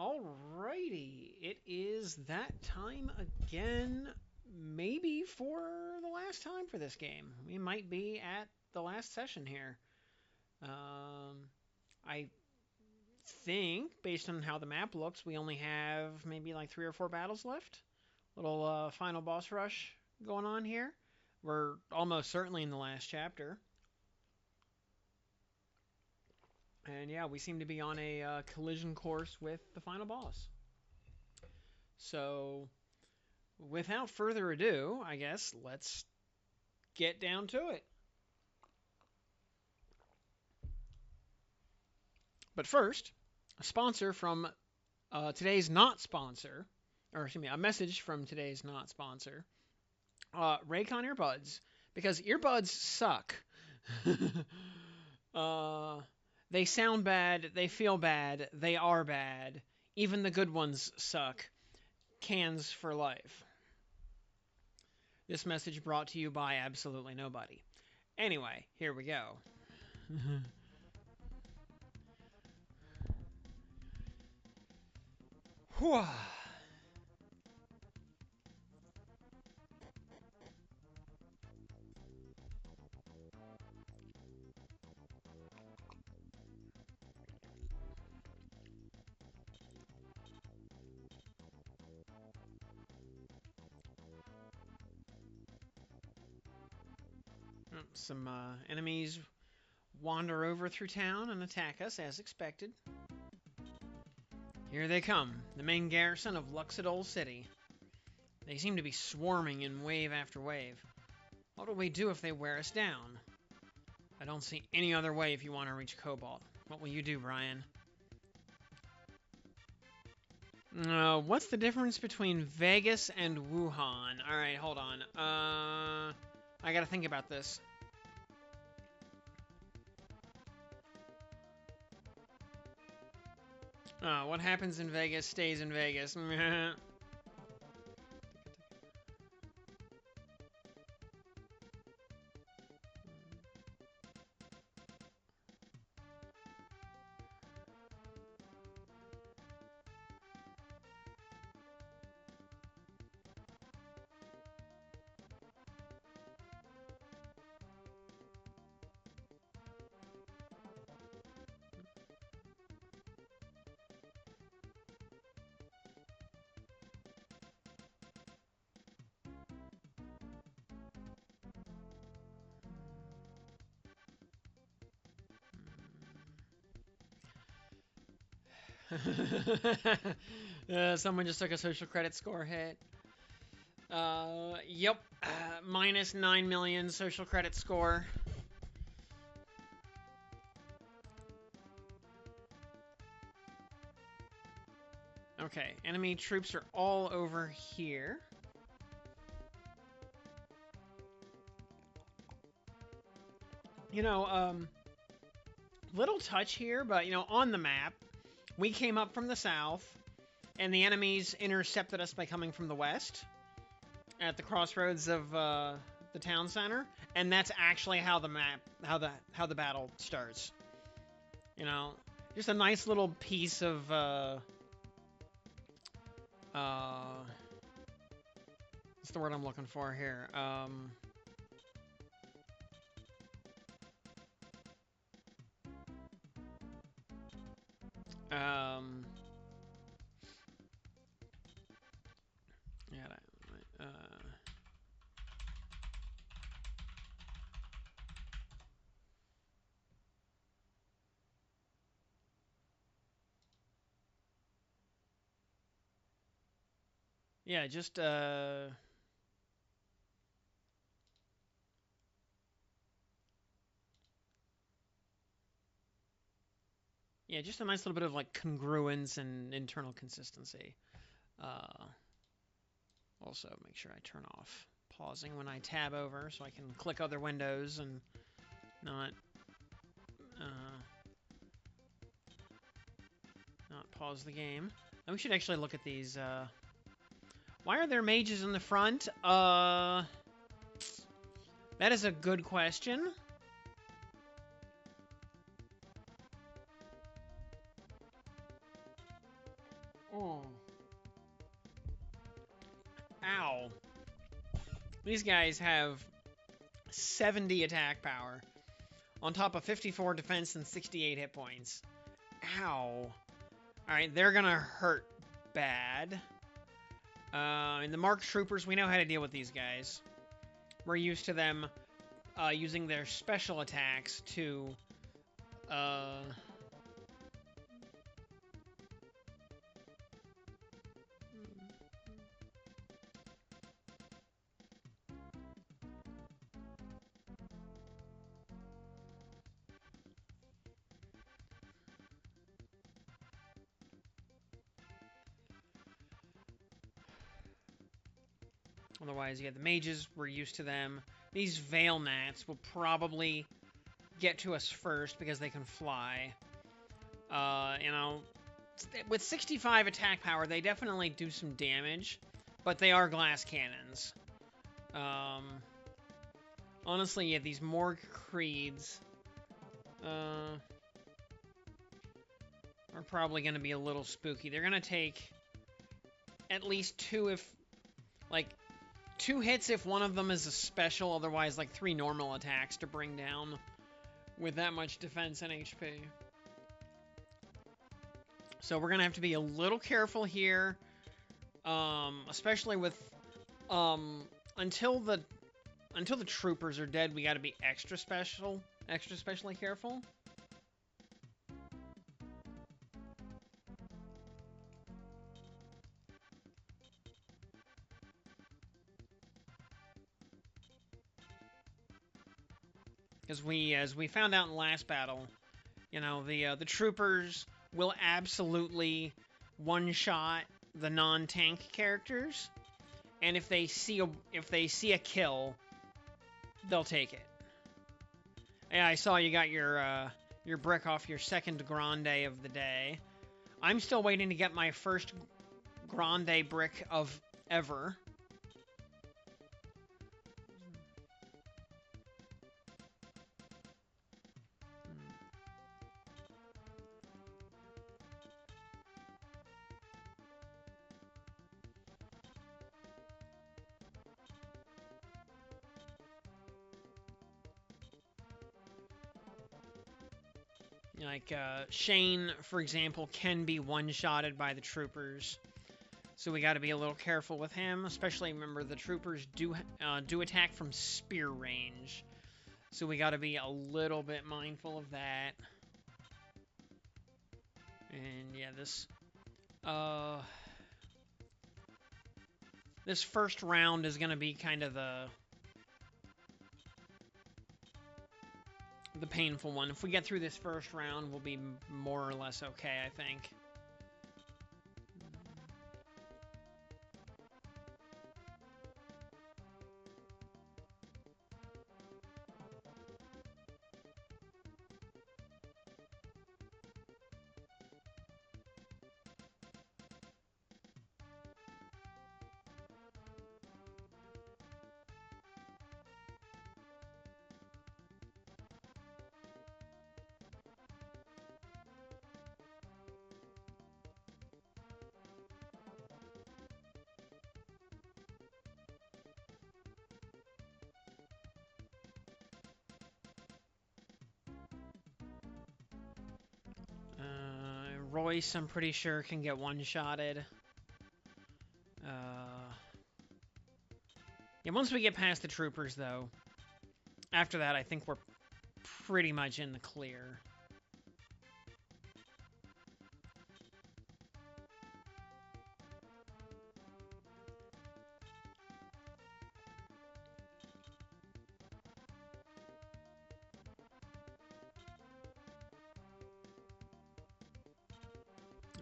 Alrighty, it is that time again. Maybe for the last time for this game. We might be at the last session here. I think, based on how the map looks, we only have maybe like 3 or 4 battles left. Little final boss rush going on here. We're almost certainly in the last chapter. And yeah, we seem to be on a collision course with the final boss. So, without further ado, I guess let's get down to it. But first, a sponsor from today's not sponsor, or excuse me, a message from today's not sponsor, Raycon earbuds, because earbuds suck. uh, they sound bad, they feel bad, they are bad. Even the good ones suck. Cans for life. This message brought to you by absolutely nobody. Anyway, here we go. Whew. Some enemies wander over through town and attack us as expected. Here they come, the main garrison of Luxadol City. They seem to be swarming in wave after wave. What will we do if they wear us down? I don't see any other way if you want to reach Cobalt. What will you do, Brian? What's the difference between Vegas and Wuhan? Alright, hold on. I gotta think about this. What happens in Vegas stays in Vegas. Someone just took a social credit score hit. Yep. Minus 9 million social credit score. Okay, enemy troops are all over here. You know, little touch here, but, you know, on the map, we came up from the south, and the enemies intercepted us by coming from the west at the crossroads of the town center, and that's actually how the map, how the battle starts. You know, just a nice little piece of what's the word I'm looking for here? Yeah, yeah, just yeah, just a nice little bit of like congruence and internal consistency. Uh, Also, make sure I turn off pausing when I tab over so I can click other windows and not not pause the game. And we should actually look at these. Why are there mages in the front? That is a good question. Oh. Ow. These guys have 70 attack power, on top of 54 defense and 68 hit points. Ow. Alright, they're gonna hurt bad. And the Mark Troopers, we know how to deal with these guys. We're used to them using their special attacks to... Otherwise, yeah, the mages, we're used to them. These Veil Gnats will probably get to us first because they can fly. You know, with 65 attack power, they definitely do some damage, but they are glass cannons. Honestly, yeah, these Morg Creeds are probably going to be a little spooky. They're going to take at least 2 if, like, 2 hits if one of them is a special, otherwise like 3 normal attacks to bring down with that much defense and HP. So we're gonna have to be a little careful here, especially with until the troopers are dead, we got to be especially careful. As we found out in the last battle, you know, the troopers will absolutely one-shot the non-tank characters, and if they see a kill, they'll take it. Yeah, I saw you got your brick off your second grande of the day. I'm still waiting to get my first grande brick of ever. Like, Shane, for example, can be one-shotted by the troopers. So we got to be a little careful with him. Especially, remember, the troopers do attack from spear range. So we got to be a little bit mindful of that. And, yeah, this first round is going to be kind of the painful one. If we get through this first round, we'll be more or less okay, I think. Royce, I'm pretty sure, can get one-shotted. Yeah, once we get past the troopers, though, after that, I think we're pretty much in the clear.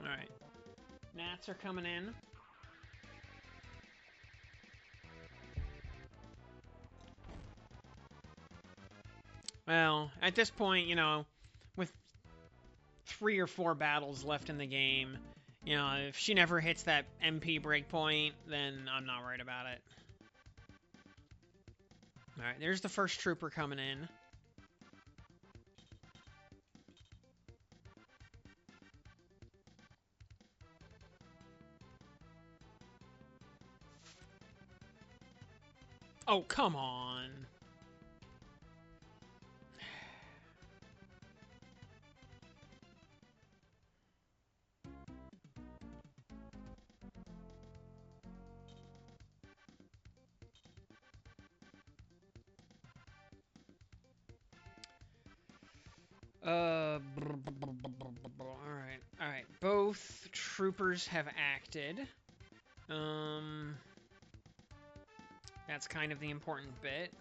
Alright. Gnats are coming in. Well, at this point, you know, with 3 or 4 battles left in the game, you know, if she never hits that MP breakpoint, then I'm not worried about it. Alright, there's the first trooper coming in. Oh, come on. Alright, alright. Both troopers have acted. That's kind of the important bit.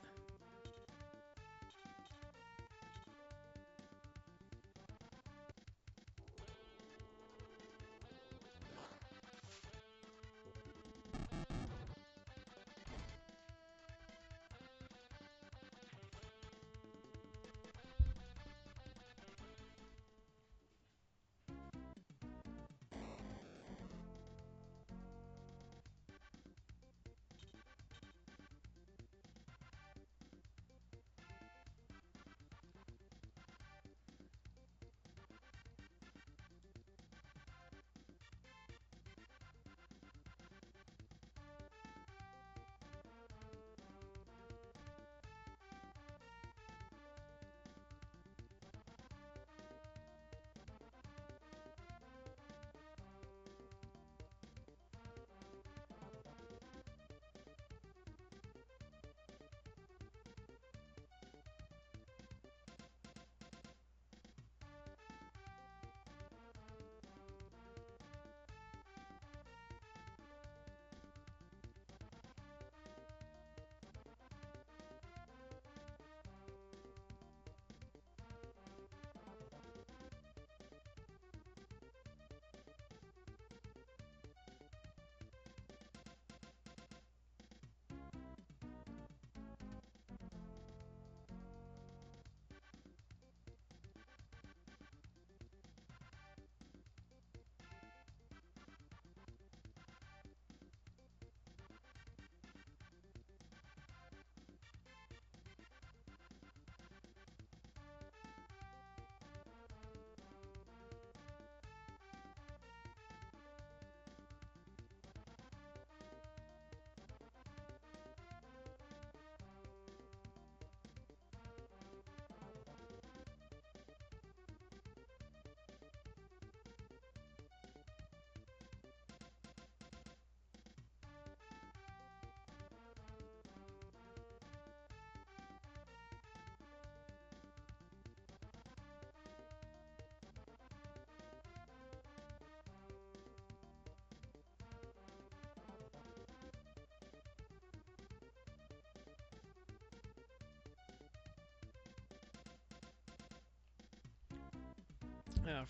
Oh,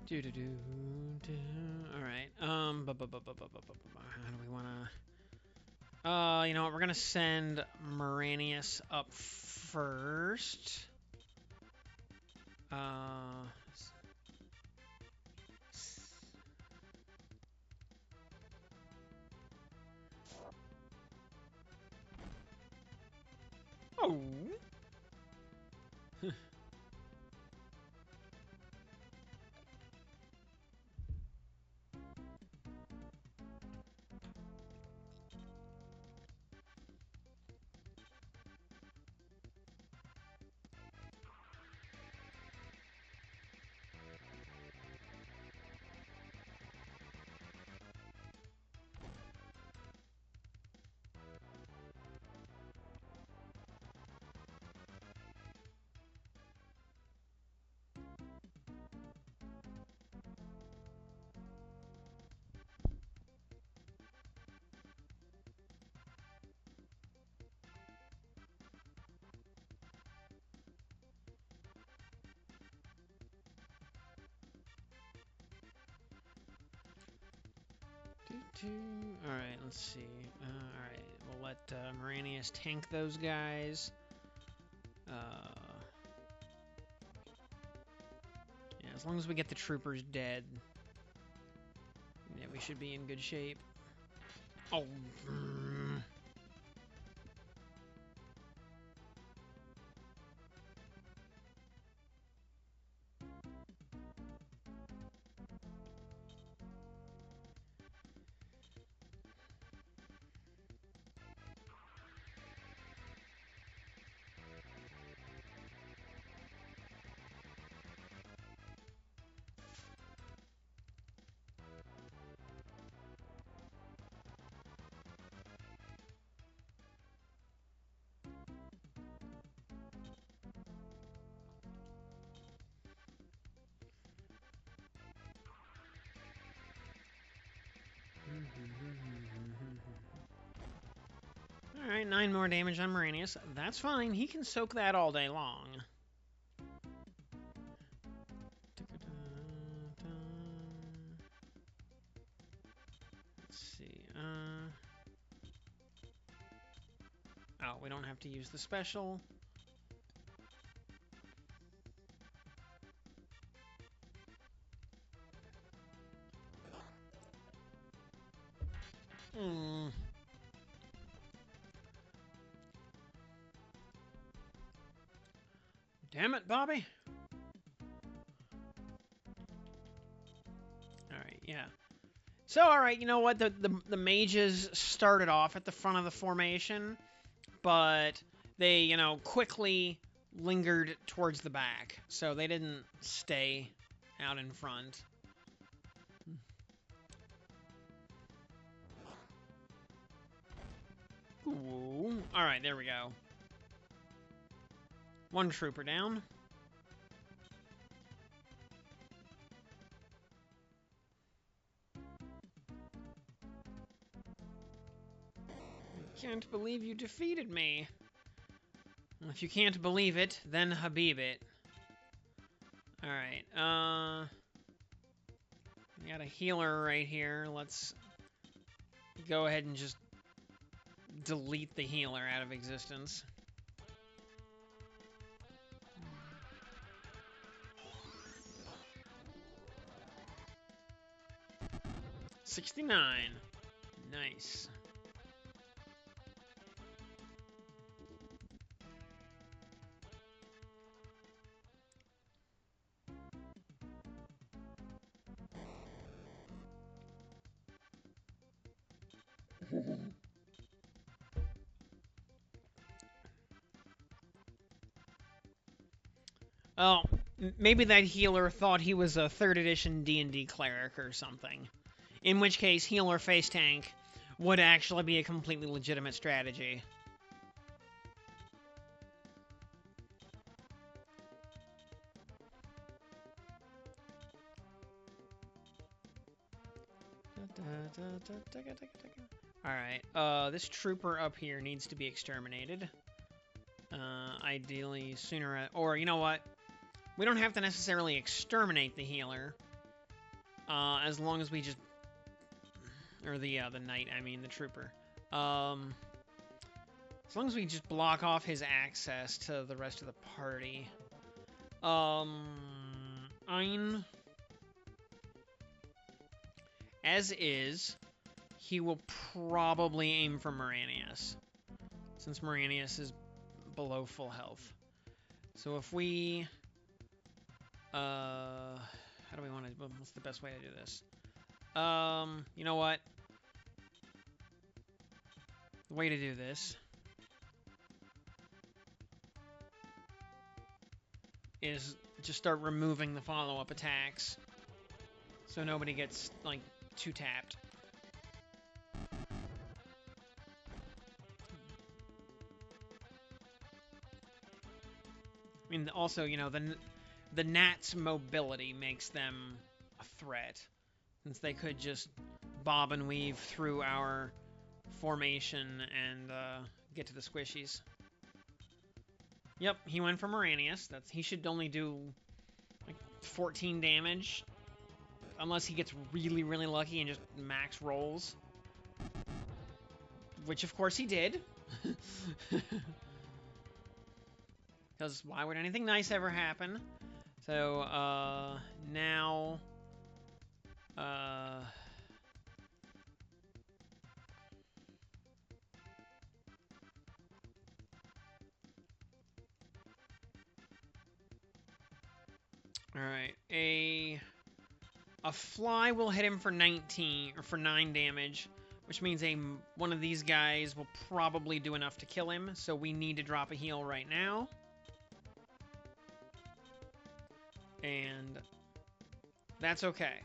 do do do do. All right. How do we wanna? You know what? We're gonna send Moranius up first. Uh. Oh. All right, let's see. All right, we'll let Moranius tank those guys. Yeah, as long as we get the troopers dead, yeah, we should be in good shape. Oh. 9 more damage on Moranius. That's fine. He can soak that all day long. Let's see. Oh, we don't have to use the special. Damn it, Bobby. Alright, yeah. So, alright, you know what? The mages started off at the front of the formation, but they, you know, quickly lingered towards the back. So they didn't stay out in front. Ooh. Alright, there we go. One trooper down. I can't believe you defeated me. Well, if you can't believe it, then Habib it. Alright, we got a healer right here. Let's go ahead and just delete the healer out of existence. $69. Nice. Oh, maybe that healer thought he was a 3rd edition D&D cleric or something. In which case, healer face tank would actually be a completely legitimate strategy. Alright, this trooper up here needs to be exterminated. Ideally sooner, or you know what? We don't have to necessarily exterminate the healer. As long as we just... Or the knight, I mean, the trooper. As long as we just block off his access to the rest of the party. Ein. As is, he will probably aim for Moranius, since Moranius is below full health. So if we... how do we want to... What's the best way to do this? You know what? The way to do this is just start removing the follow-up attacks so nobody gets, like, too tapped. I mean, also, you know, the gnats' mobility makes them a threat, since they could just bob and weave through our formation and get to the squishies. Yep, he went for Moranius. He should only do like 14 damage, unless he gets really, really lucky and just max rolls, which of course he did. Because why would anything nice ever happen? So, now... Alright, a fly will hit him for 19, or for 9 damage, which means one of these guys will probably do enough to kill him, so we need to drop a heal right now. And that's okay.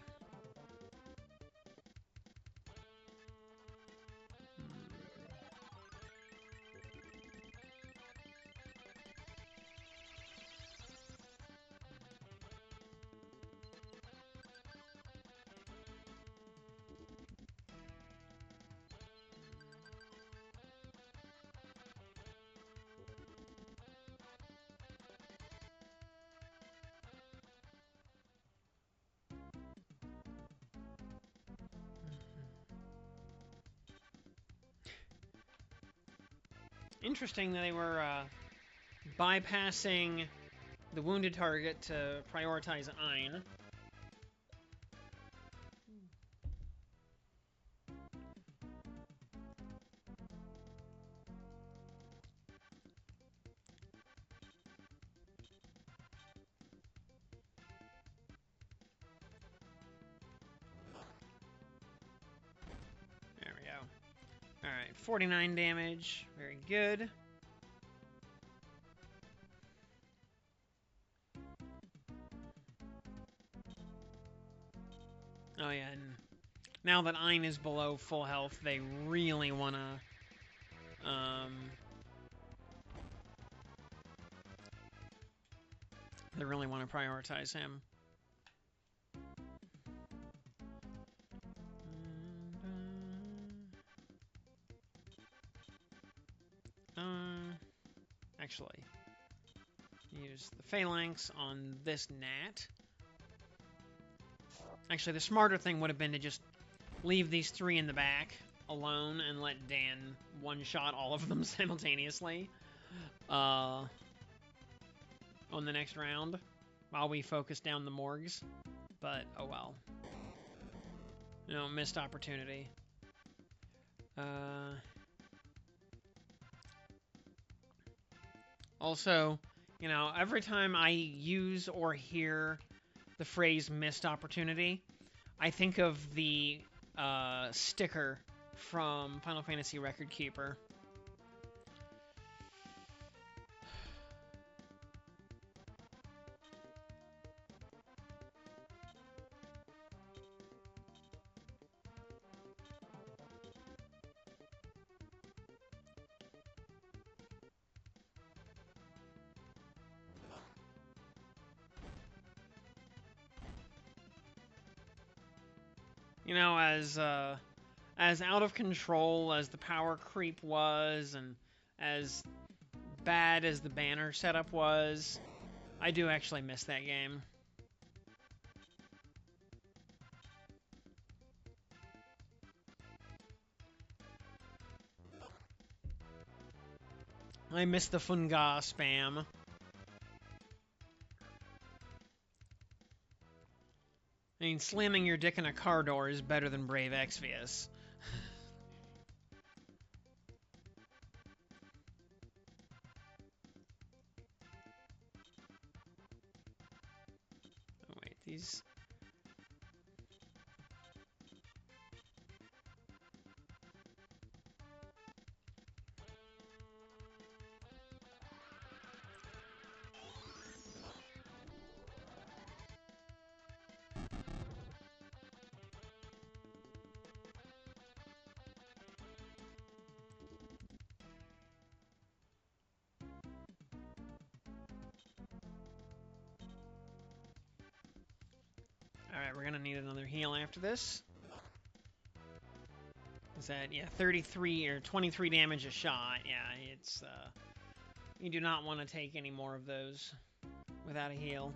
Interesting that they were bypassing the wounded target to prioritize Ein. There we go. Alright, 49 damage. Very good. Oh yeah, and now that Ein is below full health, they really want to prioritize him. Actually, use the phalanx on this gnat. Actually, the smarter thing would have been to just leave these three in the back alone and let Dan one-shot all of them simultaneously on the next round while we focus down the morgues. But, oh well. No, missed opportunity. Also, you know, every time I use or hear the phrase missed opportunity, I think of the sticker from Final Fantasy Record Keeper. You know, as out of control as the power creep was, and as bad as the banner setup was, I do actually miss that game. I miss the Funga spam. I mean, slamming your dick in a car door is better than Brave Exvius. Oh, wait, these... Alright, we're gonna need another heal after this. Is that, yeah, 33 or 23 damage a shot. Yeah, it's, you do not want to take any more of those without a heal.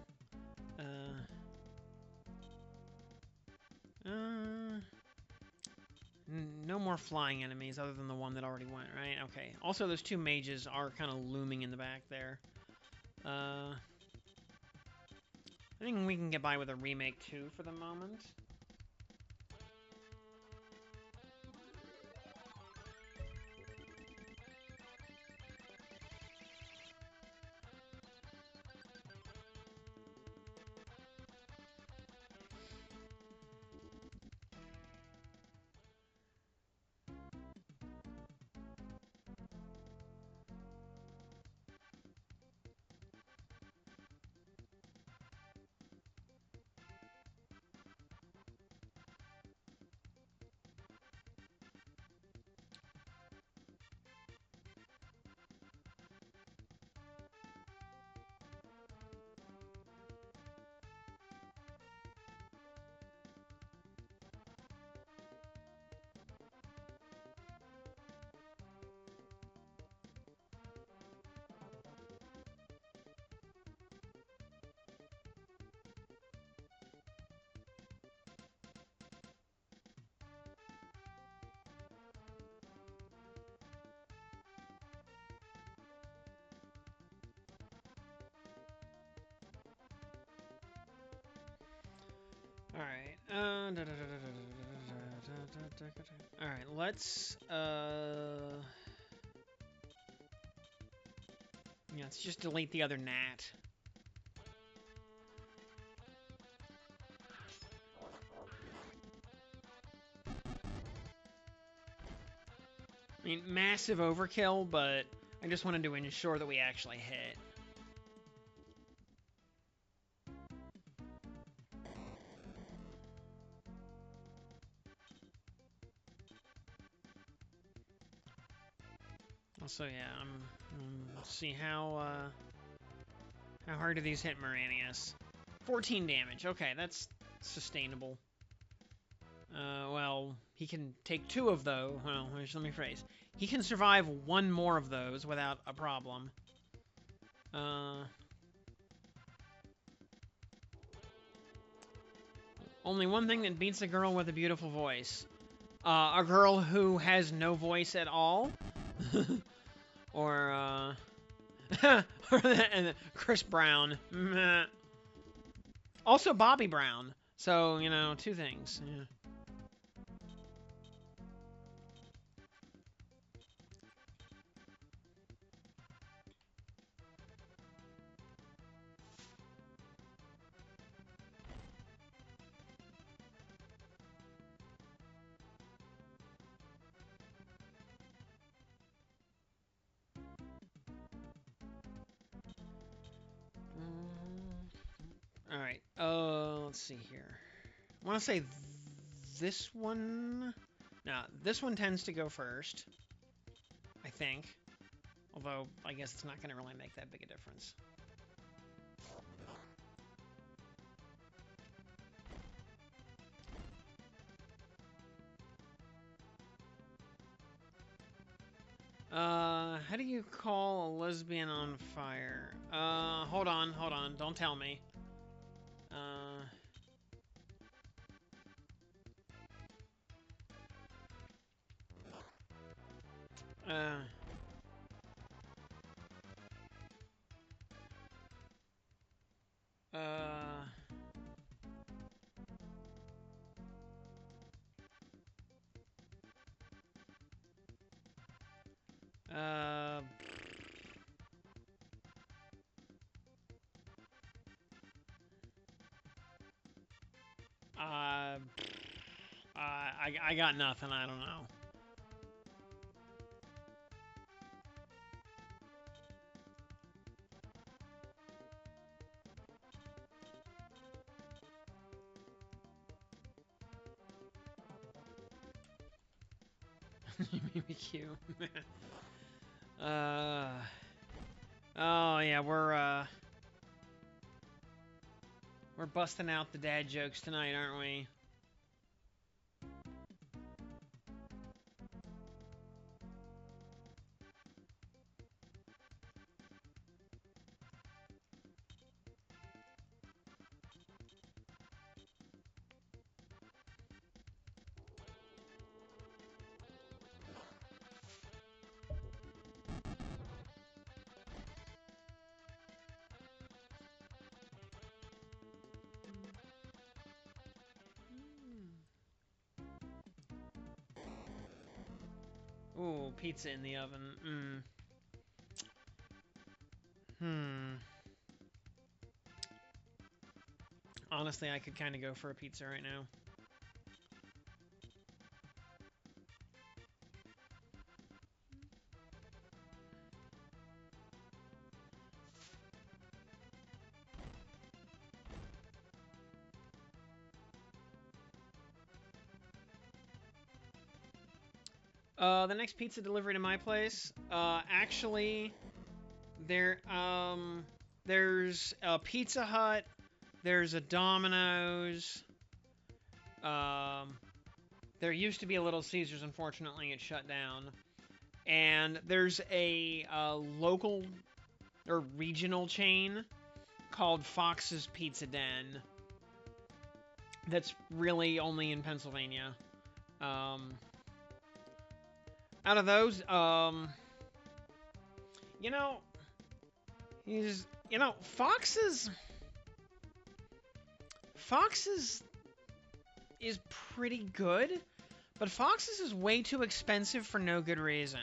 No more flying enemies other than the one that already went, right? Okay. Also, those two mages are kind of looming in the back there. I think we can get by with a remake 2 for the moment. Alright. Alright, let's just delete the other gnat. I mean, massive overkill, but I just wanted to ensure that we actually hit. Also, yeah, let's see how hard do these hit Moranius? 14 damage. Okay, that's sustainable. Well, he can take 2 of those. Well, let me rephrase. He can survive 1 more of those without a problem. Only one thing that beats a girl with a beautiful voice. A girl who has no voice at all. Or, and Chris Brown. Also Bobby Brown. So, you know, 2 things. Yeah. Alright, let's see here. I want to say this one... No, this one tends to go first. I think. Although, I guess it's not going to really make that big a difference. How do you call a lesbian on fire? Hold on, don't tell me. Uh... I got nothing. I don't know. Maybe cute. Oh yeah, we're busting out the dad jokes tonight, aren't we? Ooh, pizza in the oven. Honestly, I could kind of go for a pizza right now. The next pizza delivery to my place, actually, there's a Pizza Hut, there's a Domino's, there used to be a Little Caesars, unfortunately it shut down, and there's a local or regional chain called Fox's Pizza Den that's really only in Pennsylvania. Out of those, you know, Fox's is pretty good, but Fox's is way too expensive for no good reason.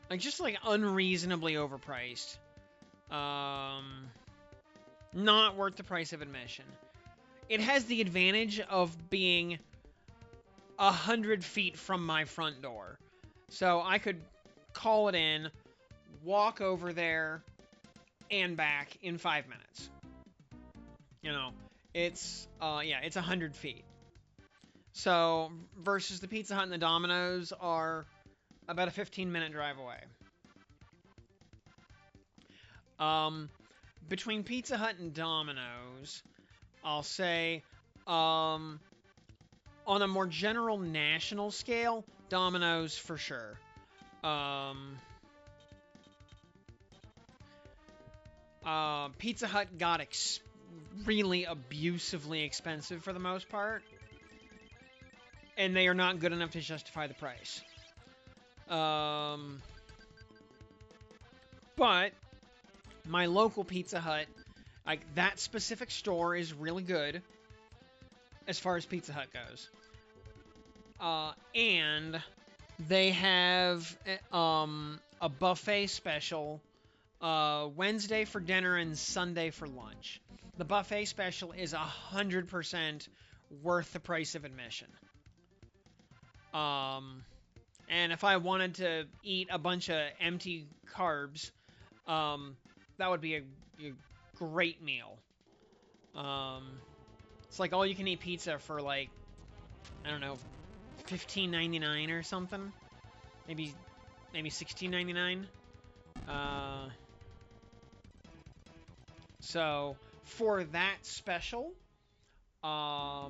Like, just, like, unreasonably overpriced. Not worth the price of admission. It has the advantage of being 100 feet from my front door. So I could call it in, walk over there, and back in 5 minutes. You know, it's 100 feet. So, versus the Pizza Hut and the Domino's are about a 15-minute drive away. Between Pizza Hut and Domino's, I'll say, on a more general national scale, Domino's for sure. Pizza Hut got really abusively expensive for the most part, and they are not good enough to justify the price. But my local Pizza Hut, like, that specific store is really good as far as Pizza Hut goes. And they have a buffet special Wednesday for dinner and Sunday for lunch. The buffet special is 100% worth the price of admission. And if I wanted to eat a bunch of empty carbs, that would be a great meal. It's like all you can eat pizza for, like, I don't know, $15.99 or something. Maybe $16.99. So for that special, I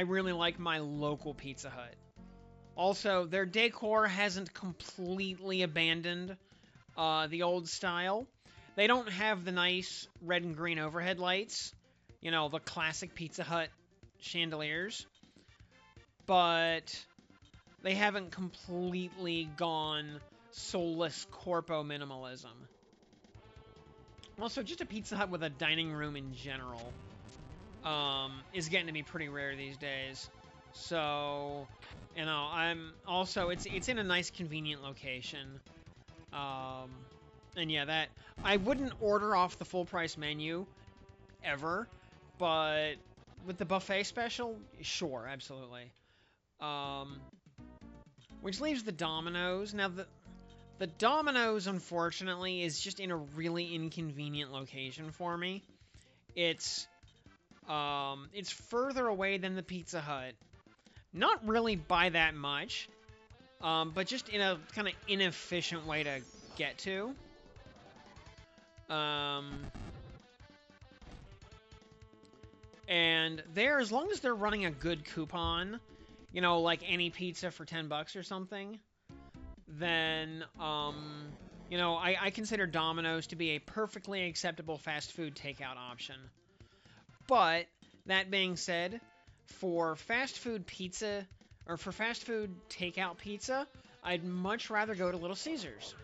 really like my local Pizza Hut. Also, their decor hasn't completely abandoned the old style. They don't have the nice red and green overhead lights, you know, the classic Pizza Hut chandeliers, but they haven't completely gone soulless corpo minimalism. Also, just a Pizza Hut with a dining room in general is getting to be pretty rare these days. So, you know, it's in a nice, convenient location. And yeah, that I wouldn't order off the full price menu ever, but with the buffet special, sure, absolutely. Which leaves the Domino's. Now, the Domino's, unfortunately, is just in a really inconvenient location for me. It's further away than the Pizza Hut. Not really by that much, but just in a kind of inefficient way to get to. And there, as long as they're running a good coupon, you know, like any pizza for $10 or something, then, you know, I consider Domino's to be a perfectly acceptable fast food takeout option. But, that being said, for fast food pizza, or for fast food takeout pizza, I'd much rather go to Little Caesars.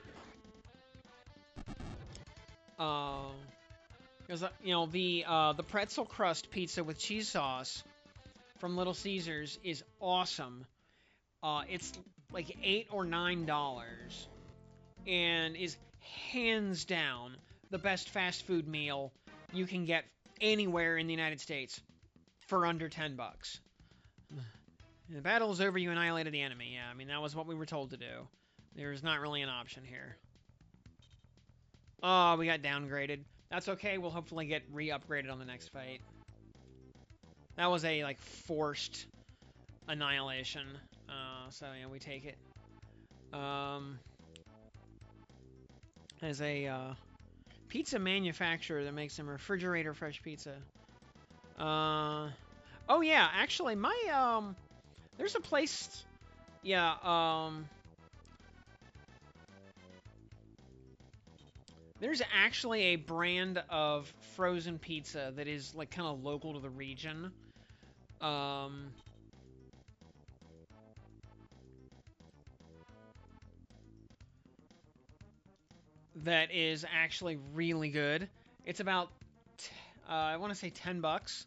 Because, you know, the pretzel crust pizza with cheese sauce from Little Caesars is awesome. It's like $8 or $9 and is hands down the best fast food meal you can get anywhere in the United States for under $10. The battle is over, you annihilated the enemy. Yeah, I mean, that was what we were told to do. There's not really an option here. Oh, we got downgraded. That's okay, we'll hopefully get re-upgraded on the next fight. That was a, like, forced annihilation. So, yeah, we take it. As a pizza manufacturer that makes some refrigerator fresh pizza. Oh, yeah, actually, my, there's a place, yeah, there's actually a brand of frozen pizza that is, like, kind of local to the region. That is actually really good. It's about, I want to say $10.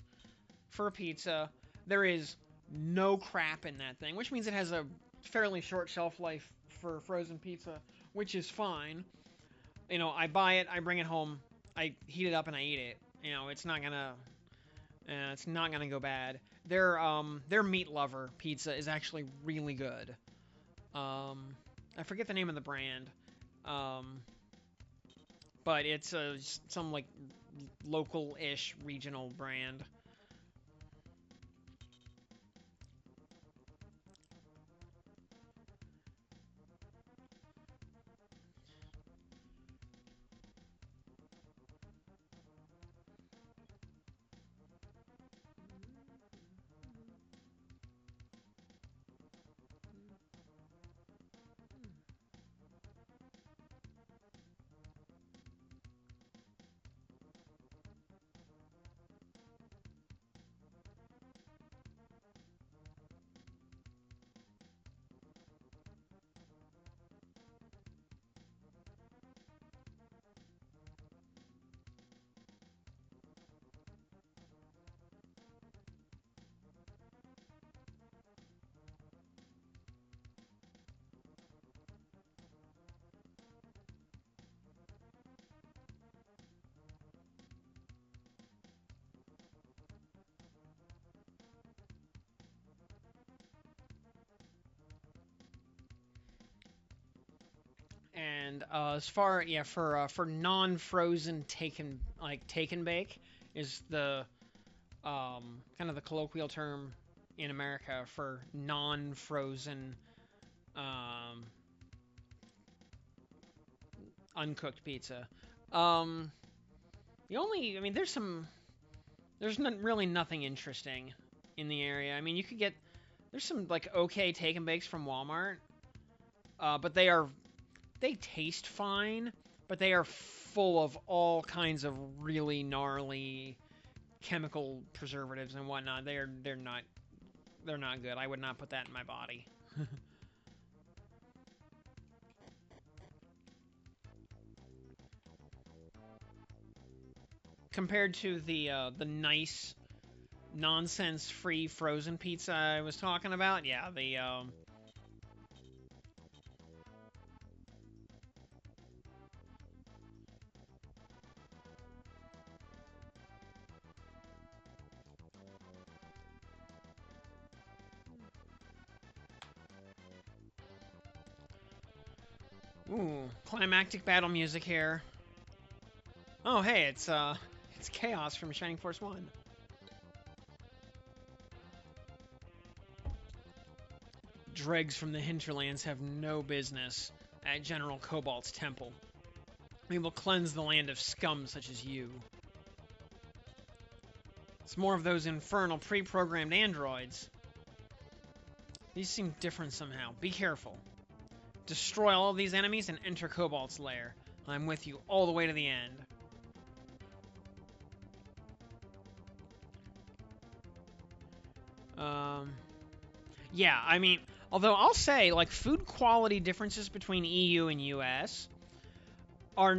for a pizza. There is no crap in that thing, which means it has a fairly short shelf life for frozen pizza, which is fine. I buy it, I bring it home, I heat it up, and I eat it. It's not gonna go bad. Their meat lover pizza is actually really good. I forget the name of the brand, um, but it's some like local-ish regional brand. And as far yeah for non-frozen take and bake is the kind of the colloquial term in America for non-frozen um, uncooked pizza. Um, the only I mean there's really nothing interesting in the area. I mean you could get there's some like okay take and bakes from Walmart, but they taste fine, but they are full of all kinds of really gnarly chemical preservatives and whatnot. They're not good. I would not put that in my body. Compared to the nice nonsense free frozen pizza I was talking about, yeah, the ooh, climactic battle music here. Oh, hey, it's Chaos from Shining Force 1. Dregs from the hinterlands have no business at General Cobalt's temple. We will cleanse the land of scum such as you. It's more of those infernal pre-programmed androids. These seem different somehow. Be careful. Destroy all of these enemies and enter Cobalt's lair. I'm with you all the way to the end. Um, yeah, I mean, although I'll say, like, food quality differences between EU and US are,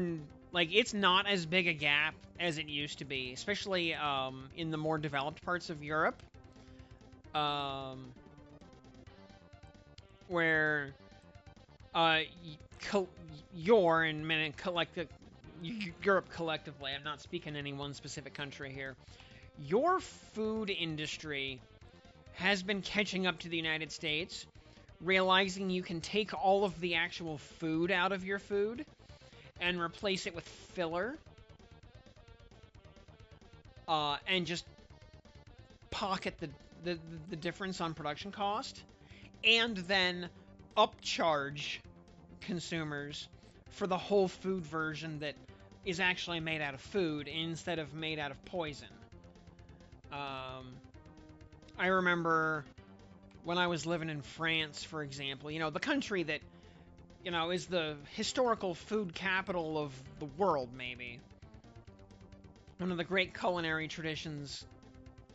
like, it's not as big a gap as it used to be, especially in the more developed parts of Europe, um, where uh, co- your and Europe collectively, I'm not speaking any one specific country here, your food industry has been catching up to the United States, realizing you can take all of the actual food out of your food and replace it with filler, and just pocket the, the difference on production cost, and then upcharge consumers for the whole food version that is actually made out of food instead of made out of poison. Um, I remember when I was living in France, for example, the country that, is the historical food capital of the world, maybe. One of the great culinary traditions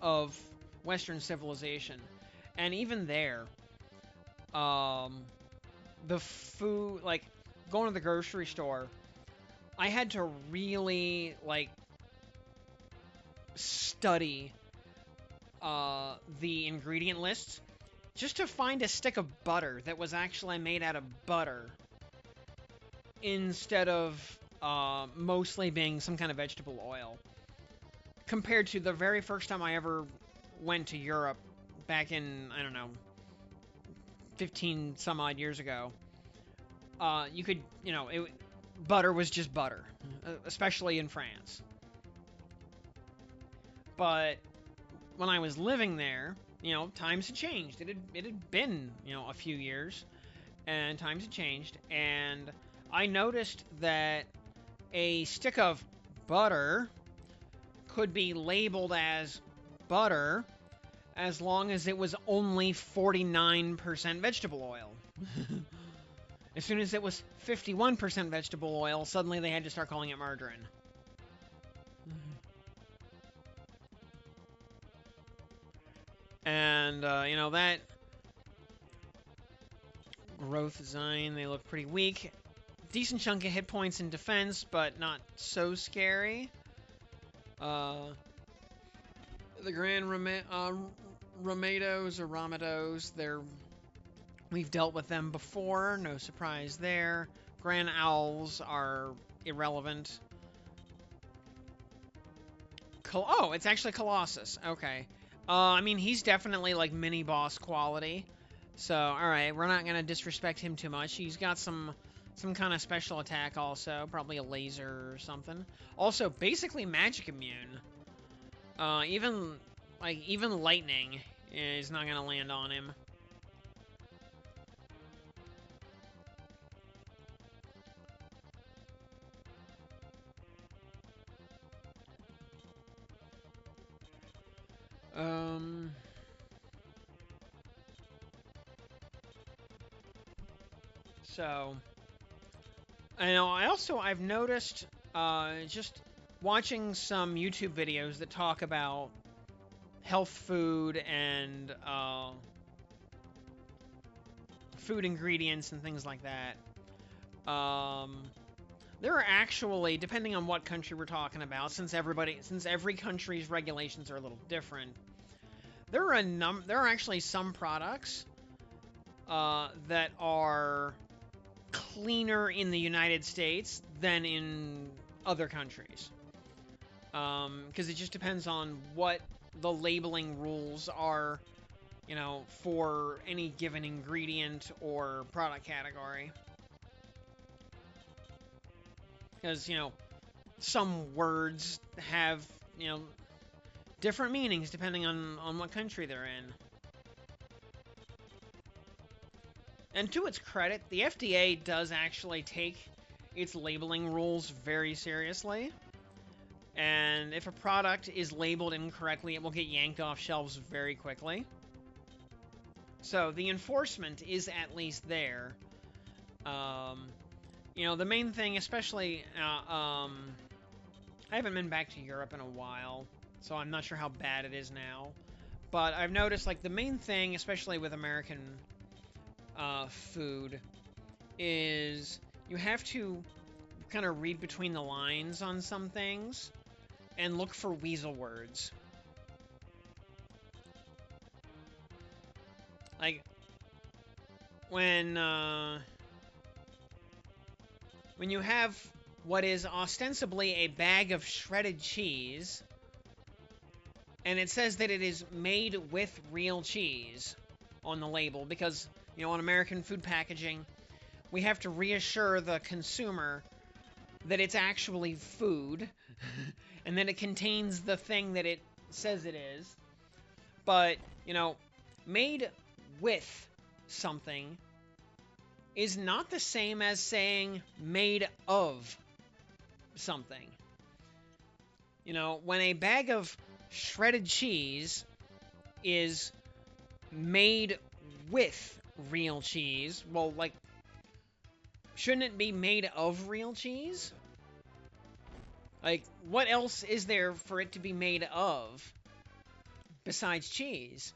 of Western civilization. And even there, um, the food, like, going to the grocery store, I had to really, like, study the ingredient list just to find a stick of butter that was actually made out of butter instead of mostly being some kind of vegetable oil. Compared to the very first time I ever went to Europe back in, I don't know, 15 some odd years ago, you could, butter was just butter, especially in France. But when I was living there, times had changed. It had been, a few years, and times had changed, and I noticed that a stick of butter could be labeled as butter as long as it was only 49% vegetable oil. As soon as it was 51% vegetable oil, suddenly they had to start calling it margarine. And, that growth design, they look pretty weak. Decent chunk of hit points in defense, but not so scary. The Grand Ramados or Ramados, we've dealt with them before, no surprise there. Grand Owls are irrelevant. Oh, it's actually Colossus. Okay. I mean, he's definitely like mini boss quality. So, alright, we're not gonna disrespect him too much. He's got some kind of special attack also, probably a laser or something. Also, basically magic immune. Even lightning is not gonna land on him. So, I've noticed, just watching some YouTube videos that talk about health food and, food ingredients and things like that. There are actually, depending on what country we're talking about, since every country's regulations are a little different, there are actually some products that are cleaner in the United States than in other countries. Because it just depends on what the labeling rules are, for any given ingredient or product category. Because, some words have, different meanings depending on what country they're in. And to its credit, the FDA does actually take its labeling rules very seriously. And if a product is labeled incorrectly, it will get yanked off shelves very quickly. So the enforcement is at least there. The main thing, especially, I haven't been back to Europe in a while, so I'm not sure how bad it is now. But I've noticed, like, the main thing, especially with American food, is you have to kind of read between the lines on some things and look for weasel words. Like, when you have what is ostensibly a bag of shredded cheese, and it says that it is made with real cheese on the label, because, on American food packaging, we have to reassure the consumer that it's actually food, and that it contains the thing that it says it is. But, made with something is not the same as saying made of something. When a bag of shredded cheese is made with real cheese, well, like, shouldn't it be made of real cheese? Like, what else is there for it to be made of besides cheese?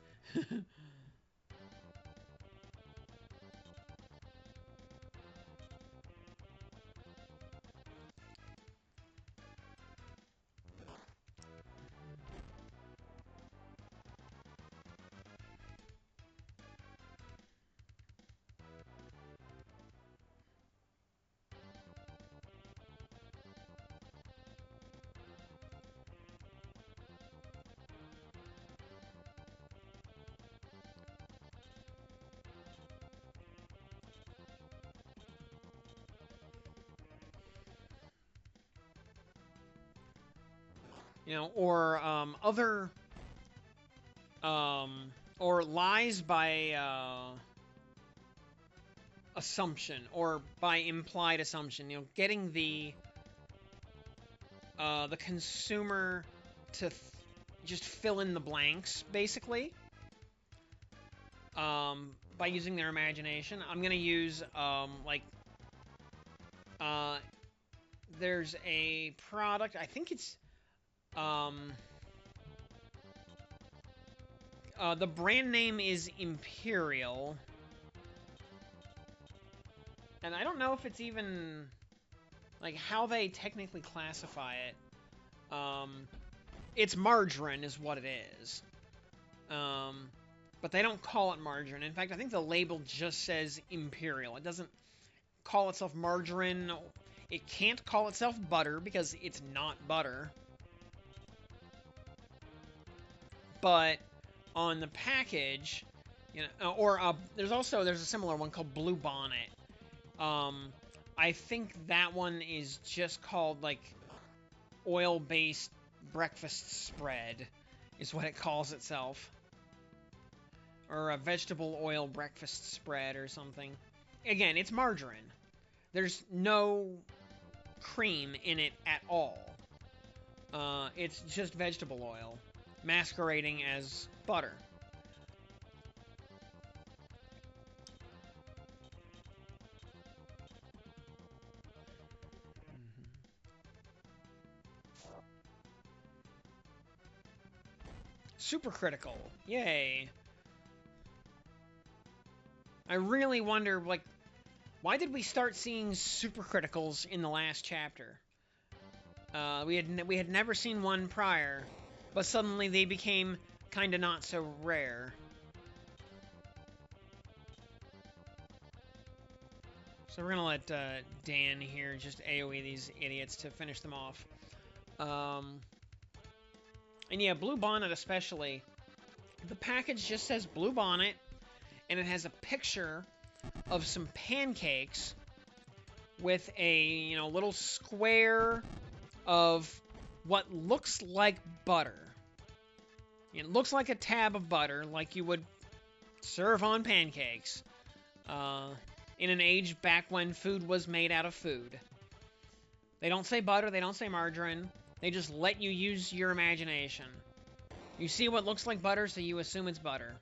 You know, or other or lies by assumption or by implied assumption. You know, getting the consumer to just fill in the blanks, basically, by using their imagination. I'm gonna use like there's a product. I think it's the brand name is Imperial, and I don't know if it's even like how they technically classify it. It's margarine is what it is. But they don't call it margarine. In fact, I think the label just says Imperial. It doesn't call itself margarine. It can't call itself butter because it's not butter. But on the package, you know, or there's a similar one called Blue Bonnet. I think that one is just called like oil-based breakfast spread, is what it calls itself, or a vegetable oil breakfast spread or something. Again, it's margarine. There's no cream in it at all. It's just vegetable oil masquerading as butter. Super critical. Yay. I really wonder, like, why did we start seeing super criticals in the last chapter? We had never seen one prior, but suddenly they became kind of not so rare. So we're gonna let Dan here just AoE these idiots to finish them off. And yeah, Blue Bonnet especially. The package just says Blue Bonnet, and it has a picture of some pancakes with a, little square of what looks like butter. It looks like a tab of butter, like you would serve on pancakes. In an age back when food was made out of food. They don't say butter, they don't say margarine. They just let you use your imagination. You see what looks like butter, so you assume it's butter.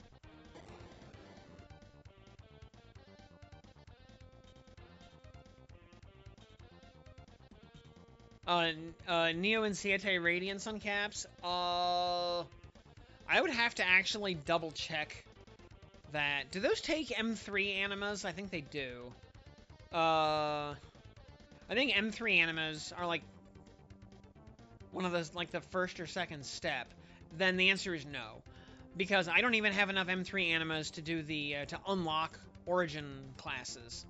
Neo and Siete Radiance on caps. I would have to actually double check that. Do those take M3 animas? I think they do. I think M3 animas are like one of those, like the first or second step. Then the answer is no, because I don't even have enough M3 animas to do the to unlock origin classes.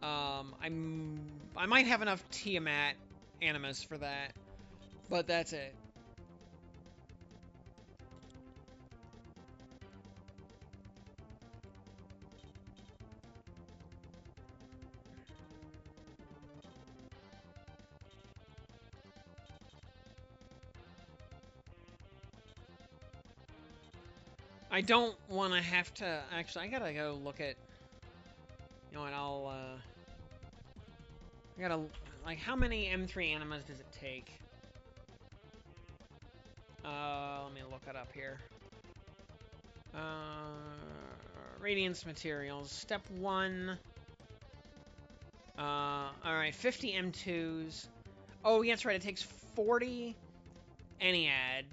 I might have enough Tiamat animas for that, but that's it. I don't want to have to... Actually, I gotta go look at... You know what, I gotta... Like, how many M3 animas does it take? Let me look it up here. Radiance materials. Step 1. Alright, 50 M2s. Oh, yeah, that's right, it takes 40 Ennead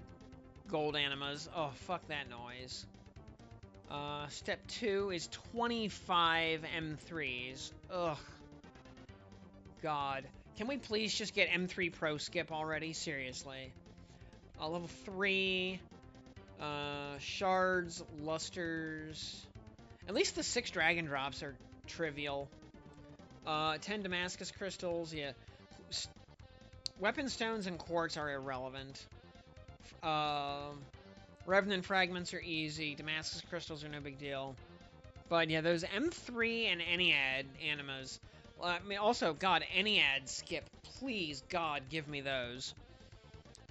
gold animas. Oh, fuck that noise. Step 2 is 25 M3s. Ugh. God. Can we please just get M3 Pro skip already? Seriously. Level 3. Shards, lusters. At least the 6 dragon drops are trivial. 10 Damascus crystals, yeah. Weapon stones and quartz are irrelevant. Revenant fragments are easy. Damascus crystals are no big deal. But yeah, those M3 and Ennead animas. I mean, also, God, Ennead skip. Please, God, give me those.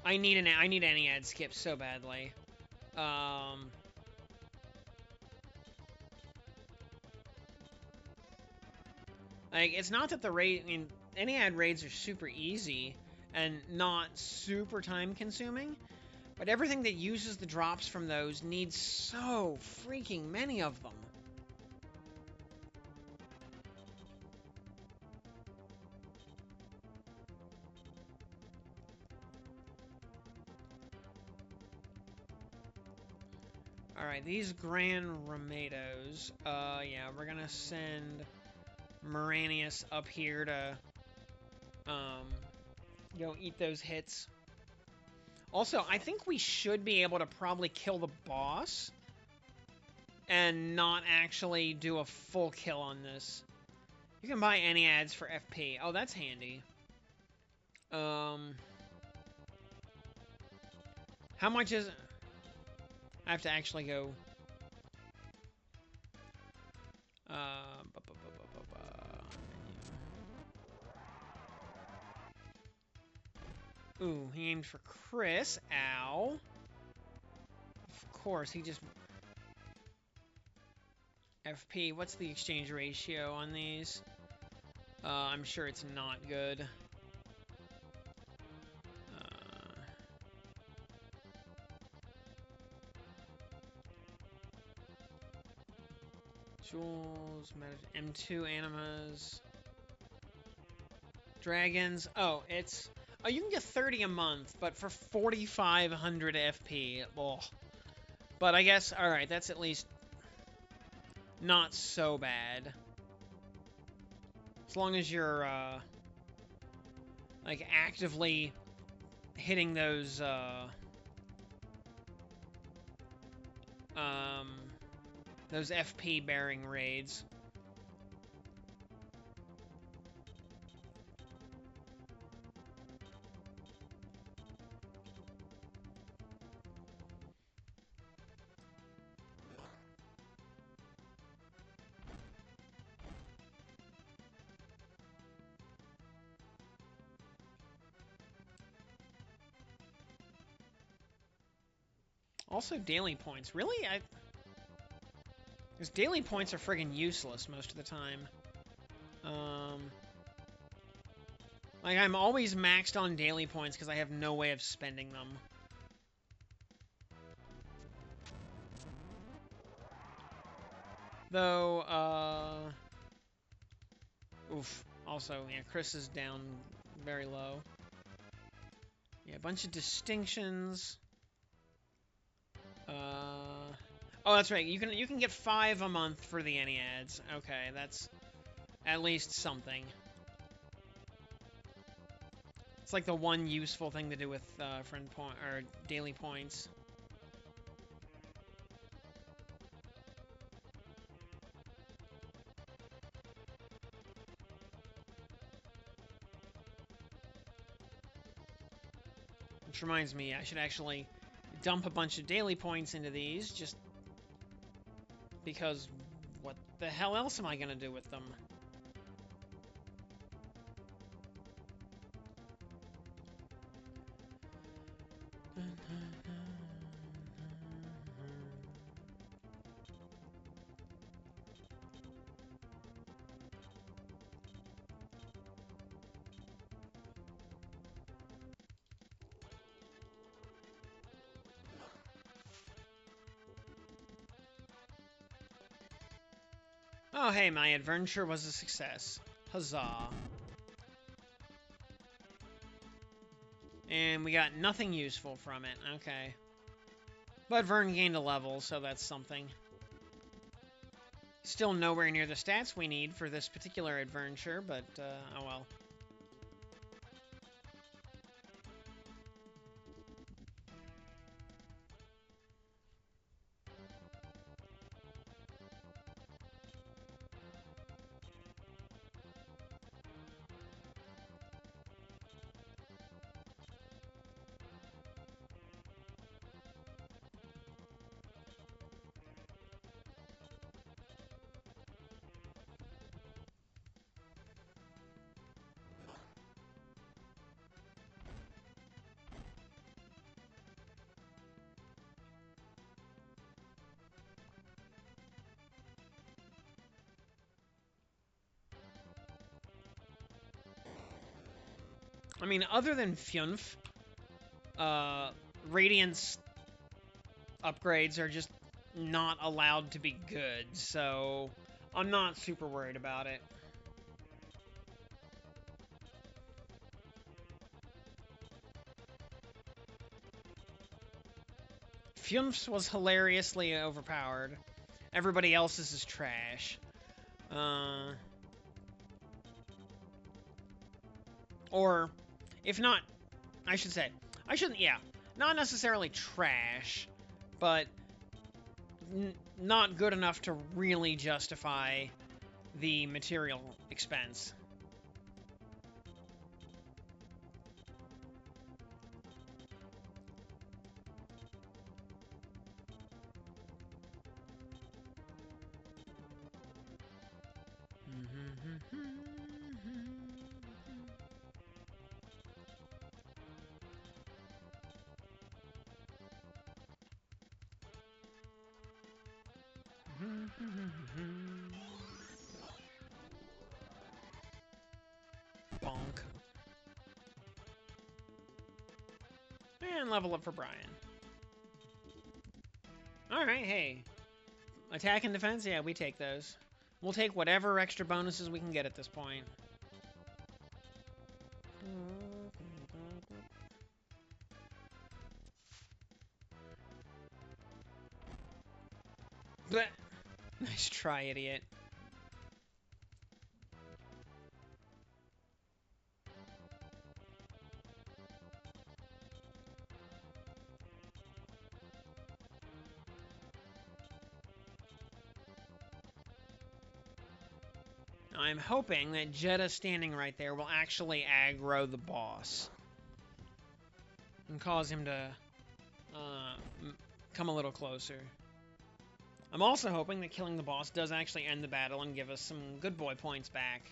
I need any ad skip so badly. Um, like it's not that the raid. I mean, any ad raids are super easy and not super time consuming, but everything that uses the drops from those needs so freaking many of them. Alright, these Grand Ramados, yeah, we're gonna send Moranius up here to, go eat those hits. Also, I think we should be able to probably kill the boss and not actually do a full kill on this. You can buy any ads for FP. Oh, that's handy. How much is... I have to actually go... Ooh, he aimed for Chris. Ow. Of course, he just... FP, what's the exchange ratio on these? I'm sure it's not good. Jewels, M2 animas, dragons. Oh, it's... Oh, you can get 30 a month, but for 4,500 FP. Ugh. But I guess, alright, that's at least not so bad. As long as you're, like, actively hitting those, those FP-bearing raids. Also, daily points. Really? Because daily points are friggin' useless most of the time. Like, I'm always maxed on daily points because I have no way of spending them. Though, oof. Also, yeah, Chris is down very low. Yeah, a bunch of distinctions. Oh, that's right. You can get 5 a month for the any ads. Okay, that's at least something. It's like the one useful thing to do with friend point or daily points. Which reminds me, I should actually dump a bunch of daily points into these, just because what the hell else am I going to do with them? Oh, hey, my adventure was a success. Huzzah. And we got nothing useful from it. Okay. But Vern gained a level, so that's something. Still nowhere near the stats we need for this particular adventure, but, oh well. I mean, other than Fjunf, Radiance upgrades are just not allowed to be good, so I'm not super worried about it. Fjunf's was hilariously overpowered. Everybody else's is trash. Or, if not, I should say, yeah, not necessarily trash, but not good enough to really justify the material expense. Bonk. And level up for Brian. Alright, hey. Attack and defense? Yeah, we take those. We'll take whatever extra bonuses we can get at this point. Blech. Nice try, idiot. I'm hoping that Jeddah standing right there will actually aggro the boss. And cause him to come a little closer. I'm also hoping that killing the boss does actually end the battle and give us some good boy points back.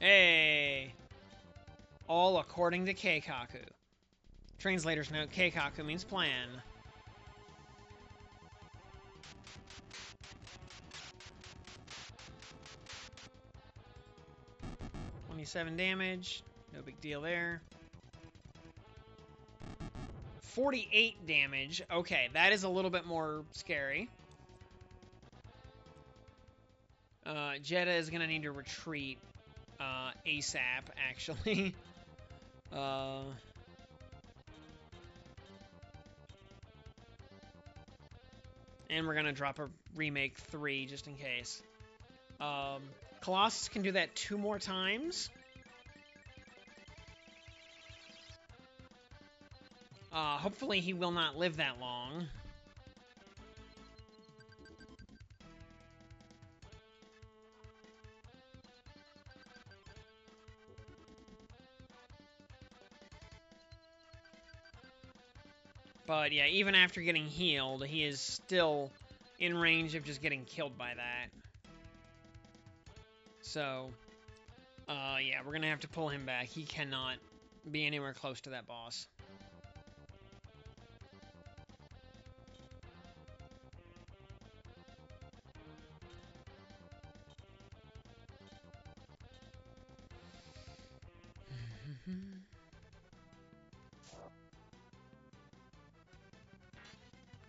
Hey! All according to Keikaku. Translator's note, Keikaku means plan. $27 damage. No big deal there. 48 damage. Okay, that is a little bit more scary. Jeddah is going to need to retreat ASAP, actually. And we're going to drop a Remake 3 just in case. Colossus can do that 2 more times. Hopefully he will not live that long. But yeah, even after getting healed, he is still in range of just getting killed by that. So, yeah, we're gonna have to pull him back. He cannot be anywhere close to that boss.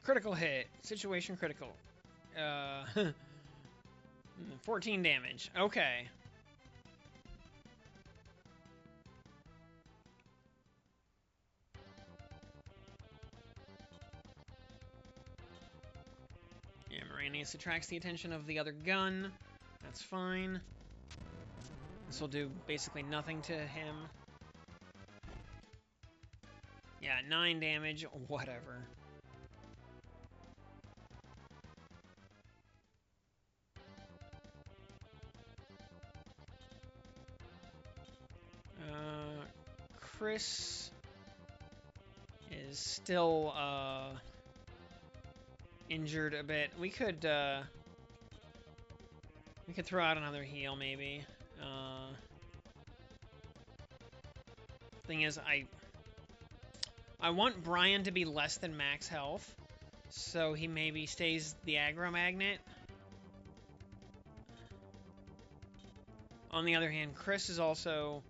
Critical hit. Situation critical. 14 damage. Okay. Yeah, Moranius attracts the attention of the other gun. That's fine. This will do basically nothing to him. Yeah, 9 damage. Whatever. Chris is still injured a bit. We could throw out another heal maybe. Thing is, I want Brian to be less than max health, So he maybe stays the aggro magnet. On the other hand, Chris is also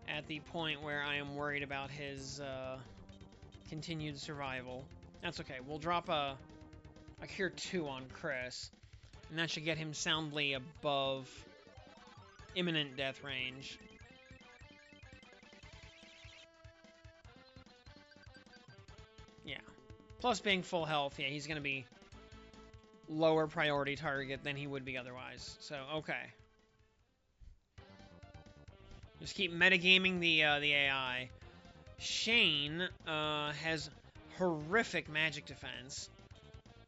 at the point where I am worried about his continued survival. That's okay. We'll drop a Cure 2 on Chris, and that should get him soundly above imminent death range. Yeah. Plus being full health, yeah, he's going to be lower priority target than he would be otherwise. So, okay. Just keep metagaming the AI. Shane has horrific magic defense.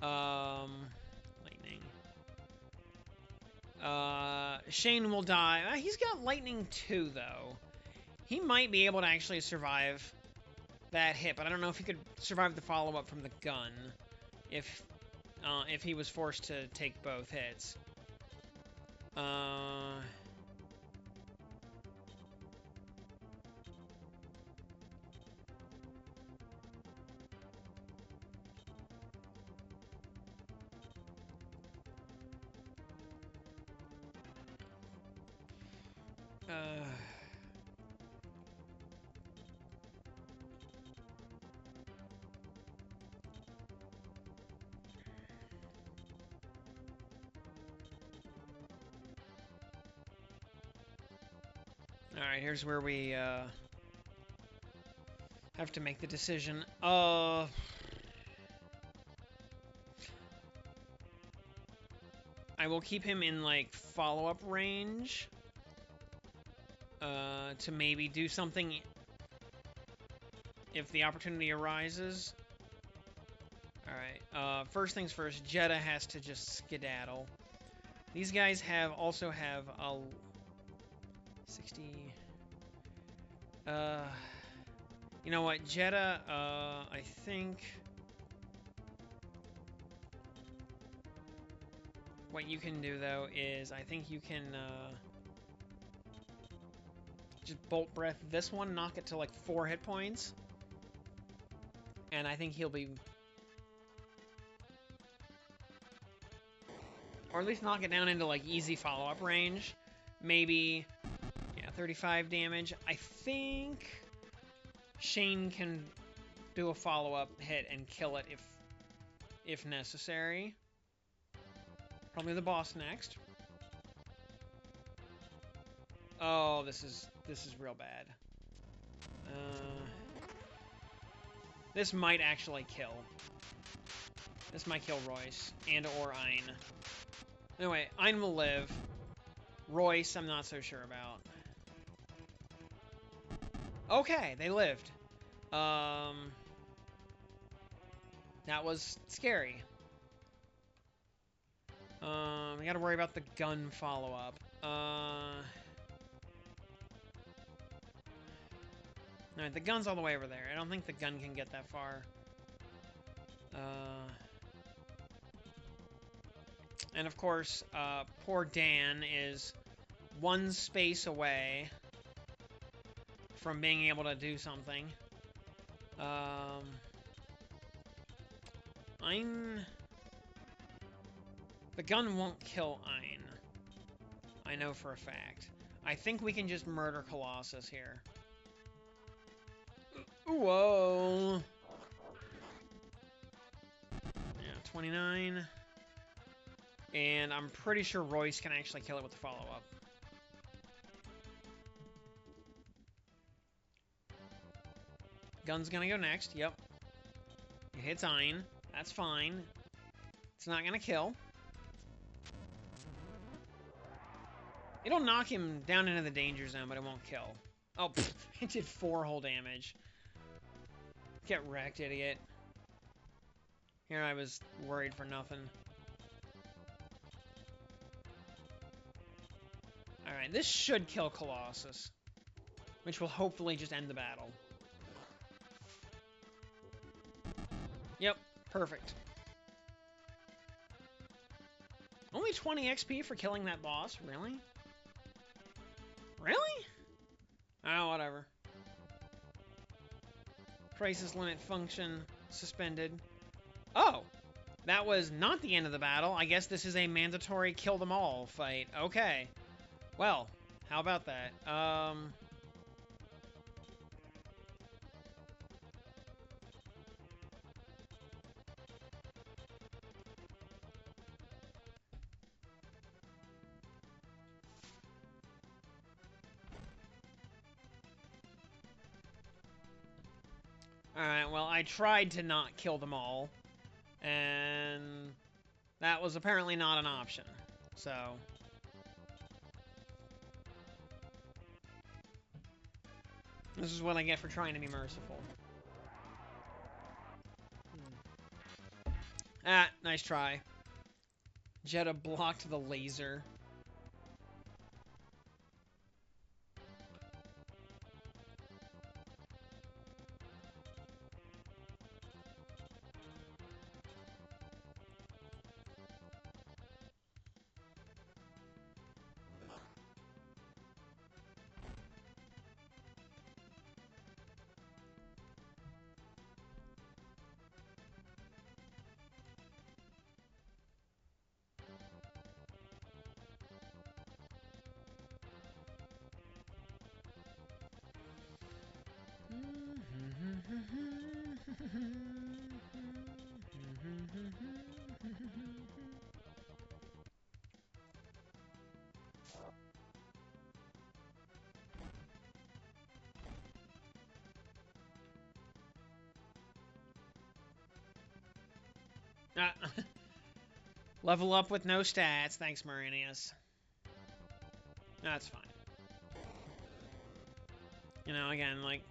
Lightning. Shane will die. He's got lightning too, though. He might be able to actually survive that hit, but I don't know if he could survive the follow-up from the gun if he was forced to take both hits. Alright, here's where we have to make the decision. I will keep him in, like, follow-up range to maybe do something if the opportunity arises. Alright, first things first, Jeddah has to just skedaddle. These guys also have a 60... you know what, Jeddah, I think... What you can do, though, is I think you can, just Bolt Breath this one, knock it to, like, 4 hit points. And I think he'll be... Or at least knock it down into, like, easy follow-up range. Maybe, yeah, 35 damage. I think Shane can do a follow-up hit and kill it if necessary. Probably the boss next. Oh, this is real bad. This might actually kill. This might kill Royce and or Ein. Anyway, Ein will live. Royce, I'm not so sure about. Okay, they lived. That was scary. We gotta worry about the gun follow-up. Alright, the gun's all the way over there. I don't think the gun can get that far. And of course, poor Dan is one space away from being able to do something. The gun won't kill Ein. I know for a fact. I think we can just murder Colossus here. Whoa. Yeah, 29. And I'm pretty sure Royce can actually kill it with the follow-up. Gun's gonna go next, yep. It hits Ein. That's fine. It's not gonna kill. It'll knock him down into the danger zone, but it won't kill. Oh, pfft, it did 4 whole damage. Get wrecked, idiot. Here I was worried for nothing. Alright, this should kill Colossus. Which will hopefully just end the battle. Yep, perfect. Only 20 XP for killing that boss? Really? Really? Oh, whatever. Crisis limit function suspended. Oh, that was not the end of the battle. I guess this is a mandatory kill them all fight. Okay. Well, how about that? Alright, well, I tried to not kill them all, and that was apparently not an option. So, this is what I get for trying to be merciful. Ah, nice try. Jetta blocked the laser. Ah, level up with no stats. Thanks, Marinius. That's fine. You know, again, like,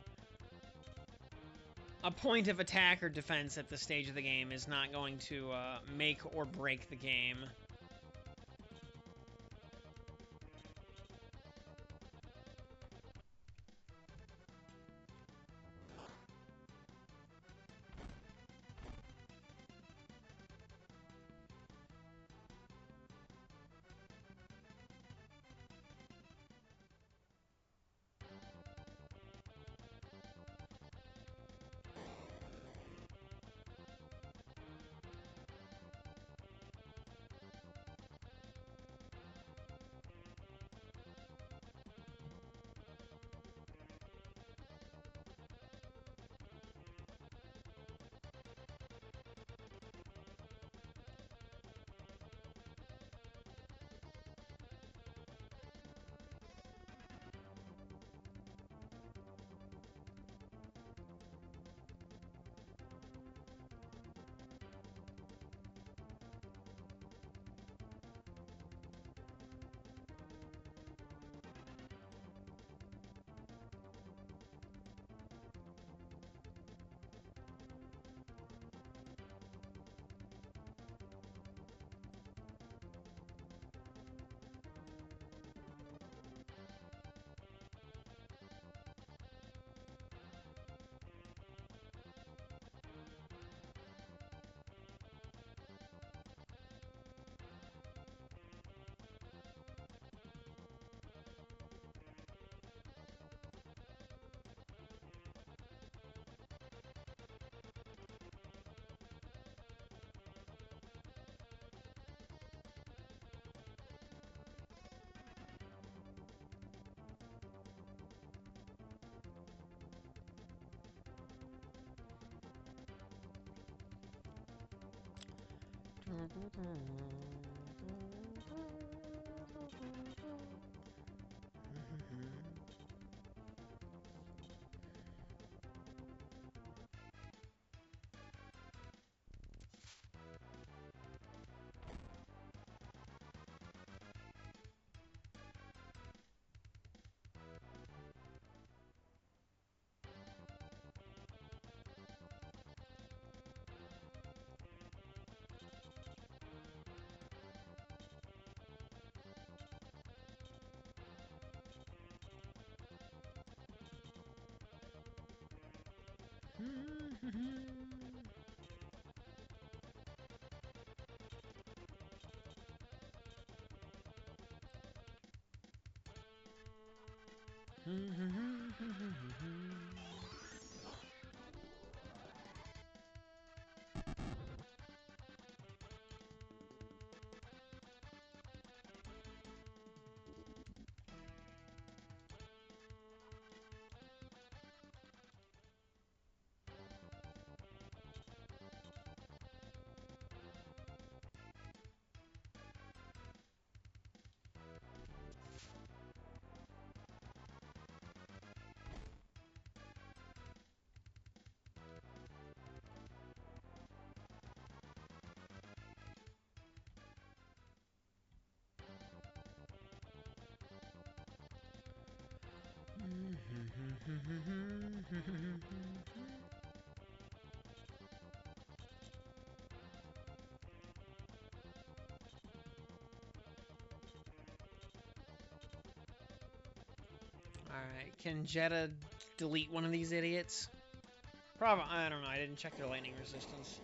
a point of attack or defense at this stage of the game is not going to make or break the game. Alright, can Jetta delete one of these idiots? Probably, I don't know, I didn't check their lightning resistance.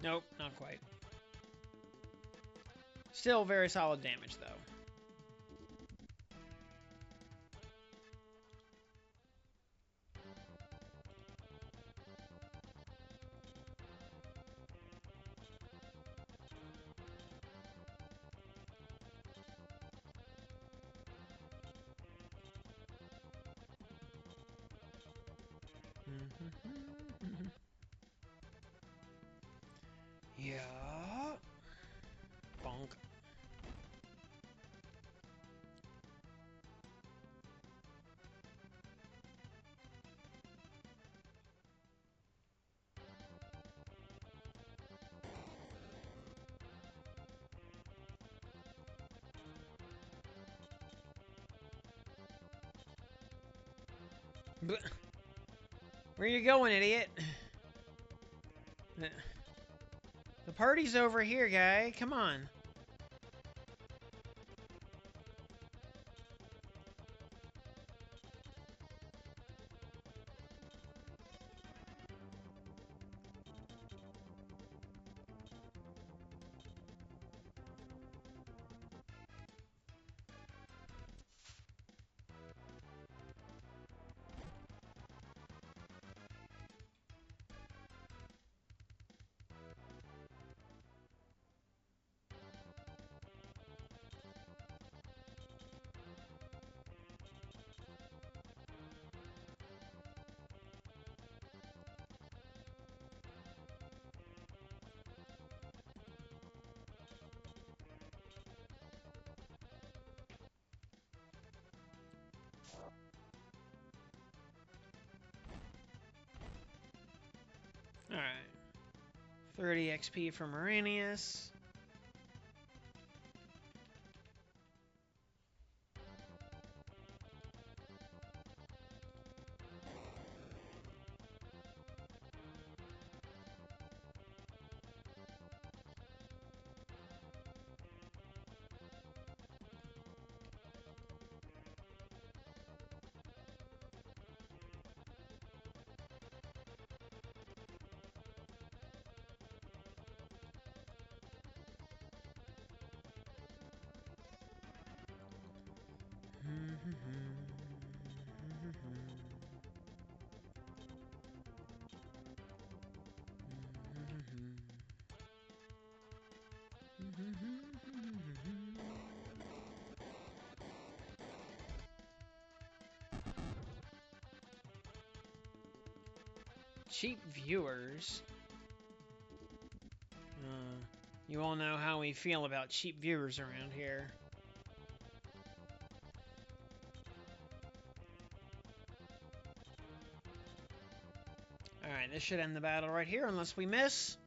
Nope, not quite. Still very solid damage, though. Yeah. Bonk. Where you going, idiot? The party's over here, guy. Come on. Alright. 30 XP for Moranius. Cheap viewers. You all know how we feel about cheap viewers around here. Alright, this should end the battle right here, unless we miss.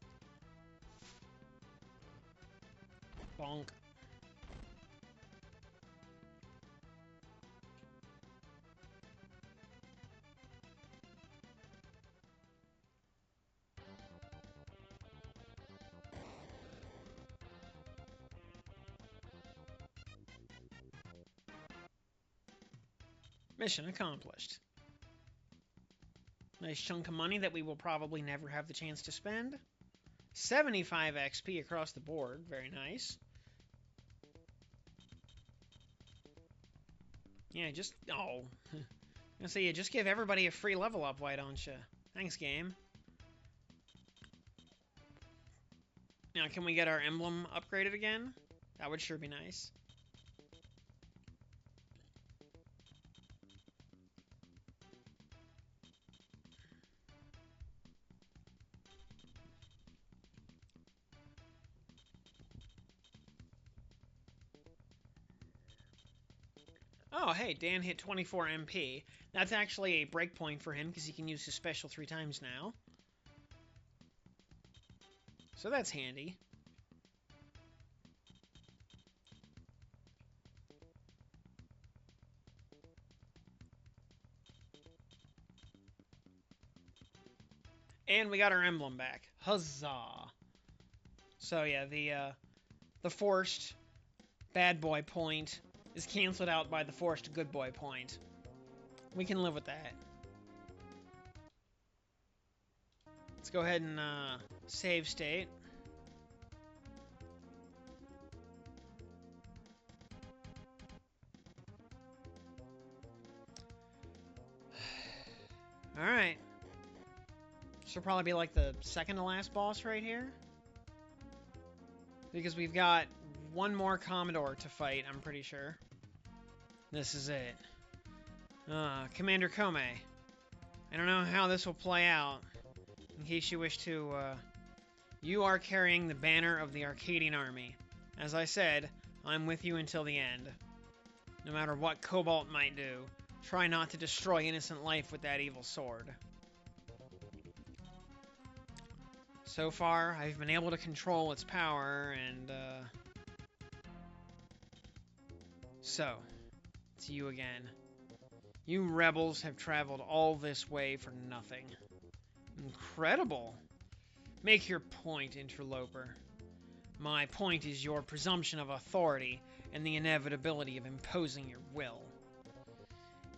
Bonk. Mission accomplished. Nice chunk of money that we will probably never have the chance to spend. 75 XP across the board. Very nice. Yeah, just... Oh. I say, you just give everybody a free level up, why don't you? Thanks, game. Now, can we get our emblem upgraded again? That would sure be nice. Oh, hey, Dan hit 24 MP. That's actually a breakpoint for him because he can use his special 3 times now. So that's handy. And we got our emblem back. Huzzah! So yeah, the forced bad boy point is canceled out by the forced good boy point. We can live with that. Let's go ahead and save state. Alright. This will probably be like the second to last boss right here. Because we've got one more Commodore to fight, I'm pretty sure. This is it. Commander Kome. I don't know how this will play out. In case you wish to, you are carrying the banner of the Arcadian army. As I said, I'm with you until the end. No matter what Cobalt might do, try not to destroy innocent life with that evil sword. So far, I've been able to control its power, and, So, it's you again. You rebels have traveled all this way for nothing. Incredible! Make your point, interloper. My point is your presumption of authority and the inevitability of imposing your will.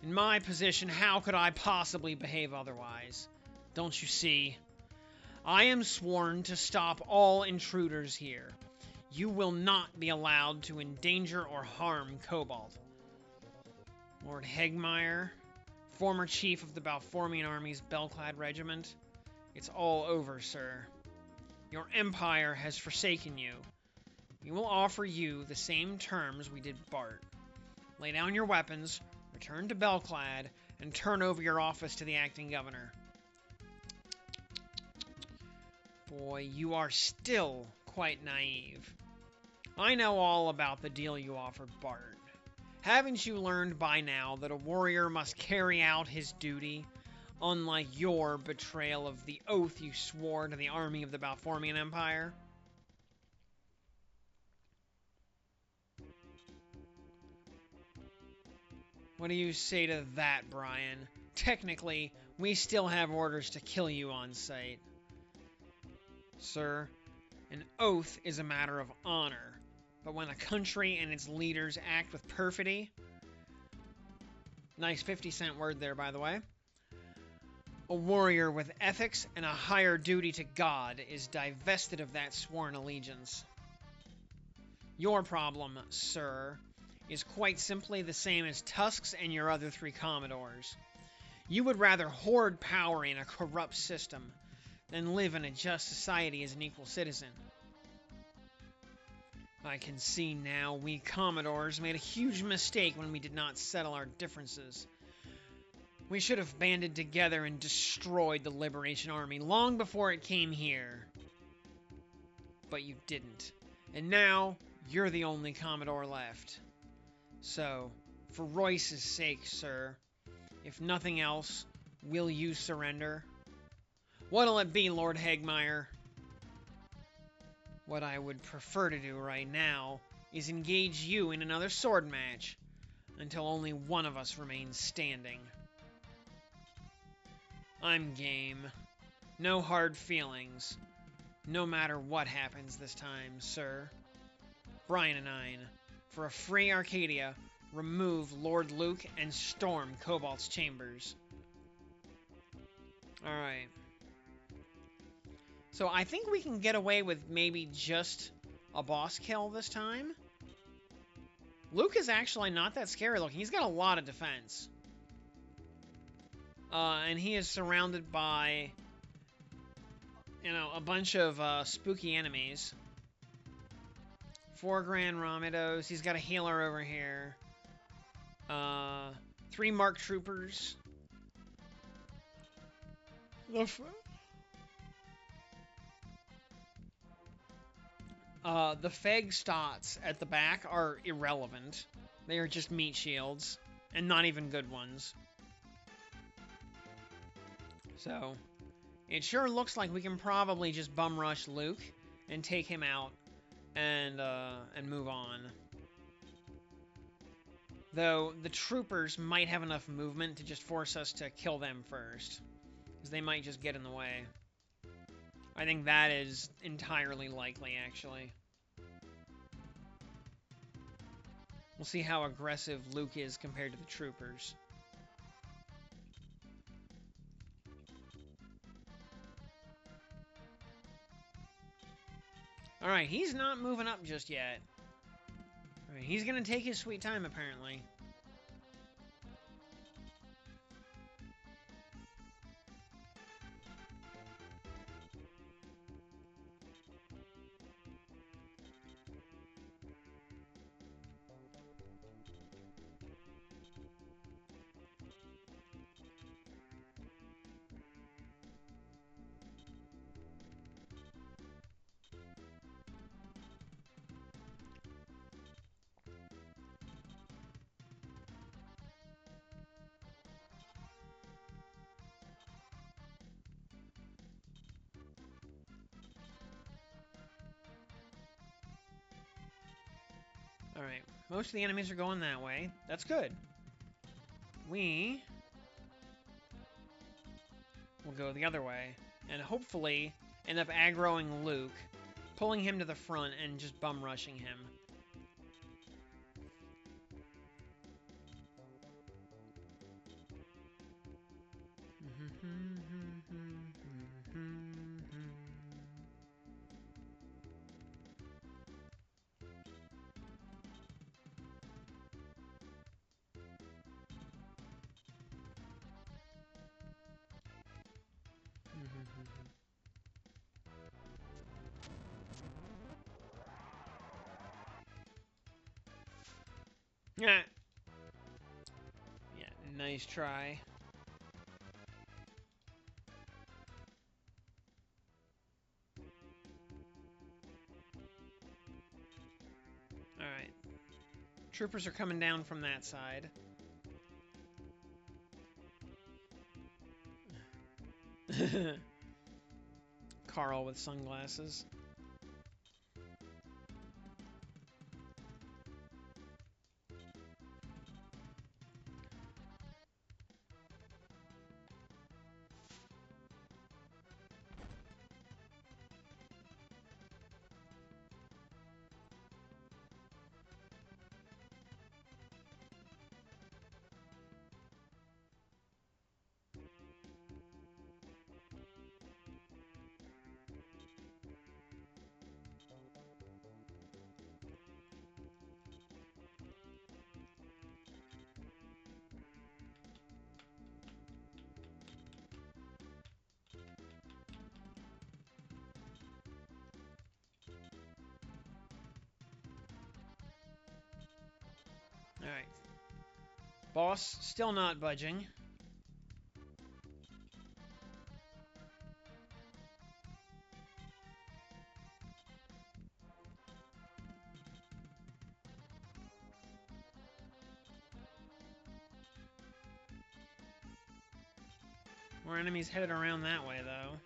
In my position, how could I possibly behave otherwise? Don't you see? I am sworn to stop all intruders here. You will not be allowed to endanger or harm Cobalt. Lord Hegmeyer, former chief of the Balformian Army's Belclad Regiment, it's all over, sir. Your empire has forsaken you. We will offer you the same terms we did Bart. Lay down your weapons, return to Belclad, and turn over your office to the acting governor. Boy, you are still quite naive. I know all about the deal you offered Bart. Haven't you learned by now that a warrior must carry out his duty, unlike your betrayal of the oath you swore to the army of the Balformian Empire? What do you say to that, Brian? Technically, we still have orders to kill you on sight. Sir, an oath is a matter of honor, but when a country and its leaders act with perfidy... Nice 50-cent word there, by the way. A warrior with ethics and a higher duty to God is divested of that sworn allegiance. Your problem, sir, is quite simply the same as Tusk's and your other three Commodores. You would rather hoard power in a corrupt system than live in a just society as an equal citizen. I can see now we Commodores made a huge mistake when we did not settle our differences. We should have banded together and destroyed the Liberation Army long before it came here. But you didn't. And now, you're the only Commodore left. So, for Royce's sake, sir, if nothing else, will you surrender? What'll it be, Lord Hegmeyer? What I would prefer to do right now is engage you in another sword match, until only one of us remains standing. I'm game. No hard feelings. No matter what happens this time, sir. Brian and I, for a free Arcadia, remove Lord Luke and storm Cobalt's chambers. Alright. So I think we can get away with maybe just a boss kill this time. Luke is actually not that scary looking. He's got a lot of defense. And he is surrounded by, a bunch of spooky enemies. 4 Grand Romidos. He's got a healer over here. 3 Mark Troopers. The Feg Stots at the back are irrelevant. They are just meat shields, and not even good ones. So, it sure looks like we can probably just bum rush Luke and take him out and move on. Though, the troopers might have enough movement to just force us to kill them first, because they might just get in the way. I think that is entirely likely, actually. We'll see how aggressive Luke is compared to the troopers. Alright, he's not moving up just yet. Alright, he's gonna take his sweet time, apparently. Alright, most of the enemies are going that way. That's good. We will go the other way, and hopefully end up aggroing Luke, pulling him to the front, and just bum rushing him. Yeah. Yeah, nice try. Alright. Troopers are coming down from that side. Carl with sunglasses. Alright. Boss still not budging. More enemies headed around that way, though.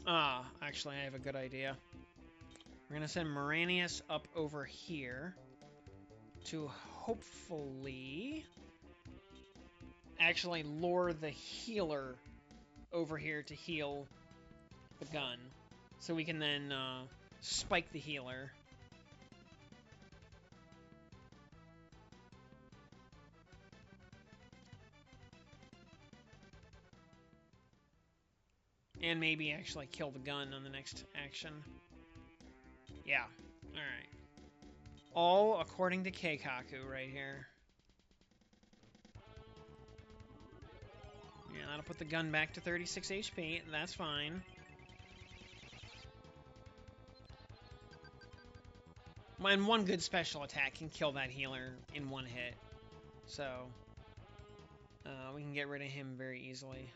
Ah, actually, I have a good idea. We're going to send Moranius up over here to hopefully actually lure the healer over here to heal the gun. So we can then spike the healer. And maybe actually kill the gun on the next action. Yeah. Alright. All according to Keikaku right here. Yeah, that'll put the gun back to 36 HP. That's fine. And one good special attack can kill that healer in one hit. So, we can get rid of him very easily.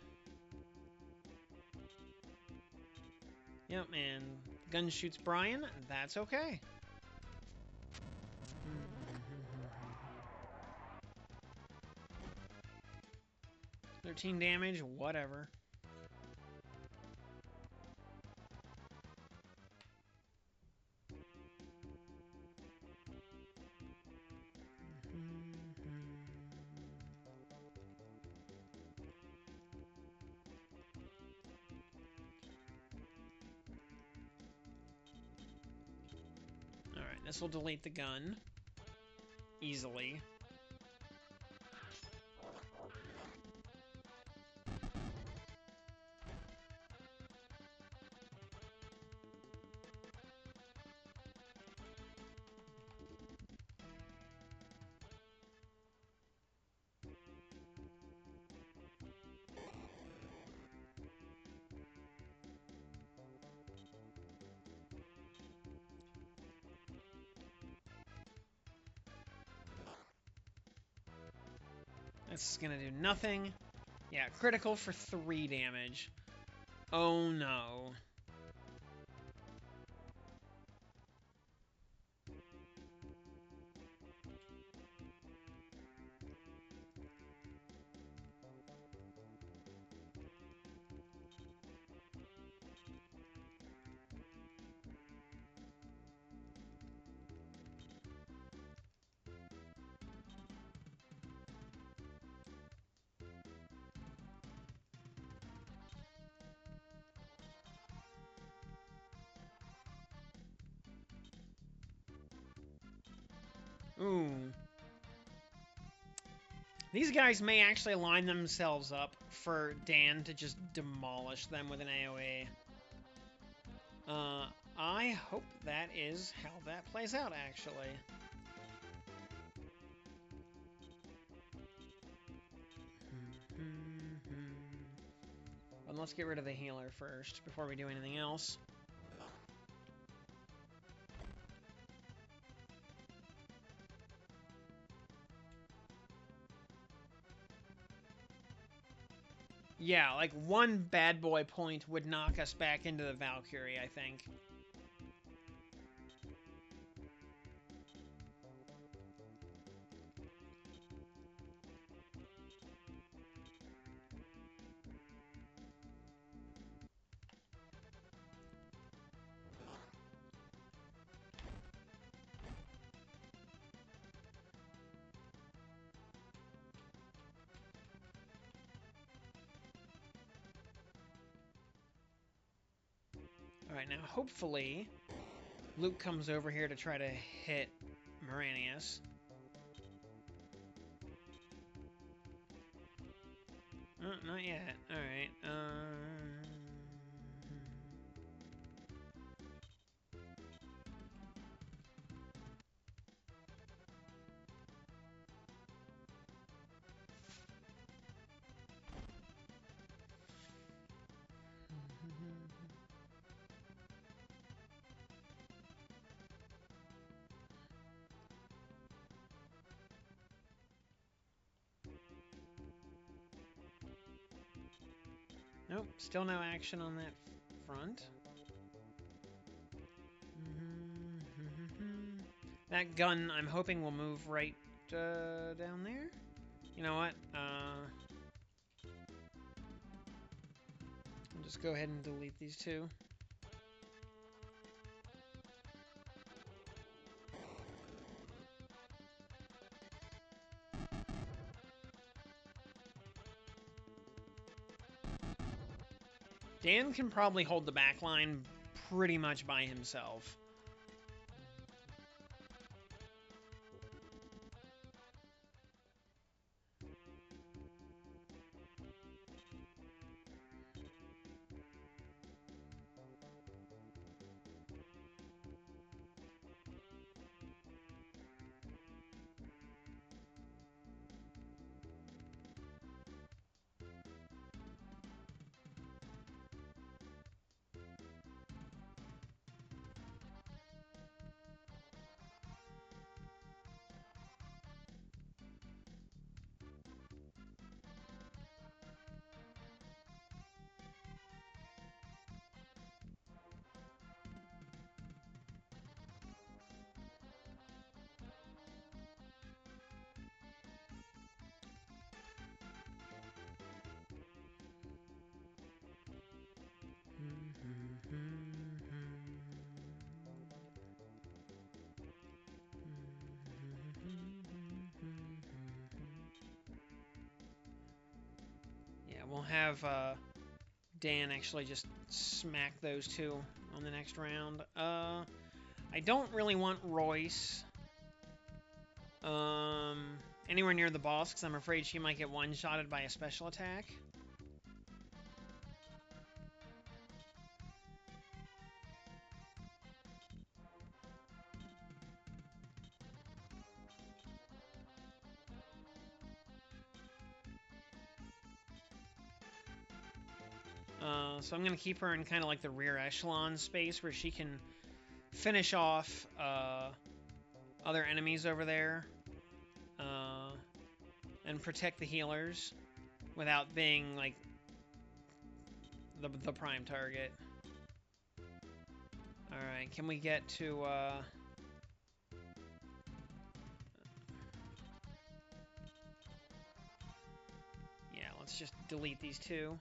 Yep, and gun shoots Brian. That's okay. 13 damage, whatever. Alright, this will delete the gun easily. This is gonna do nothing. Yeah, critical for 3 damage. Oh no. Ooh. These guys may actually line themselves up for Dan to just demolish them with an AoE. I hope that is how that plays out, actually. But let's get rid of the healer first, before we do anything else. Yeah, like one bad boy point would knock us back into the Valkyrie, I think. Alright, now hopefully Luke comes over here to try to hit Moranius. Not yet. Alright, Nope, still no action on that front. That gun, I'm hoping, will move right down there. You know what? I'll just go ahead and delete these two. Dan can probably hold the back line pretty much by himself. we'll have Dan actually just smack those two on the next round. I don't really want Royce anywhere near the boss because I'm afraid she might get one-shotted by a special attack. So I'm going to keep her in kind of like the rear echelon space where she can finish off other enemies over there and protect the healers without being like the prime target. Alright, can we get to yeah, let's just delete these two.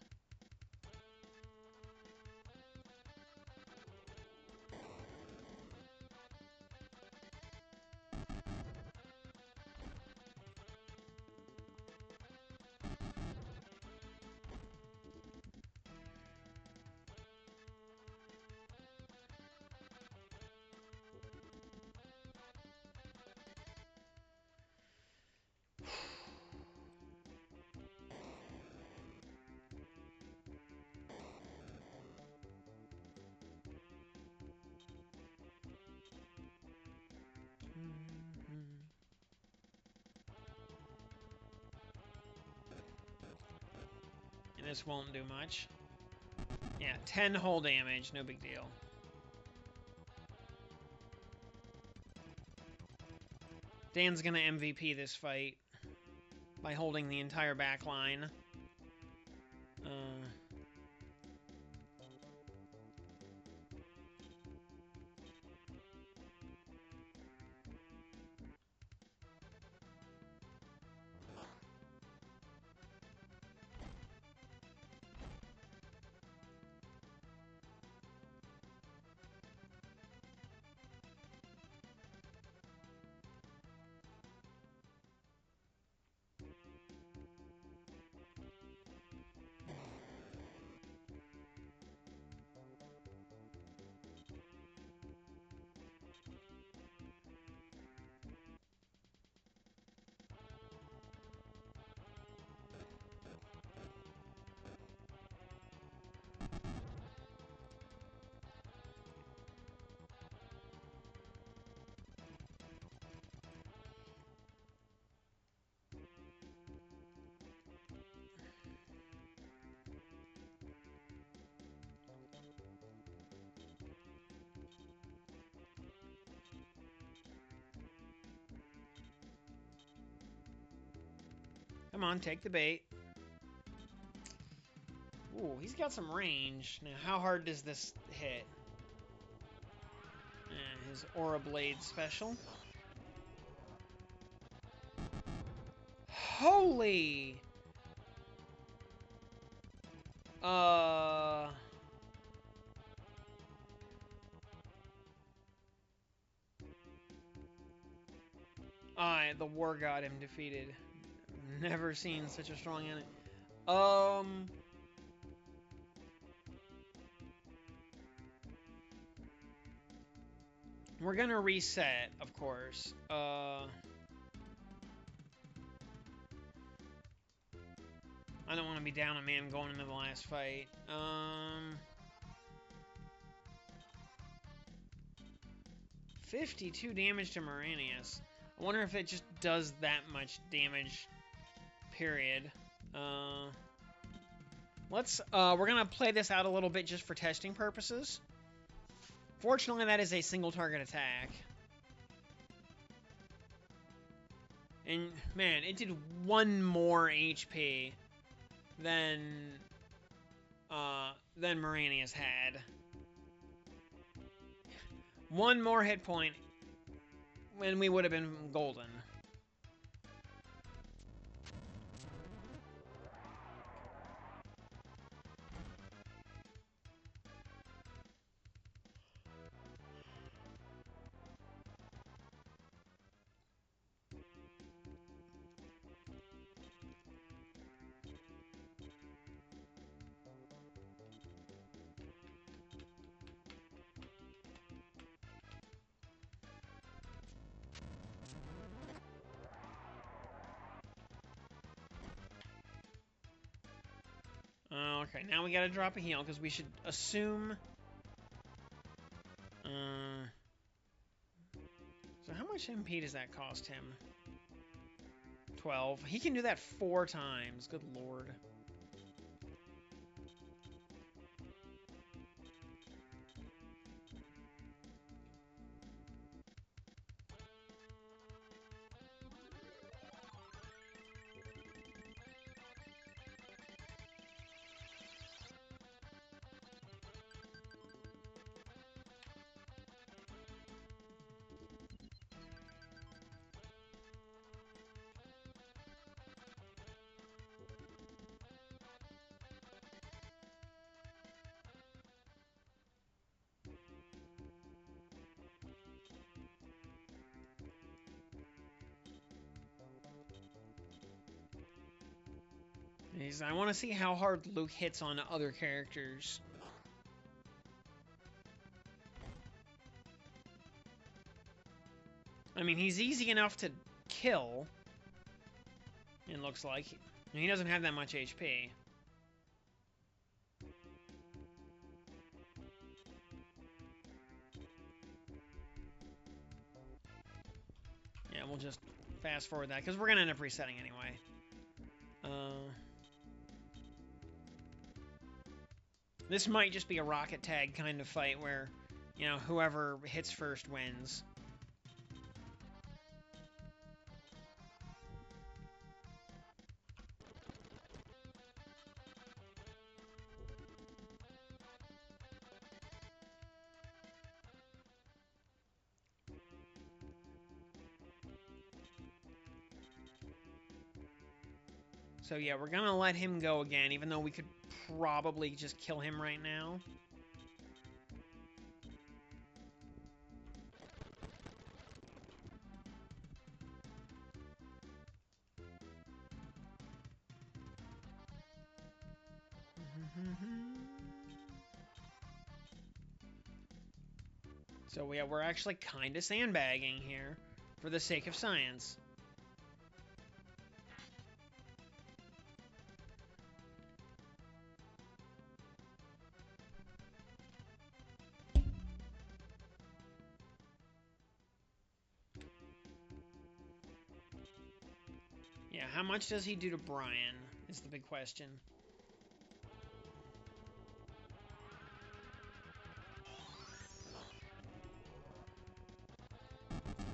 And this won't do much. Yeah, 10 hull damage, no big deal. Dan's gonna MVP this fight by holding the entire back line. Come on, take the bait. Ooh, he's got some range. Now, how hard does this hit? His Aura Blade special. Holy! The War God him defeated. Never seen such a strong enemy. We're gonna reset, of course. I don't want to be down a man going into the last fight. 52 damage to Moranius. I wonder if it just does that much damage. Period. We're gonna play this out a little bit just for testing purposes. Fortunately, that is a single target attack. And, man, it did 1 more HP than Moranius had. 1 more hit point, and we would have been golden. Okay, now we gotta drop a heal, because we should assume... So how much MP does that cost him? 12. He can do that 4 times. Good lord. I want to see how hard Luke hits on other characters. I mean, he's easy enough to kill. It looks like. He doesn't have that much HP. Yeah, we'll just fast forward that, because we're going to end up resetting anyway. This might just be a rocket tag kind of fight where, you know, whoever hits first wins. So yeah, we're gonna let him go again, even though we could probably just kill him right now. So yeah, we're actually kind of sandbagging here for the sake of science. Yeah, how much does he do to Brian is the big question.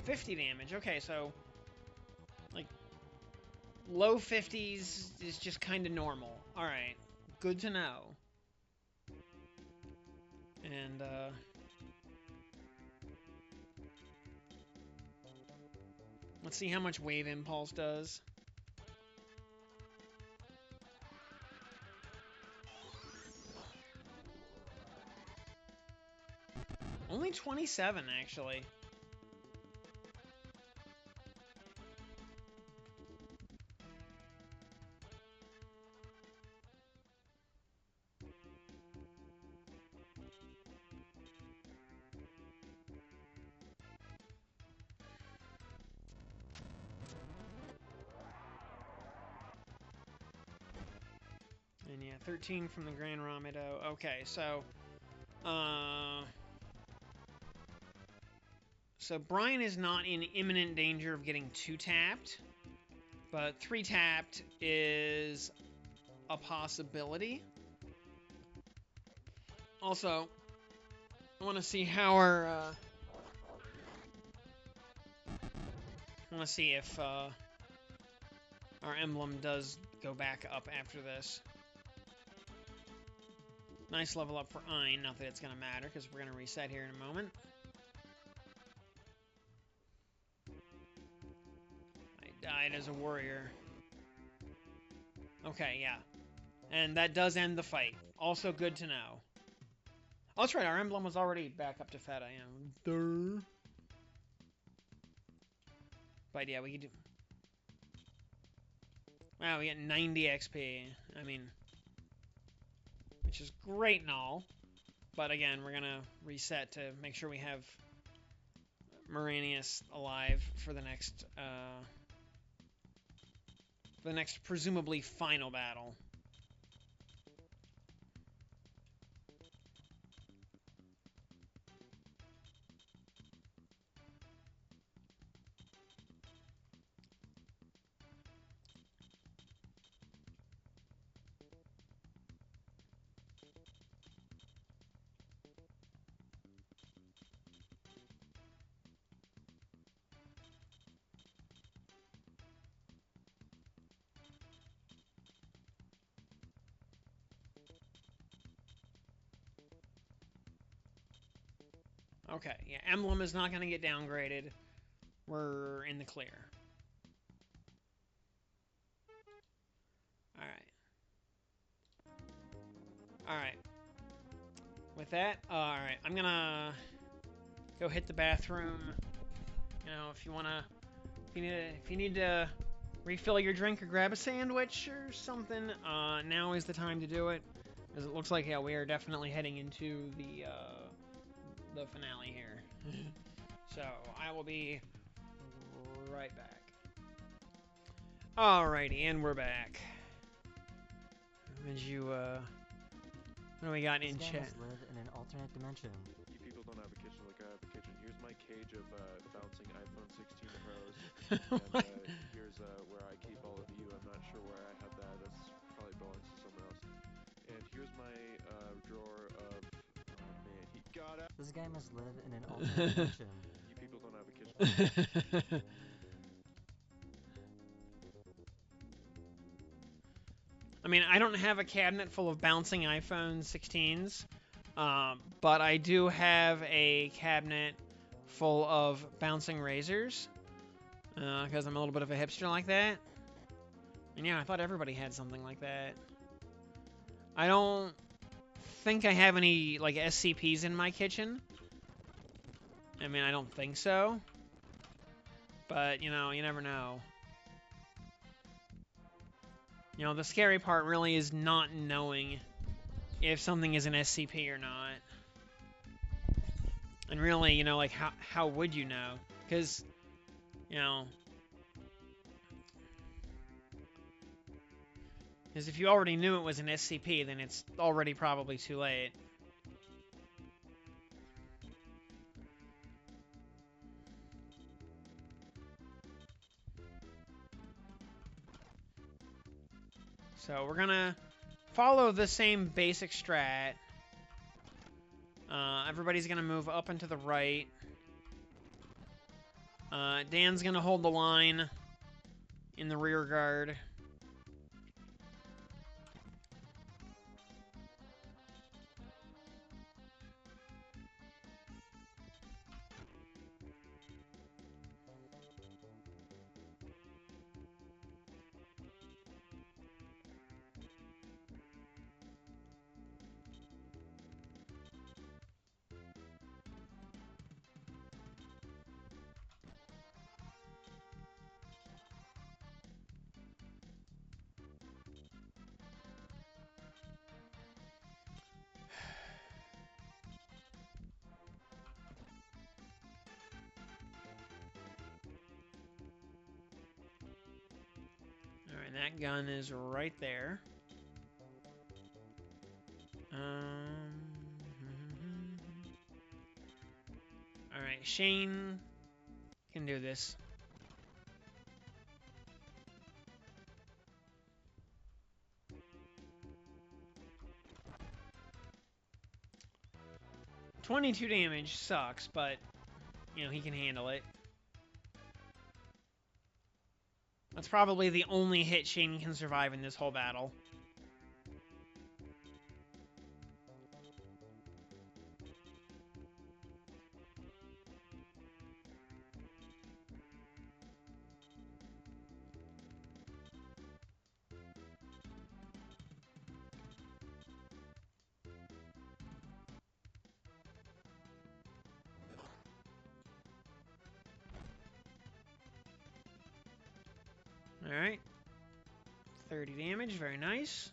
$50 damage. Okay, so like low 50s is just kind of normal. All right, good to know. And let's see how much Wave Impulse does. Only 27, actually. And yeah, 13 from the Grand Ramido. Okay, so... So Brian is not in imminent danger of getting 2-tapped, but 3-tapped is a possibility. Also, I want to see how our... I want to see if our emblem does go back up after this. Nice level up for Ein, not that it's going to matter, because we're going to reset here in a moment. I died as a warrior. Okay, yeah. And that does end the fight. Also good to know. Oh, that's right, our emblem was already back up to Feda, yeah. But yeah, we could do... Wow, we get 90 XP. I mean... Which is great and all. But again, we're going to reset to make sure we have Moranius alive for the next presumably final battle. Okay, yeah, Emblem is not going to get downgraded. We're in the clear. Alright. Alright. With that, alright, I'm gonna go hit the bathroom. You know, if you wanna, if you need to refill your drink or grab a sandwich or something, now is the time to do it. Because it looks like, yeah, we are definitely heading into the finale here. So, I will be right back. Alrighty, and we're back. Did you, what do we got in chat? Live in an alternate dimension. You people don't have a kitchen like I have a kitchen. Here's my cage of bouncing iPhone 16 Pros. And here's where I keep all of you. I'm not sure where I have that. That's probably belongs to someone else. And here's my drawer of... Oh man, he got out. This guy must live in an alternate dimension. You people don't have a kitchen. I mean, I don't have a cabinet full of bouncing iPhone 16s, but I do have a cabinet full of bouncing razors, because I'm a little bit of a hipster like that. And yeah, I thought everybody had something like that. I don't think I have any, like, SCPs in my kitchen. I mean, I don't think so. But, you know, you never know. You know, the scary part really is not knowing if something is an SCP or not. And really, you know, like, how would you know? Because, you know... Because if you already knew it was an SCP, then it's already probably too late. So we're gonna follow the same basic strat. Everybody's gonna move up and to the right. Dan's gonna hold the line in the rear guard. Alright, that gun is right there. Alright, Shane can do this. $22 damage sucks, but, you know, he can handle it. That's probably the only hit Shane can survive in this whole battle. Alright. 30 damage, very nice.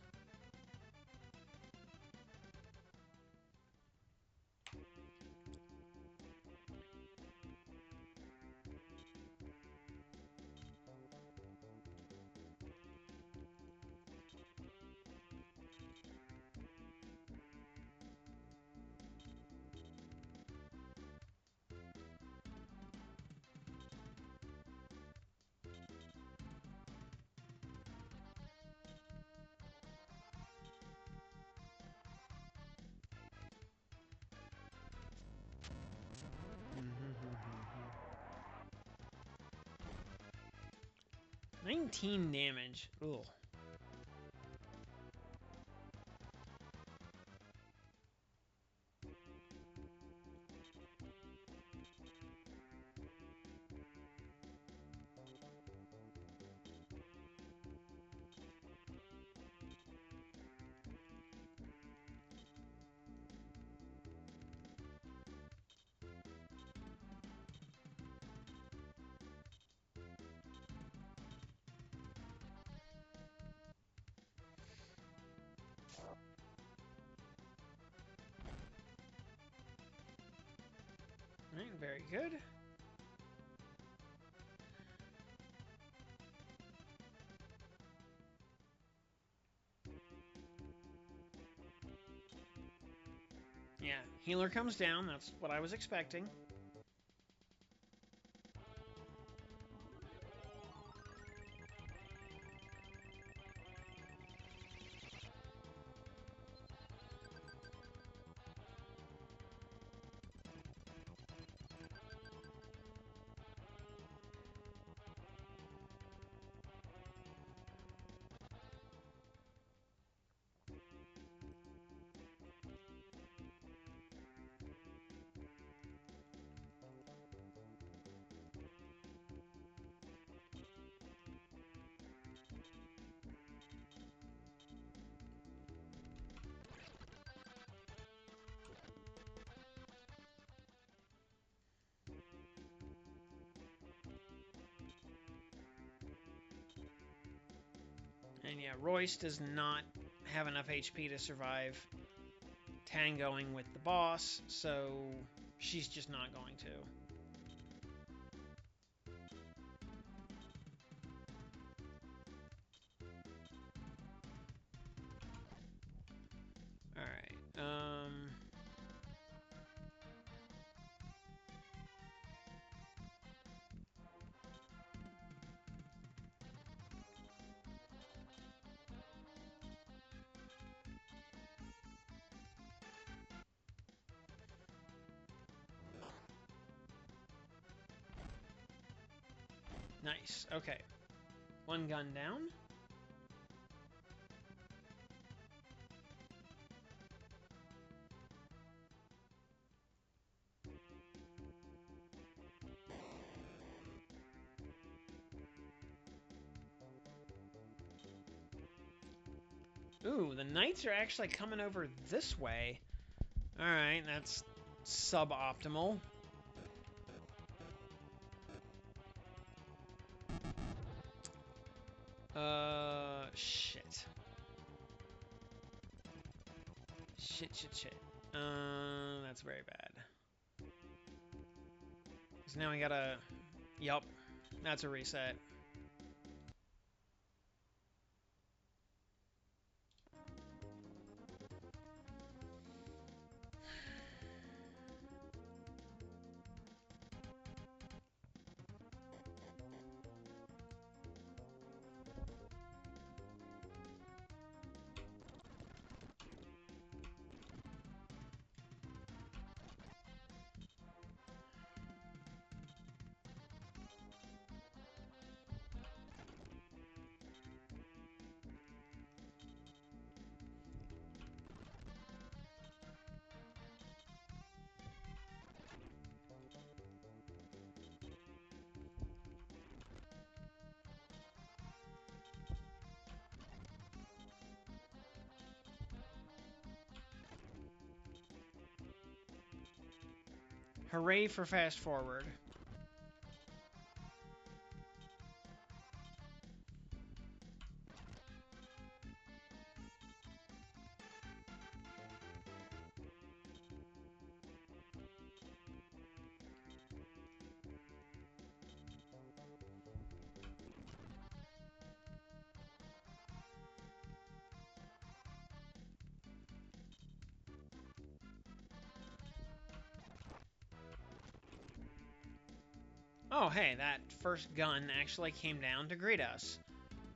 Mm-hmm. 19 damage. Ugh. Very good. Yeah, healer comes down. That's what I was expecting. And yeah, Royce does not have enough HP to survive tangoing with the boss, so she's just not going to. Alright, nice. Okay. One gun down. Ooh, the knights are actually coming over this way. Alright, that's suboptimal. Shit. Shit. That's very bad. So now we gotta... Yup, that's a reset. Hooray for fast forward. Oh, hey, that first gun actually came down to greet us.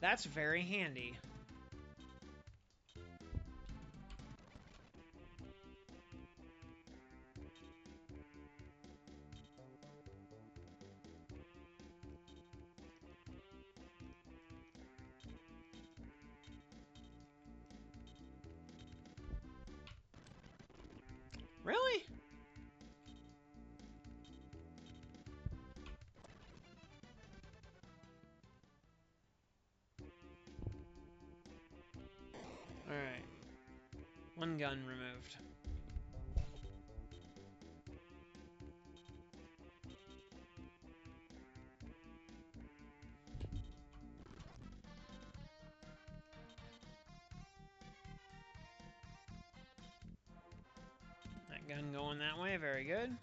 That's very handy. Really? Alright. One gun removed. That gun going that way, very good.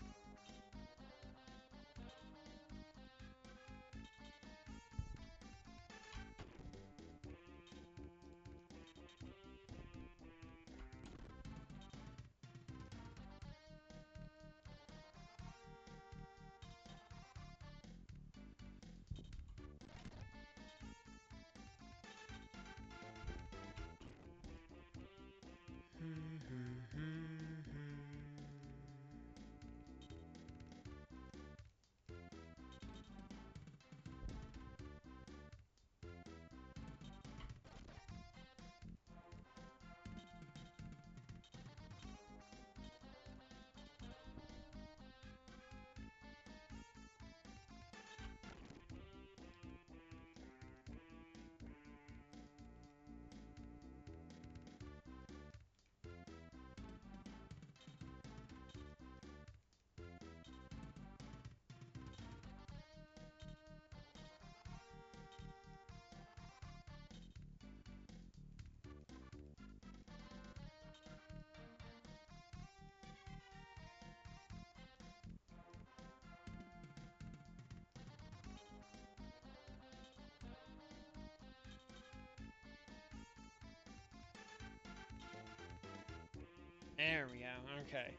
There we go. Okay.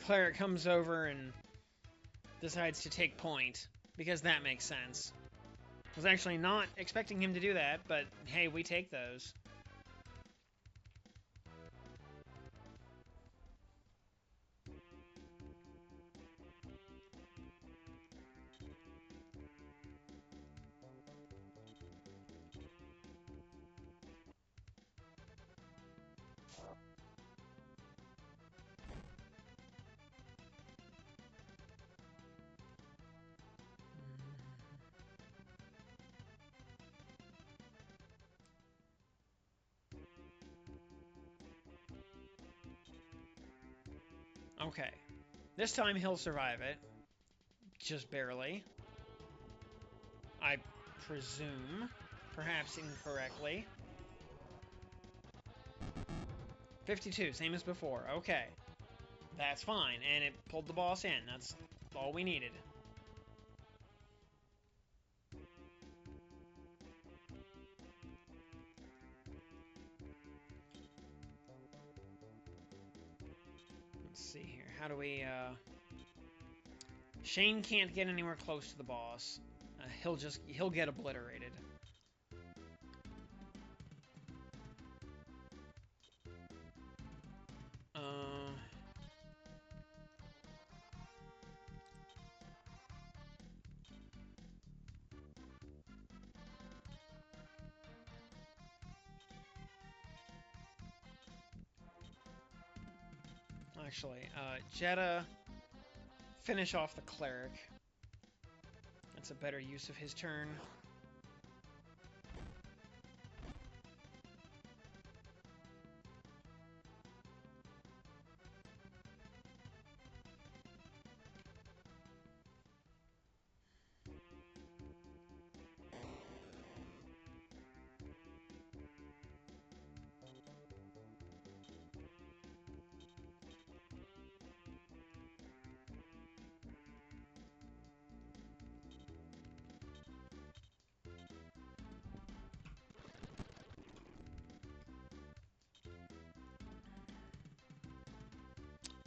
Cleric comes over and decides to take point, because that makes sense. Was actually not expecting him to do that, but hey, we take those. Okay. This time he'll survive it. Just barely. I presume. Perhaps incorrectly. 52, same as before. Okay. That's fine. And it pulled the boss in. That's all we needed. Let's see here. How do we, Shane can't get anywhere close to the boss. He'll get obliterated. Actually, Jetta, finish off the cleric. That's a better use of his turn.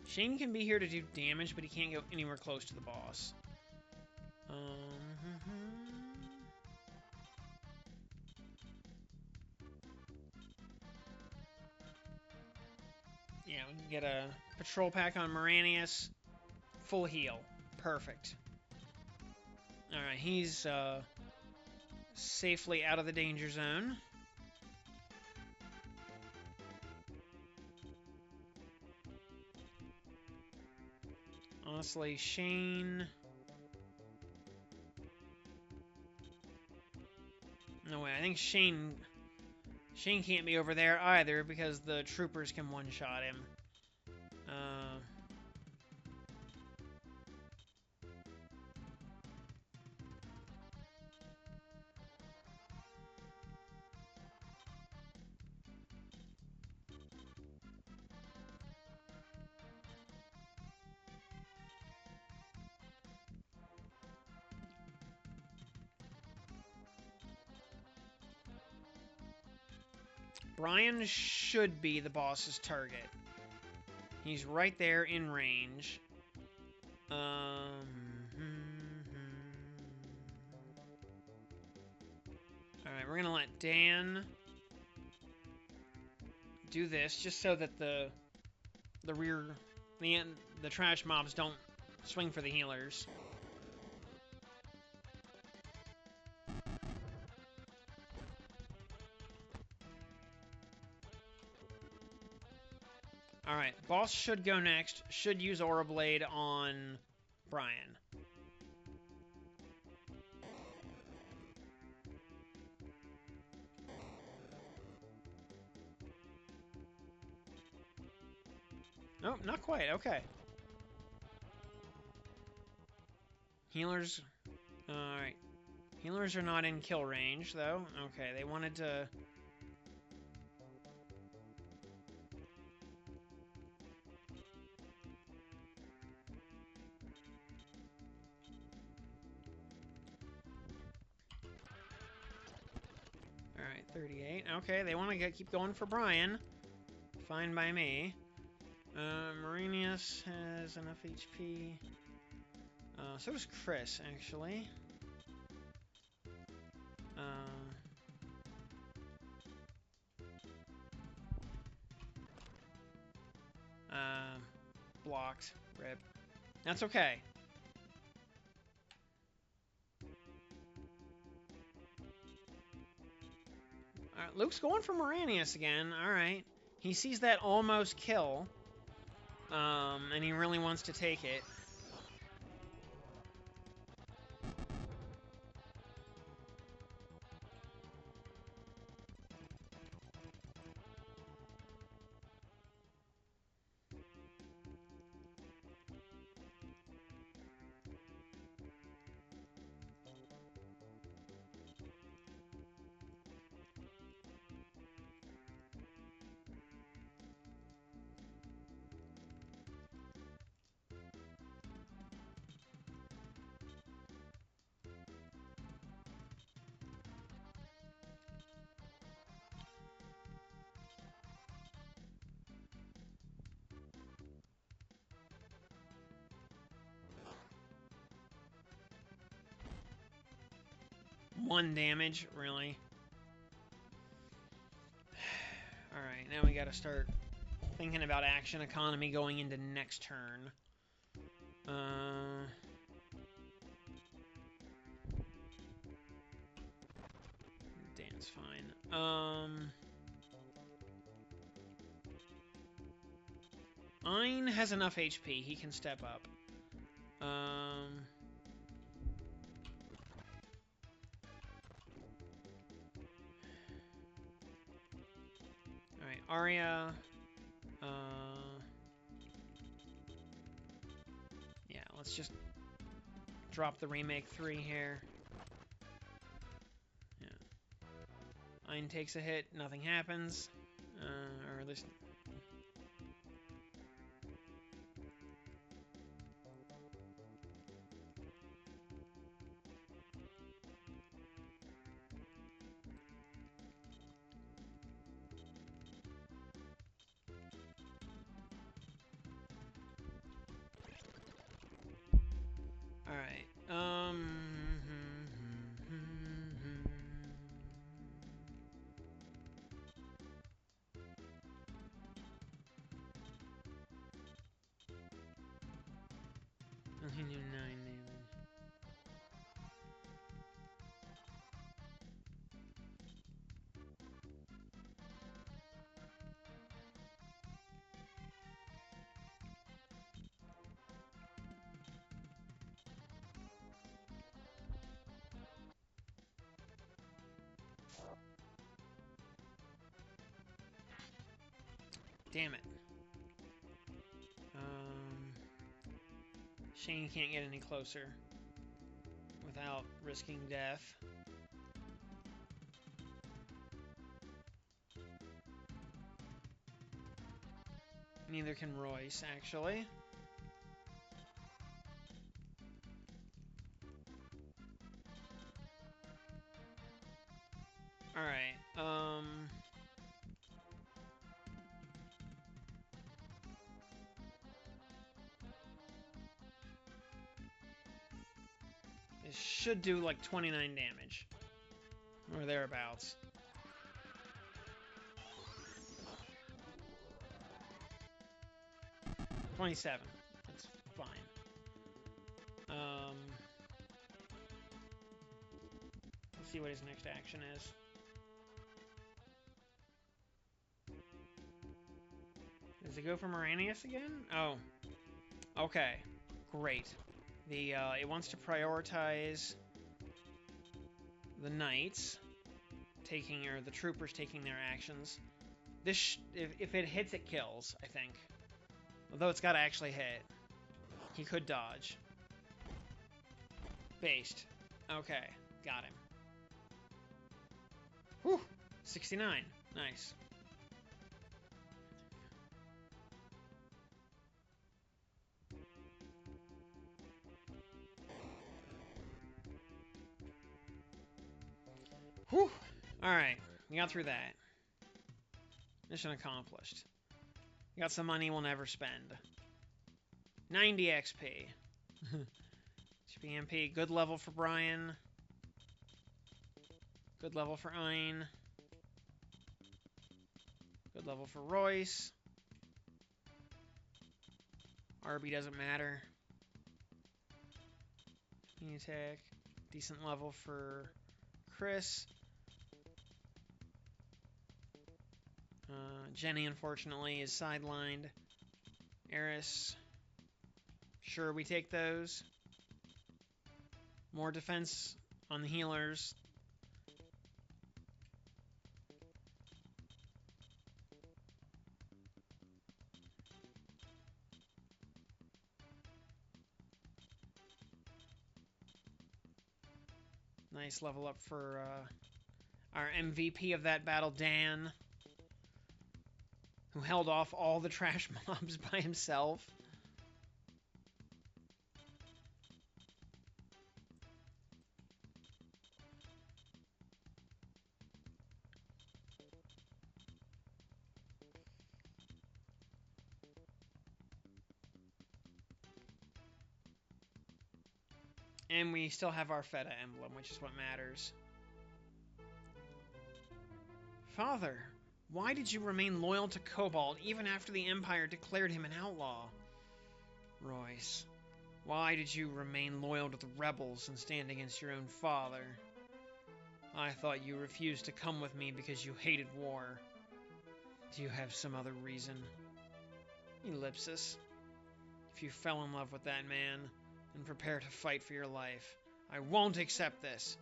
Shane can be here to do damage, but he can't go anywhere close to the boss. Yeah, we can get a patrol pack on Moranius. Full heal. Perfect. Alright, he's safely out of the danger zone. Honestly, Shane... No way, I think Shane can't be over there either because the troopers can one-shot him. Brian should be the boss's target. He's right there in range. Alright, we're gonna let Dan do this just so that the trash mobs don't swing for the healers. Alright, boss should go next. Should use Aura Blade on Brian. Oh, not quite. Okay. Healers... Alright. Healers are not in kill range, though. Okay, they wanted to... Alright, 38. Okay, they want to keep going for Brian. Fine by me. Marinius has enough HP. So does Chris, actually. Blocked. Rip. That's okay. Alright, Luke's going for Marinius again. Alright. He sees that almost kill. And he really wants to take it. One damage, really. Alright, now we gotta start thinking about action economy going into next turn. Dan's fine. Ein has enough HP. He can step up. Alright, Arya. Yeah, let's just drop the remake 3 here. Yeah. Ein takes a hit, nothing happens. Or at least... Alright, he knew 9 damage. Damn it. Shane can't get any closer without risking death. Neither can Royce, actually. Alright, it should do like 29 damage. Or thereabouts. $27. That's fine. Let's see what his next action is. Does it go for Moranius again? Oh. Okay. Great. It wants to prioritize the knights taking, or the troopers taking their actions. This, if it hits, it kills, I think. Although it's got to actually hit. He could dodge. Based. Okay, got him. Whew, 69. Nice. Whew. Alright, we got through that. Mission accomplished. Got some money we'll never spend. 90 XP. HPMP, good level for Brian. Good level for Ein. Good level for Royce. RB doesn't matter. Attack. Decent level for Chris. Jenny, unfortunately, is sidelined. Eris. Sure, we take those. More defense on the healers. Nice level up for our MVP of that battle, Dan, who held off all the trash mobs by himself. And we still have our Feda emblem, which is what matters. Father, why did you remain loyal to Cobalt even after the Empire declared him an outlaw? Royce, why did you remain loyal to the rebels and stand against your own father? I thought you refused to come with me because you hated war. Do you have some other reason? Ellipsis. If you fell in love with that man, then prepare to fight for your life. I won't accept this.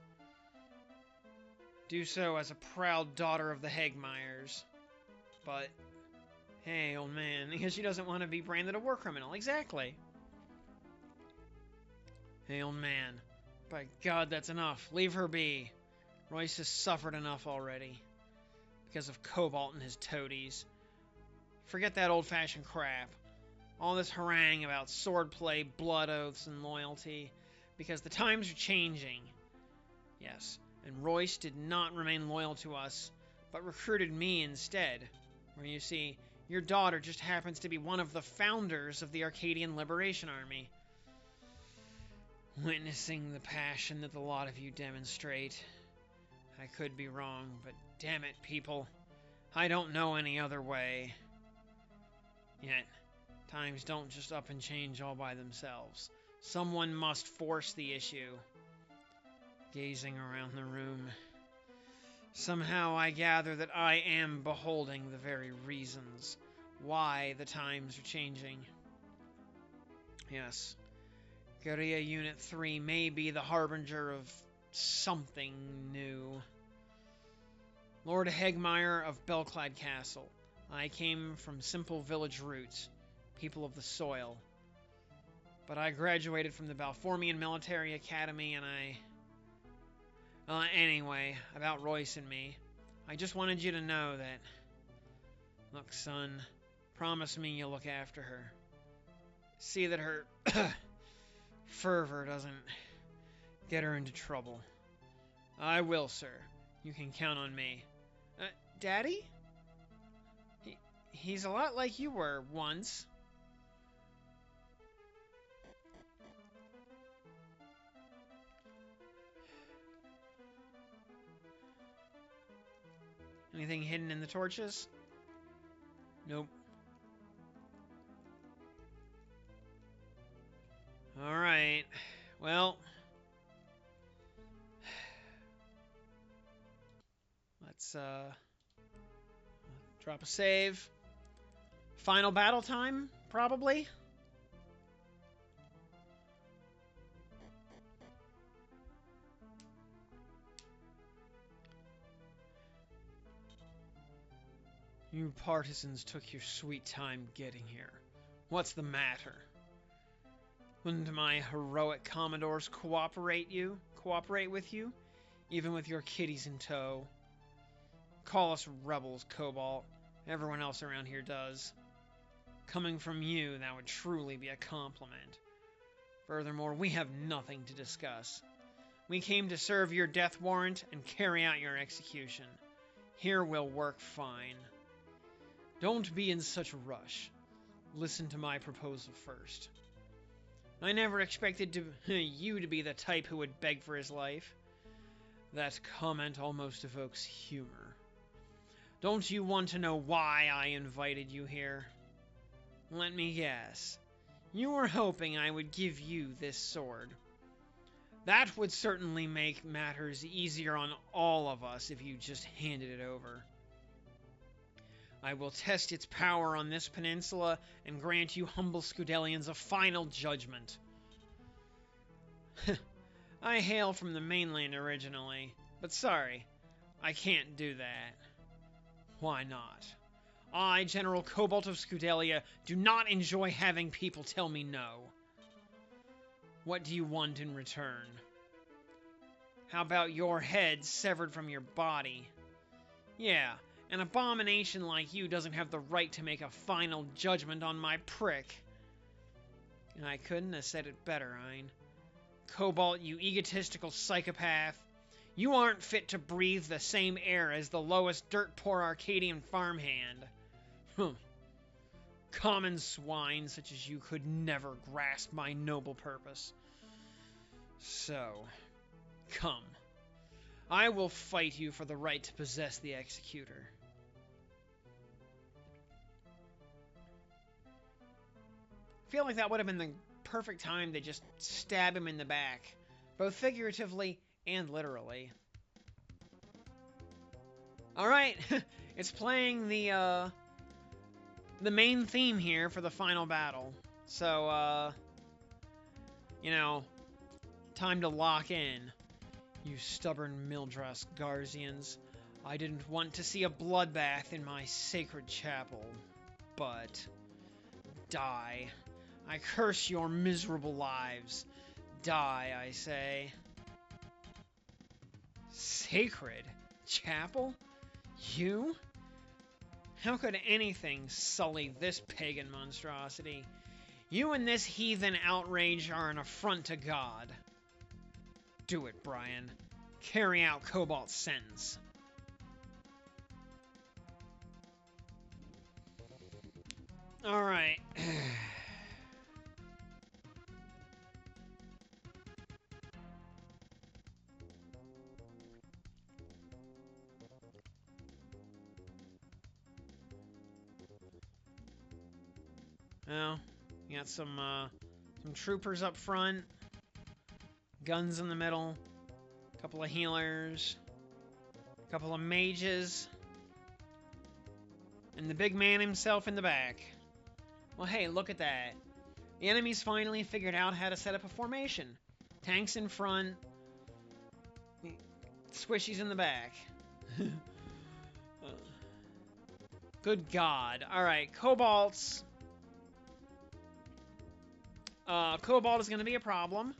Do so as a proud daughter of the Hegmeyers. But, hey, old man, because she doesn't want to be branded a war criminal. Exactly. Hey, old man. By God, that's enough. Leave her be. Royce has suffered enough already. Because of Cobalt and his toadies. Forget that old-fashioned crap. All this harangue about swordplay, blood oaths, and loyalty. Because the times are changing. Yes, and Royce did not remain loyal to us, but recruited me instead. Where you see, your daughter just happens to be one of the founders of the Arcadian Liberation Army. Witnessing the passion that the lot of you demonstrate. I could be wrong, but damn it, people. I don't know any other way. Yet, times don't just up and change all by themselves. Someone must force the issue. Gazing around the room, somehow I gather that I am beholding the very reasons why the times are changing. Yes, Guerrilla Unit 3 may be the harbinger of something new. Lord Hegmeyer of Belclad Castle. I came from simple village roots, people of the soil. But I graduated from the Balformian Military Academy and anyway, about Royce and me. I just wanted you to know that... Look, son, promise me you'll look after her. See that her fervor doesn't get her into trouble. I will, sir. You can count on me. Daddy? He's a lot like you were once. Anything hidden in the torches? Nope. Alright. Well. Let's, drop a save. Final battle time, probably? You partisans took your sweet time getting here. What's the matter? Wouldn't my heroic commodores cooperate with you? Even with your kiddies in tow? Call us rebels, Cobalt. Everyone else around here does. Coming from you, that would truly be a compliment. Furthermore, we have nothing to discuss. We came to serve your death warrant and carry out your execution. Here we'll work fine. Don't be in such a rush. Listen to my proposal first. I never expected you to be the type who would beg for his life. That comment almost evokes humor. Don't you want to know why I invited you here? Let me guess. You were hoping I would give you this sword. That would certainly make matters easier on all of us if you just handed it over. I will test its power on this peninsula and grant you humble Scudelians a final judgment. I hail from the mainland originally, but sorry, I can't do that. Why not? I, General Cobalt of Scudelia, do not enjoy having people tell me no. What do you want in return? How about your head severed from your body? Yeah, an abomination like you doesn't have the right to make a final judgment on my prick. And I couldn't have said it better, Ein. Cobalt, you egotistical psychopath. You aren't fit to breathe the same air as the lowest dirt-poor Arcadian farmhand. Common swine such as you could never grasp my noble purpose. So, come. I will fight you for the right to possess the Executor. I feel like that would have been the perfect time to just stab him in the back, both figuratively and literally. Alright, it's playing the main theme here for the final battle. So, you know, time to lock in. You stubborn Mildras Garzians. I didn't want to see a bloodbath in my sacred chapel, but die. I curse your miserable lives. Die, I say. Sacred chapel? You? How could anything sully this pagan monstrosity? You and this heathen outrage are an affront to God. Do it, Brian. Carry out Cobalt's sentence. Alright. Well, you got some troopers up front, guns in the middle, a couple of healers, a couple of mages, and the big man himself in the back. Well, hey, look at that. The enemy's finally figured out how to set up a formation. Tanks in front, squishies in the back. Good God. Alright, Cobalt is going to be a problem.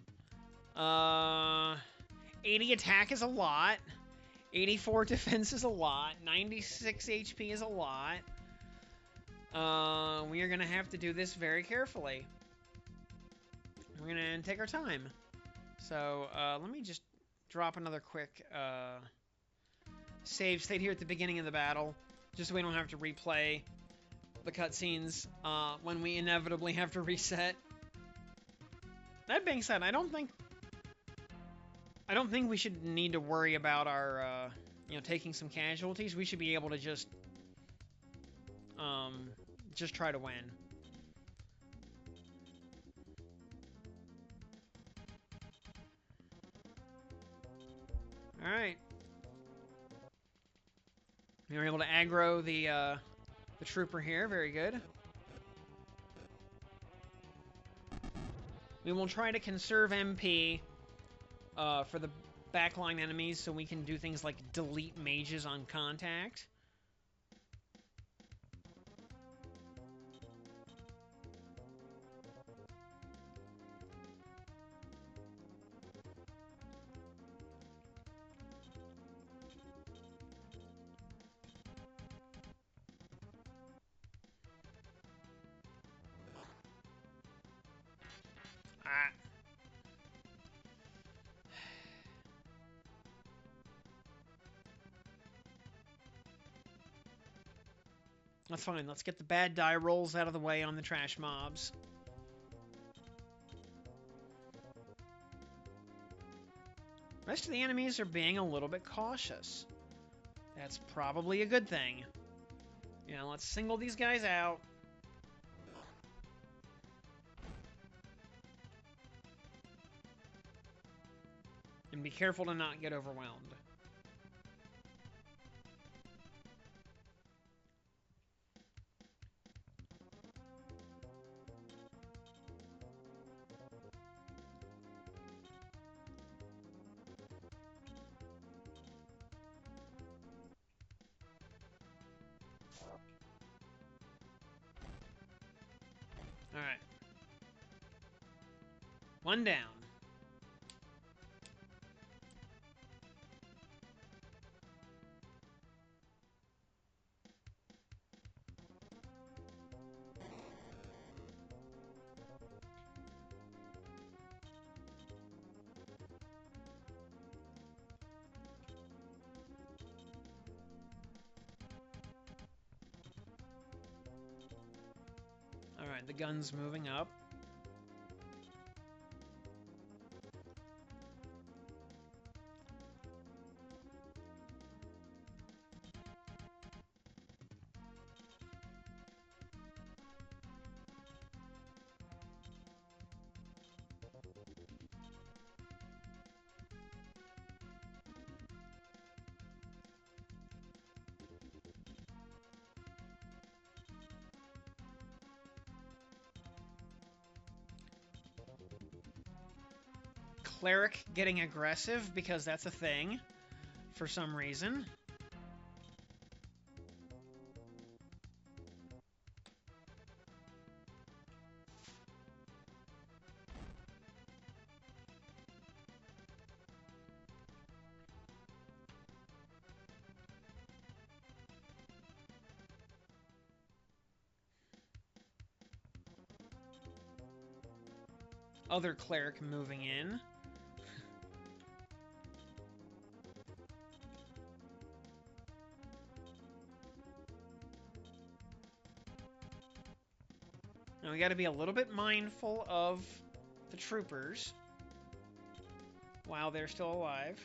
80 attack is a lot. 84 defense is a lot. 96 HP is a lot. We are going to have to do this very carefully. We're going to take our time. So, let me just drop another quick save state here at the beginning of the battle, just so we don't have to replay the cutscenes when we inevitably have to reset. That being said, I don't think we should need to worry about our, taking some casualties. We should be able to just try to win. All right. We were able to aggro the trooper here. Very good. We will try to conserve MP for the backline enemies so we can do things like delete mages on contact. That's fine. Let's get the bad die rolls out of the way on the trash mobs. Rest of the enemies are being a little bit cautious. That's probably a good thing. Yeah, let's single these guys out. And be careful to not get overwhelmed. Alright. One down. Alright, the gun's moving up. Cleric getting aggressive because that's a thing for some reason. Other cleric moving in. Now we got to be a little bit mindful of the troopers while they're still alive,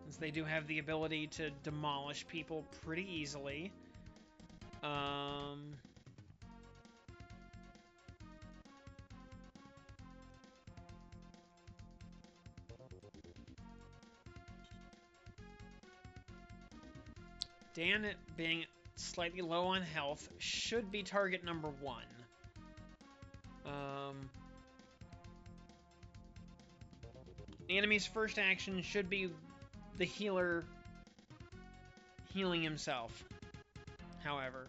since they do have the ability to demolish people pretty easily. Dan, being slightly low on health, should be target number 1. The enemy's first action should be the healer healing himself, however.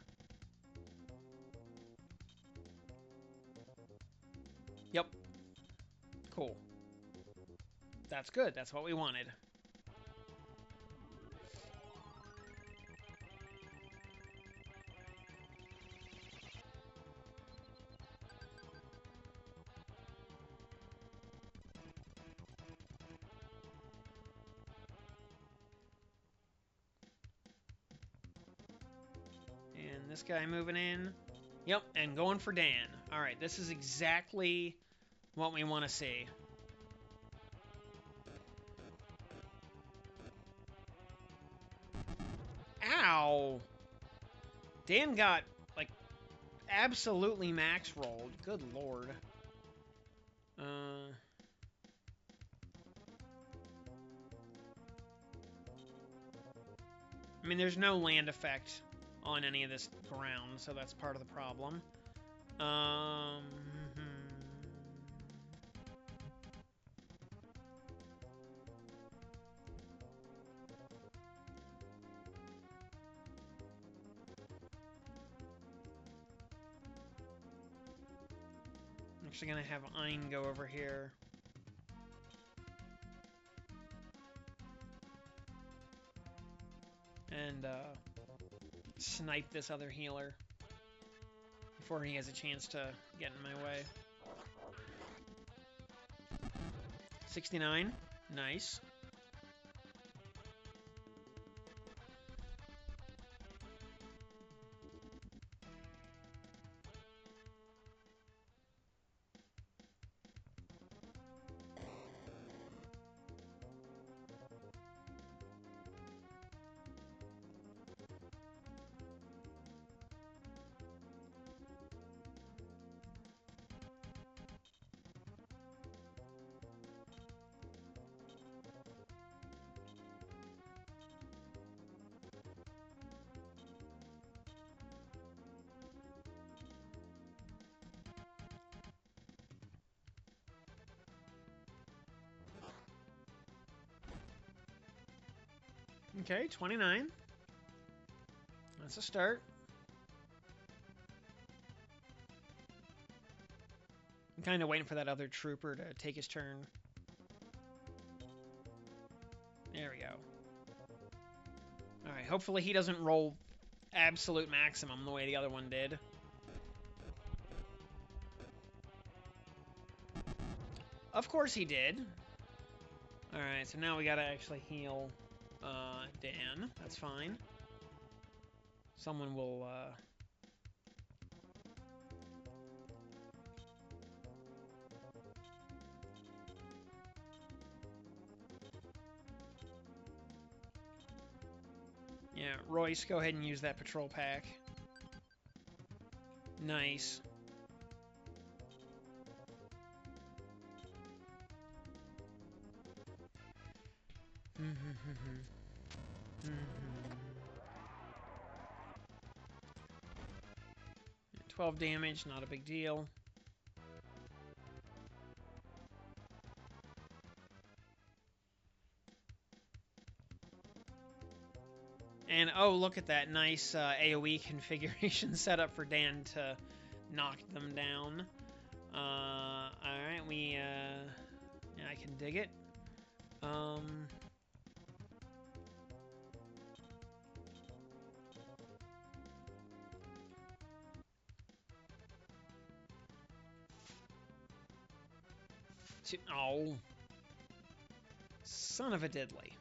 Yep. Cool. That's good. That's what we wanted. And this guy moving in. Yep, and going for Dan. Alright, this is exactly what we want to see. Ow! Dan got, like, absolutely max rolled. Good lord. I mean, there's no land effect on any of this ground, so that's part of the problem. I'm actually gonna have Ein go over here. And snipe this other healer before he has a chance to get in my way. 69. Nice. Okay, 29. That's a start. I'm kind of waiting for that other trooper to take his turn. There we go. Alright, hopefully he doesn't roll absolute maximum the way the other one did. Of course he did. Alright, so now we gotta actually heal Dan. That's fine. Someone will... Yeah, Royce, go ahead and use that patrol pack. Nice. Mm-hmm. 12 damage, not a big deal. And oh, look at that nice AoE configuration set up for Dan to knock them down. Alright, yeah, I can dig it. Oh. Son of a diddly.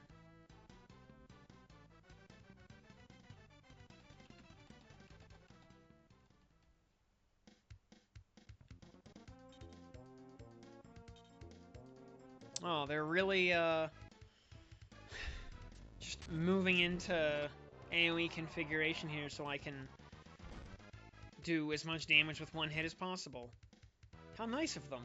Oh, they're really, just moving into AoE configuration here so I can do as much damage with one hit as possible. How nice of them.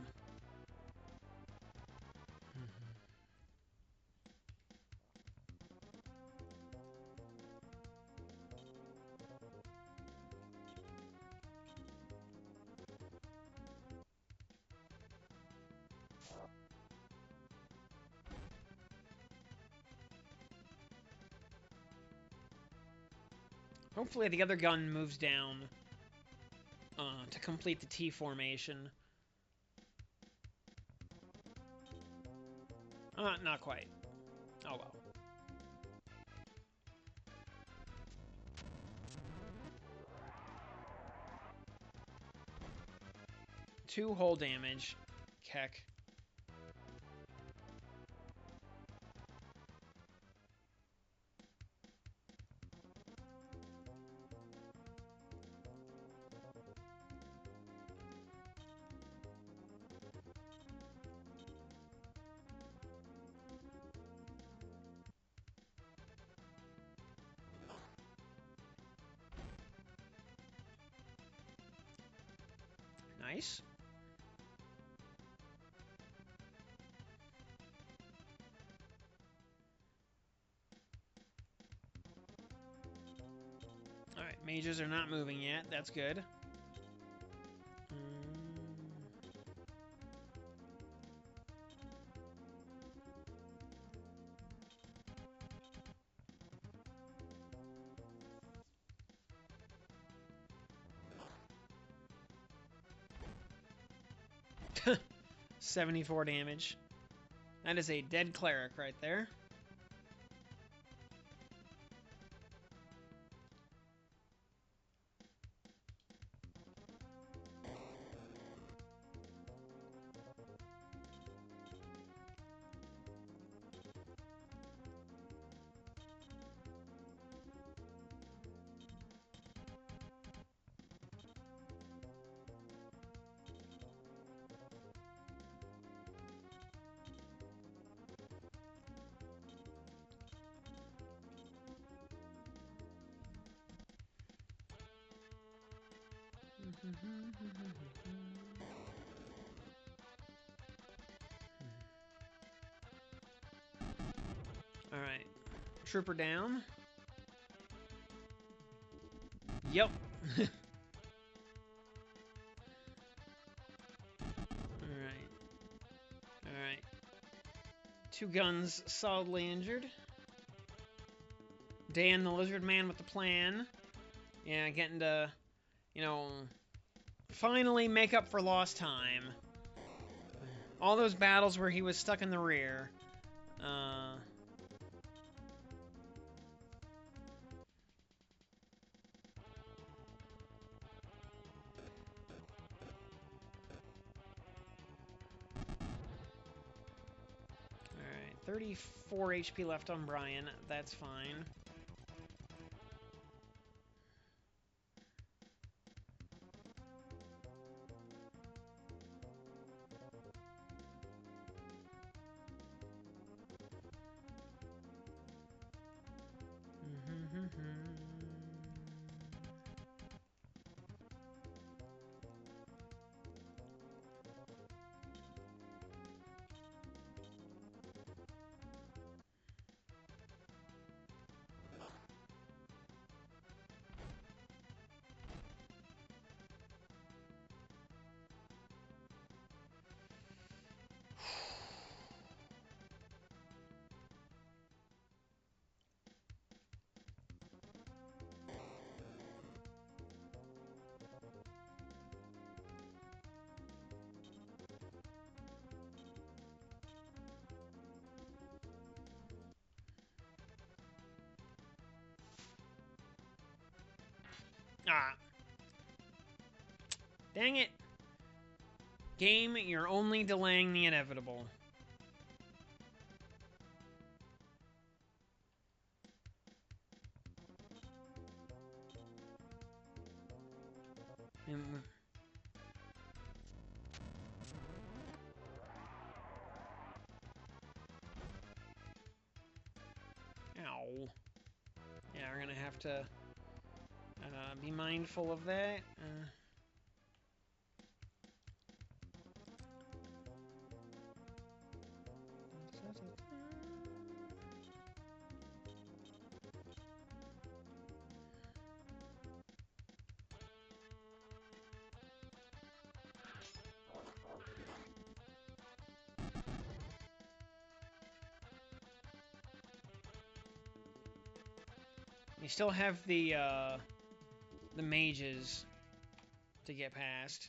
Hopefully the other gun moves down to complete the T formation. Not quite. Oh well. Two hull damage. Keck. Nice. Alright, mages are not moving yet. That's good. Mm. 74 damage. That is a dead cleric right there. Alright. Trooper down. Yep. Alright. Alright. Two guns solidly injured. Dan the Lizard Man with the plan. Yeah, getting to, you know, finally make up for lost time. All those battles where he was stuck in the rear. Alright, 34 HP left on Brian. That's fine. Ah. Dang it. Game, you're only delaying the inevitable. Ow. Yeah, we're gonna have to be mindful of that. You still have the mages to get past.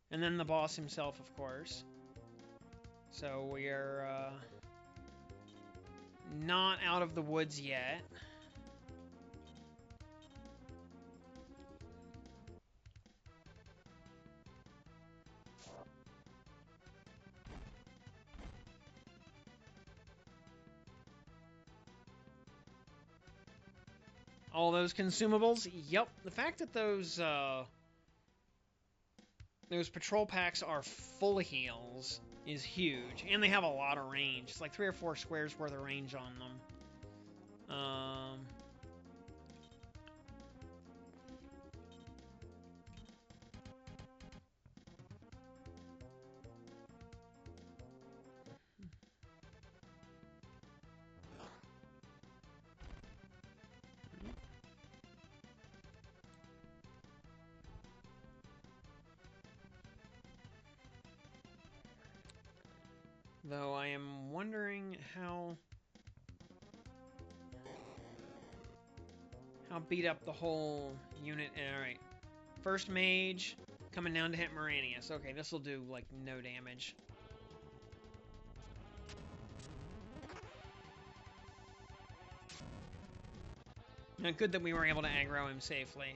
And then the boss himself, of course. So we are not out of the woods yet. All those consumables? Yep. The fact that those patrol packs are full of heals is huge. And they have a lot of range. It's like 3 or 4 squares worth of range on them. Though I am wondering how beat up the whole unit. Alright. First mage coming down to hit Moranius. Okay, this will do like no damage. Good that we were able to aggro him safely.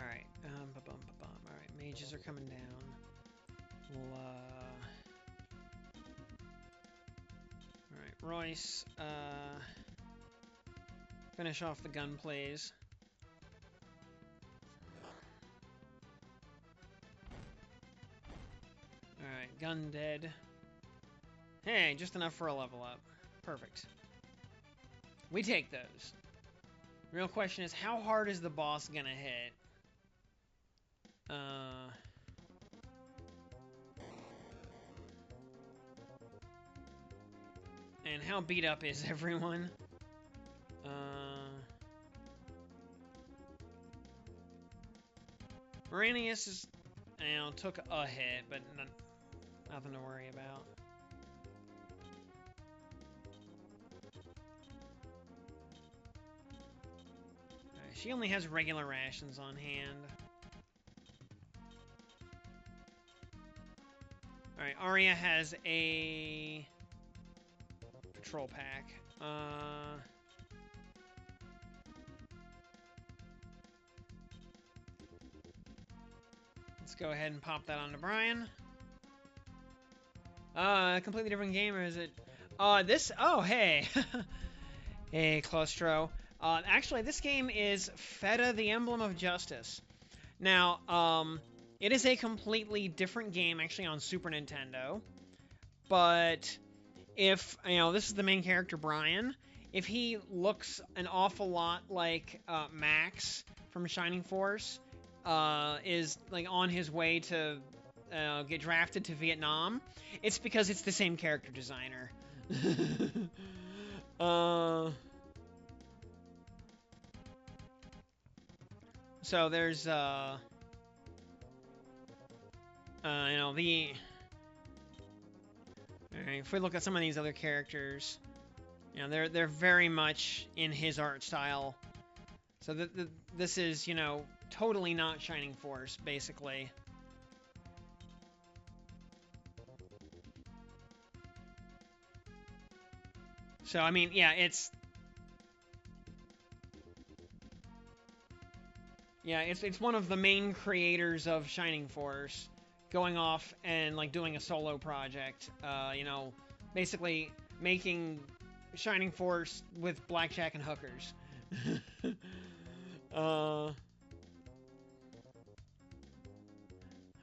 Alright, alright, mages are coming down. We'll, alright, Royce, finish off the gun plays. Alright, gun dead. Hey, just enough for a level up. Perfect. We take those. Real question is, how hard is the boss gonna hit? And how beat up is everyone? Moranius is, took a hit, but nothing to worry about. Alright, she only has regular rations on hand. Alright, Arya has a patrol pack. Let's go ahead and pop that onto Brian. A completely different game, or is it? Oh, hey. Hey, Claustro. Actually, this game is Feda, the Emblem of Justice. Now, it is a completely different game, actually, on Super Nintendo. But if, this is the main character, Brian. If he looks an awful lot like Max from Shining Force, is, like, on his way to get drafted to Vietnam, it's because it's the same character designer. So there's, if we look at some of these other characters, they're very much in his art style. So this is, totally not Shining Force, basically. So, I mean, yeah, it's one of the main creators of Shining Force going off and, like, doing a solo project, basically making Shining Force with blackjack and hookers.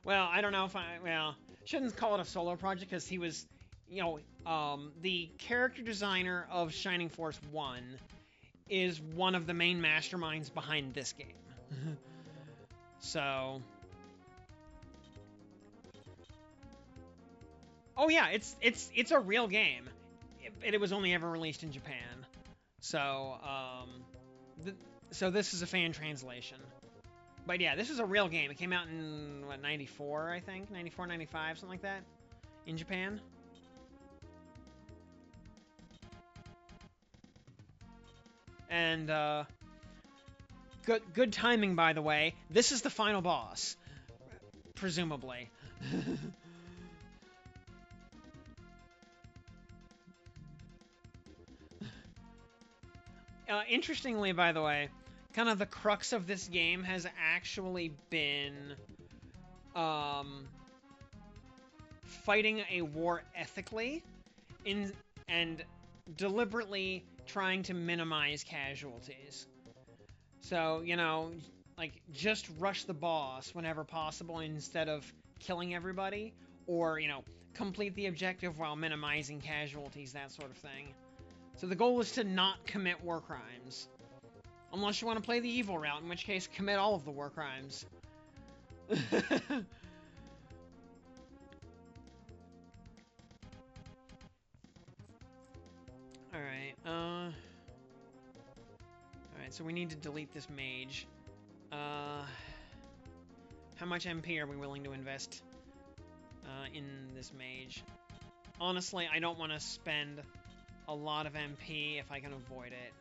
Well, I don't know if shouldn't call it a solo project, because he was, the character designer of Shining Force 1 is one of the main masterminds behind this game. So, oh yeah, it's a real game. It was only ever released in Japan. So, so this is a fan translation. But yeah, this is a real game. It came out in, what, 94, I think? 94, 95, something like that? In Japan? And, good timing, by the way. This is the final boss. Presumably. Interestingly, by the way, kind of the crux of this game has actually been fighting a war ethically and deliberately trying to minimize casualties. So, like, just rush the boss whenever possible instead of killing everybody, or, complete the objective while minimizing casualties, that sort of thing. So the goal is to not commit war crimes. Unless you want to play the evil route, in which case, commit all of the war crimes. Alright, Alright, so we need to delete this mage. How much MP are we willing to invest in this mage? Honestly, I don't want to spend a lot of MP if I can avoid it.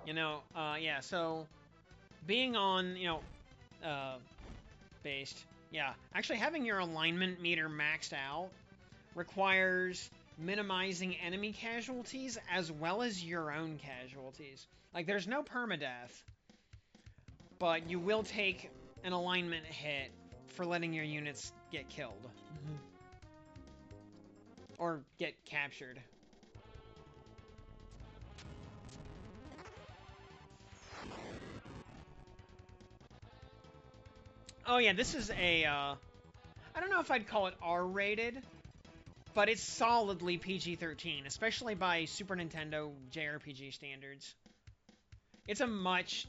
Yeah, so being on, based, yeah, actually having your alignment meter maxed out requires minimizing enemy casualties as well as your own casualties. Like, there's no permadeath, but you will take an alignment hit for letting your units get killed. Or get captured. Oh yeah, this is a, I don't know if I'd call it R-rated, but it's solidly PG-13, especially by Super Nintendo JRPG standards. It's a much,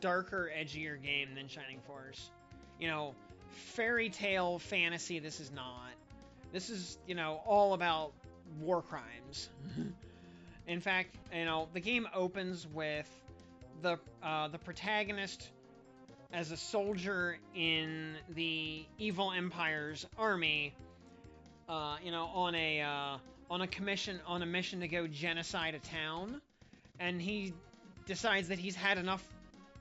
darker, edgier game than Shining Force. You know, fairy tale fantasy, this is not. This is, you know, all about war crimes. In fact, you know, the game opens with the protagonist as a soldier in the evil empire's army, you know, on a mission to go genocide a town, and he decides that he's had enough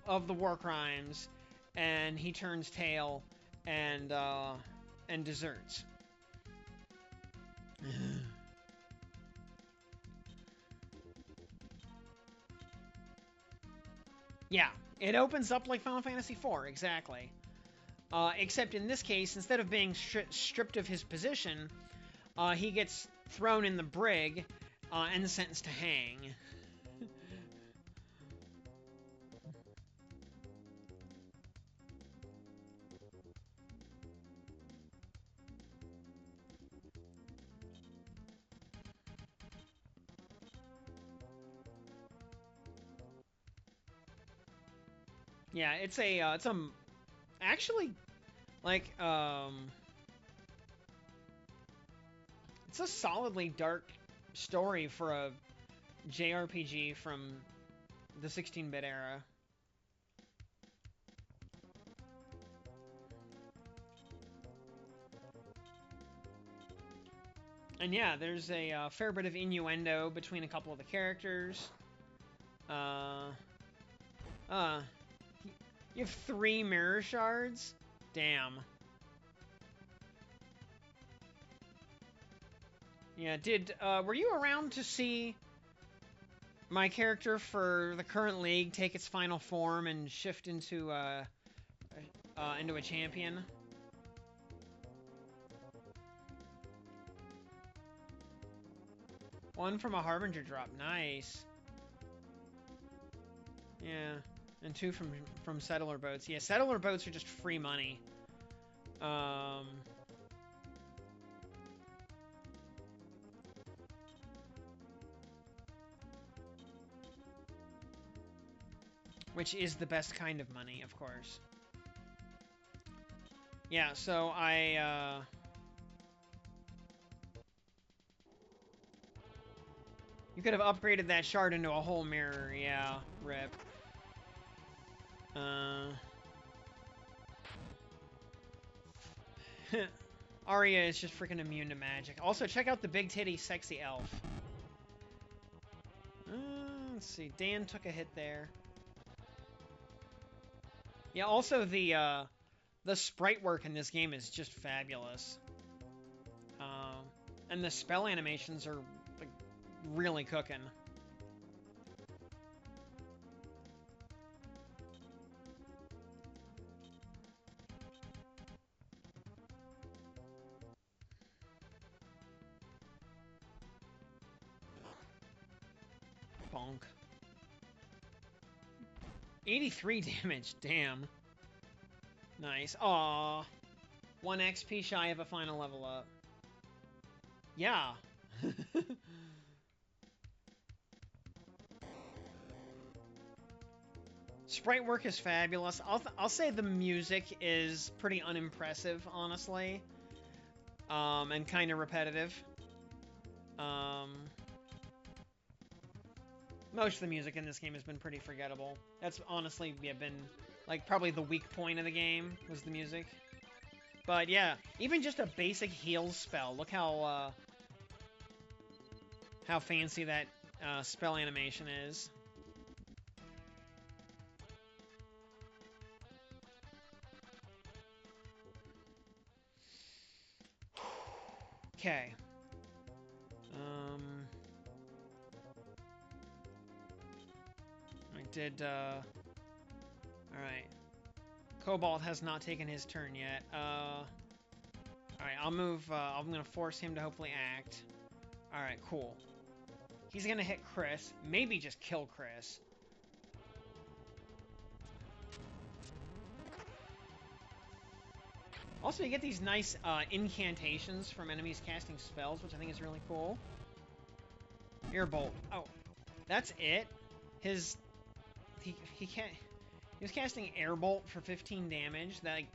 of the war crimes, and he turns tail and deserts. Yeah, it opens up like Final Fantasy IV, exactly. Except in this case, instead of being stripped of his position, he gets thrown in the brig and sentenced to hang. Yeah, it's actually, like, it's a solidly dark story for a JRPG from the 16-bit era. And yeah, there's a fair bit of innuendo between a couple of the characters. You have 3 mirror shards? Damn. Yeah, were you around to see my character for the current league take its final form and shift into a champion? One from a Harbinger drop, nice. Yeah, and 2 from settler boats. Yeah, settler boats are just free money. Which is the best kind of money, of course. Yeah, so you could have upgraded that shard into a whole mirror, yeah, rip. Arya is just freaking immune to magic. Also, check out the big titty sexy elf. Let's see, Dan took a hit there. Yeah, also the sprite work in this game is just fabulous. And the spell animations are, like, really cooking. Bonk. 83 damage, damn. Nice. Aww. 1 XP shy of a final level up. Yeah. Sprite work is fabulous. I'll say the music is pretty unimpressive, honestly. And kind of repetitive. Most of the music in this game has been pretty forgettable. That's honestly, yeah, been, like, probably the weak point of the game, was the music. But yeah, even just a basic heal spell. Look how fancy that spell animation is. Okay. did, alright. Cobalt has not taken his turn yet. Alright, I'll move, I'm gonna force him to hopefully act. Alright, cool. He's gonna hit Chris. Maybe just kill Chris. Also, you get these nice incantations from enemies casting spells, which I think is really cool. Airbolt. Oh, that's it? He can't... He was casting Airbolt for 15 damage. That, like,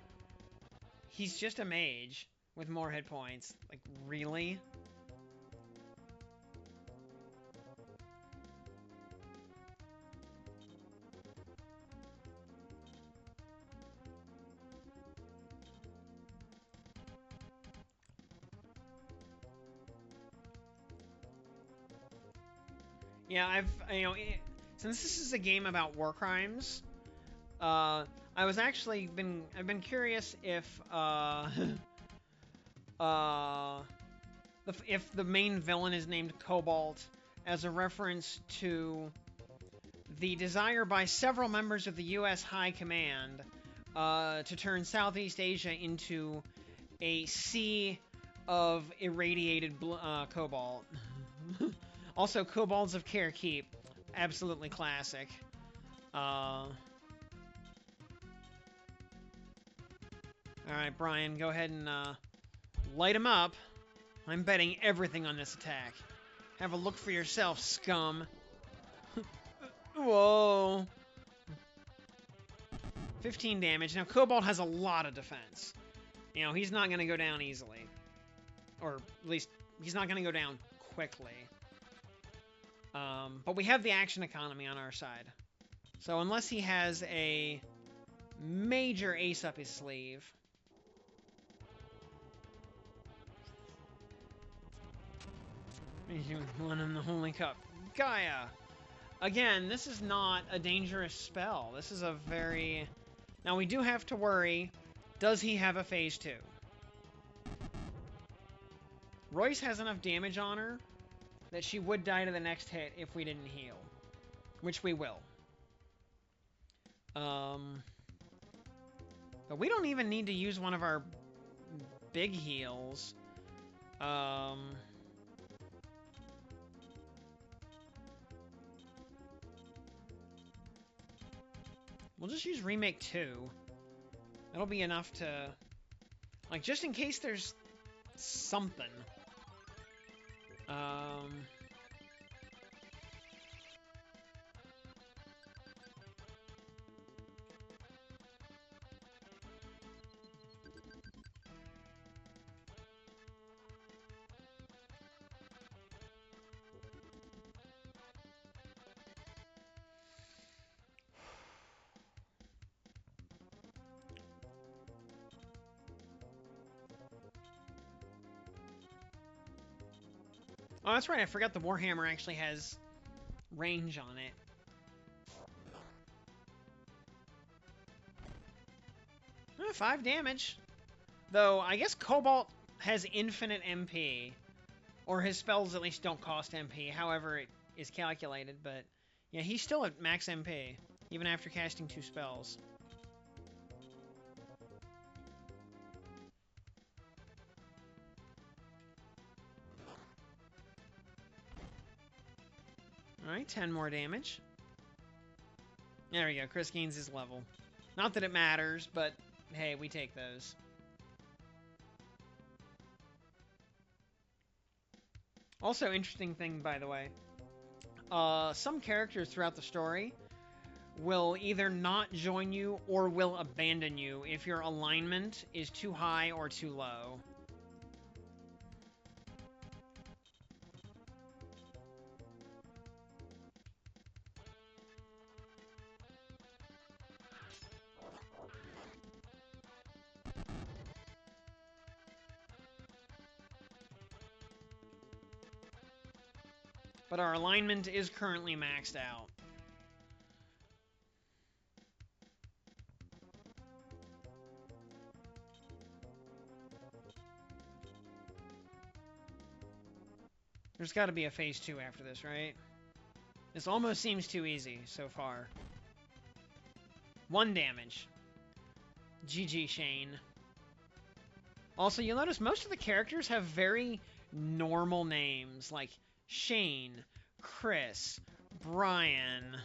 he's just a mage with more hit points. Like, really? Yeah, since this is a game about war crimes, I've been curious if, if the main villain is named Cobalt as a reference to the desire by several members of the U.S. High Command to turn Southeast Asia into a sea of irradiated cobalt. Also, Kobolds of Carekeep, absolutely classic. Alright, Brian, go ahead and light him up. I'm betting everything on this attack. Have a look for yourself, scum. Whoa. 15 damage. Now, Cobalt has a lot of defense. You know, he's not going to go down easily. Or, at least, he's not going to go down quickly. But we have the action economy on our side. So unless he has a major ace up his sleeve... One in the Holy Cup. Gaia! Again, this is not a dangerous spell. This is a very... Now, we do have to worry, does he have a phase 2? Royce has enough damage on her that she would die to the next hit if we didn't heal. Which we will. But we don't even need to use one of our big heals. We'll just use Remake 2. That'll be enough to... Like, just in case there's something. Oh, that's right. I forgot the Warhammer actually has range on it. Oh, 5 damage. Though, I guess Cobalt has infinite MP. Or his spells at least don't cost MP, however it is calculated. But, yeah, he's still at max MP, even after casting 2 spells. Alright, 10 more damage. There we go, Chris gains his level. Not that it matters, but hey, we take those. Also, interesting thing, by the way. Some characters throughout the story will either not join you or will abandon you if your alignment is too high or too low. But our alignment is currently maxed out. There's got to be a phase 2 after this, right? This almost seems too easy so far. 1 damage. GG, Shane. Also, you'll notice most of the characters have very normal names, like Shane, Chris, Brian.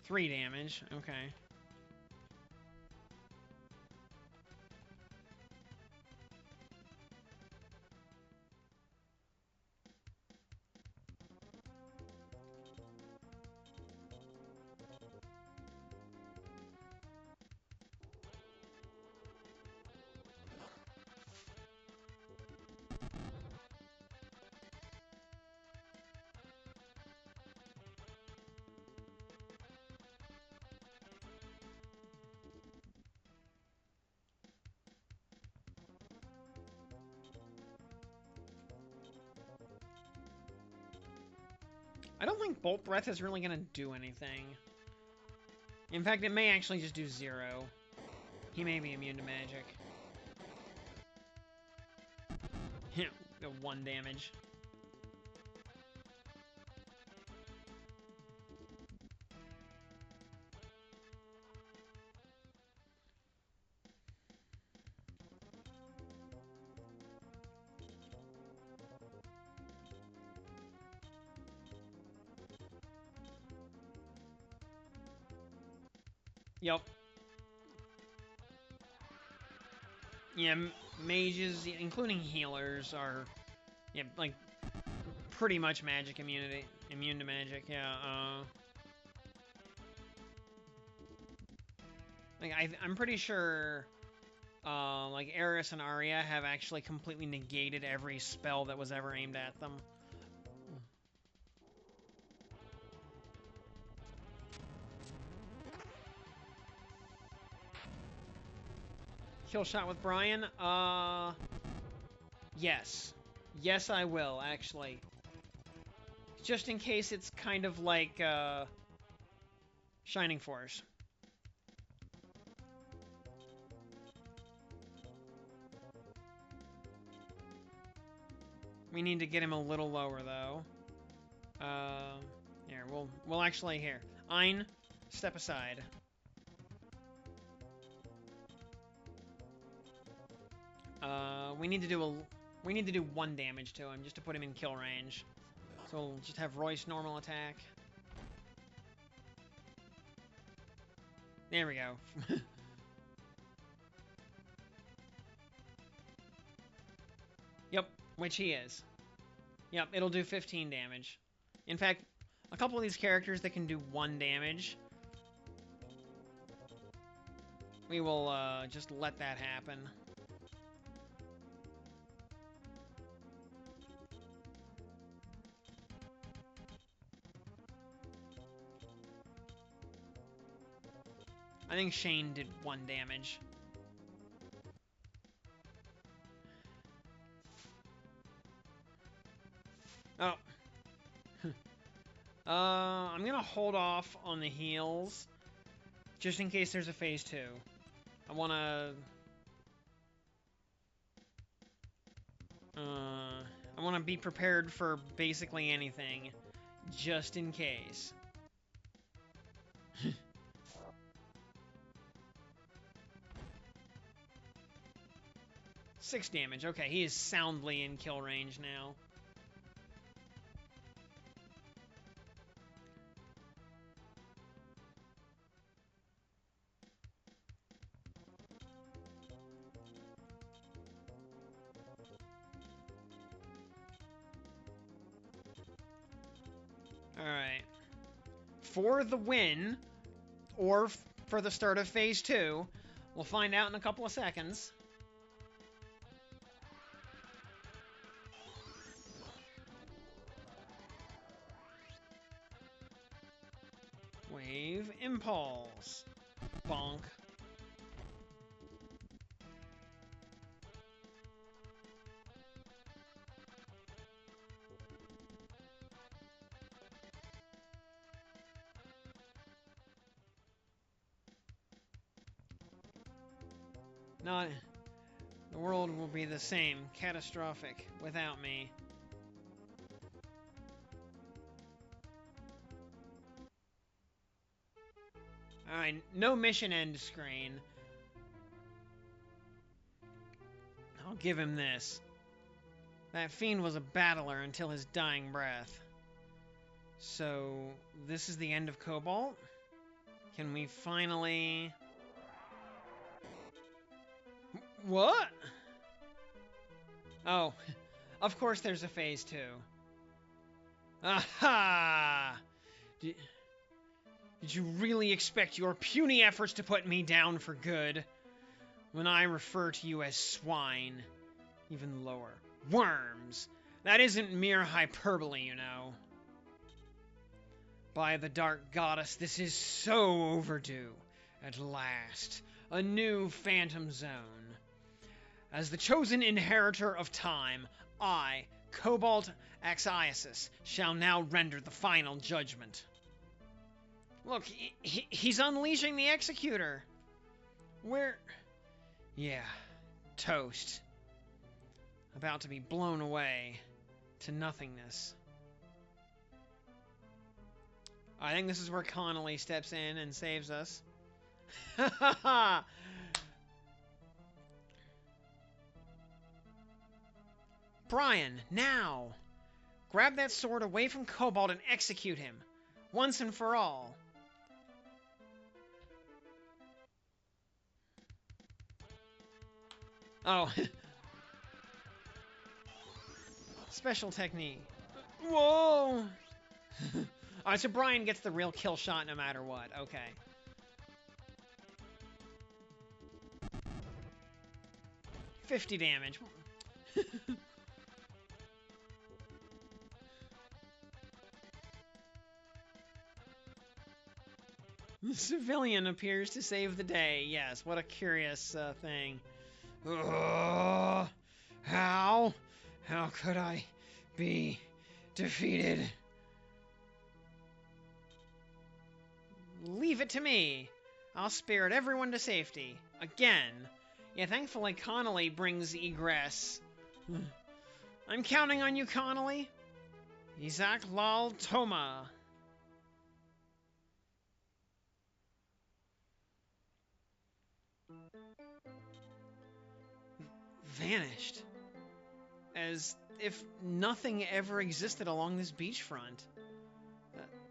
3 damage, okay. I don't think Bolt Breath is really going to do anything. In fact, it may actually just do 0. He may be immune to magic. 1 damage. Yep. Yeah, mages, including healers, are, yeah, like, pretty much magic immunity. Immune to magic, yeah, like, I'm pretty sure, like, Eris and Arya have actually completely negated every spell that was ever aimed at them. Kill shot with Brian? Yes. Yes, I will, actually. Just in case it's kind of like, Shining Force. We need to get him a little lower, though. Here, we'll actually, here. Ein, step aside. We need to do 1 damage to him, just to put him in kill range. So we'll just have Royce normal attack. There we go. Yep, which he is. Yep, it'll do 15 damage. In fact, a couple of these characters that can do 1 damage, we will just let that happen. I think Shane did 1 damage. Oh. I'm gonna hold off on the heals, just in case there's a phase 2. I wanna be prepared for basically anything, just in case. 6 damage. Okay, he is soundly in kill range now. Alright. For the win, or for the start of phase 2, we'll find out in a couple of seconds. Wave Impulse. Bonk. Not... The world will be the same, catastrophic, without me. Alright, no mission end screen. I'll give him this. That fiend was a battler until his dying breath. So, this is the end of Cobalt? Can we finally... What? Oh, of course there's a phase 2. Aha! Did you really expect your puny efforts to put me down for good? When I refer to you as swine, even lower. Worms! That isn't mere hyperbole, you know. By the Dark Goddess, this is so overdue. At last, a new Phantom Zone. As the chosen inheritor of time, I, Cobalt Axiasis, shall now render the final judgment. Look, he's unleashing the Executor. Where... Yeah, toast. About to be blown away to nothingness. I think this is where Connolly steps in and saves us. Ha ha ha! Brian, now! Grab that sword away from Cobalt and execute him. Once and for all. Oh. Special technique. Whoa! Alright, so Brian gets the real kill shot no matter what. Okay. $50 damage. The civilian appears to save the day. Yes, what a curious thing. How? How could I be defeated? Leave it to me. I'll spirit everyone to safety. Again. Yeah, thankfully Connolly brings egress. I'm counting on you, Connolly. Isaac Lal Toma. Vanished. As if nothing ever existed along this beachfront.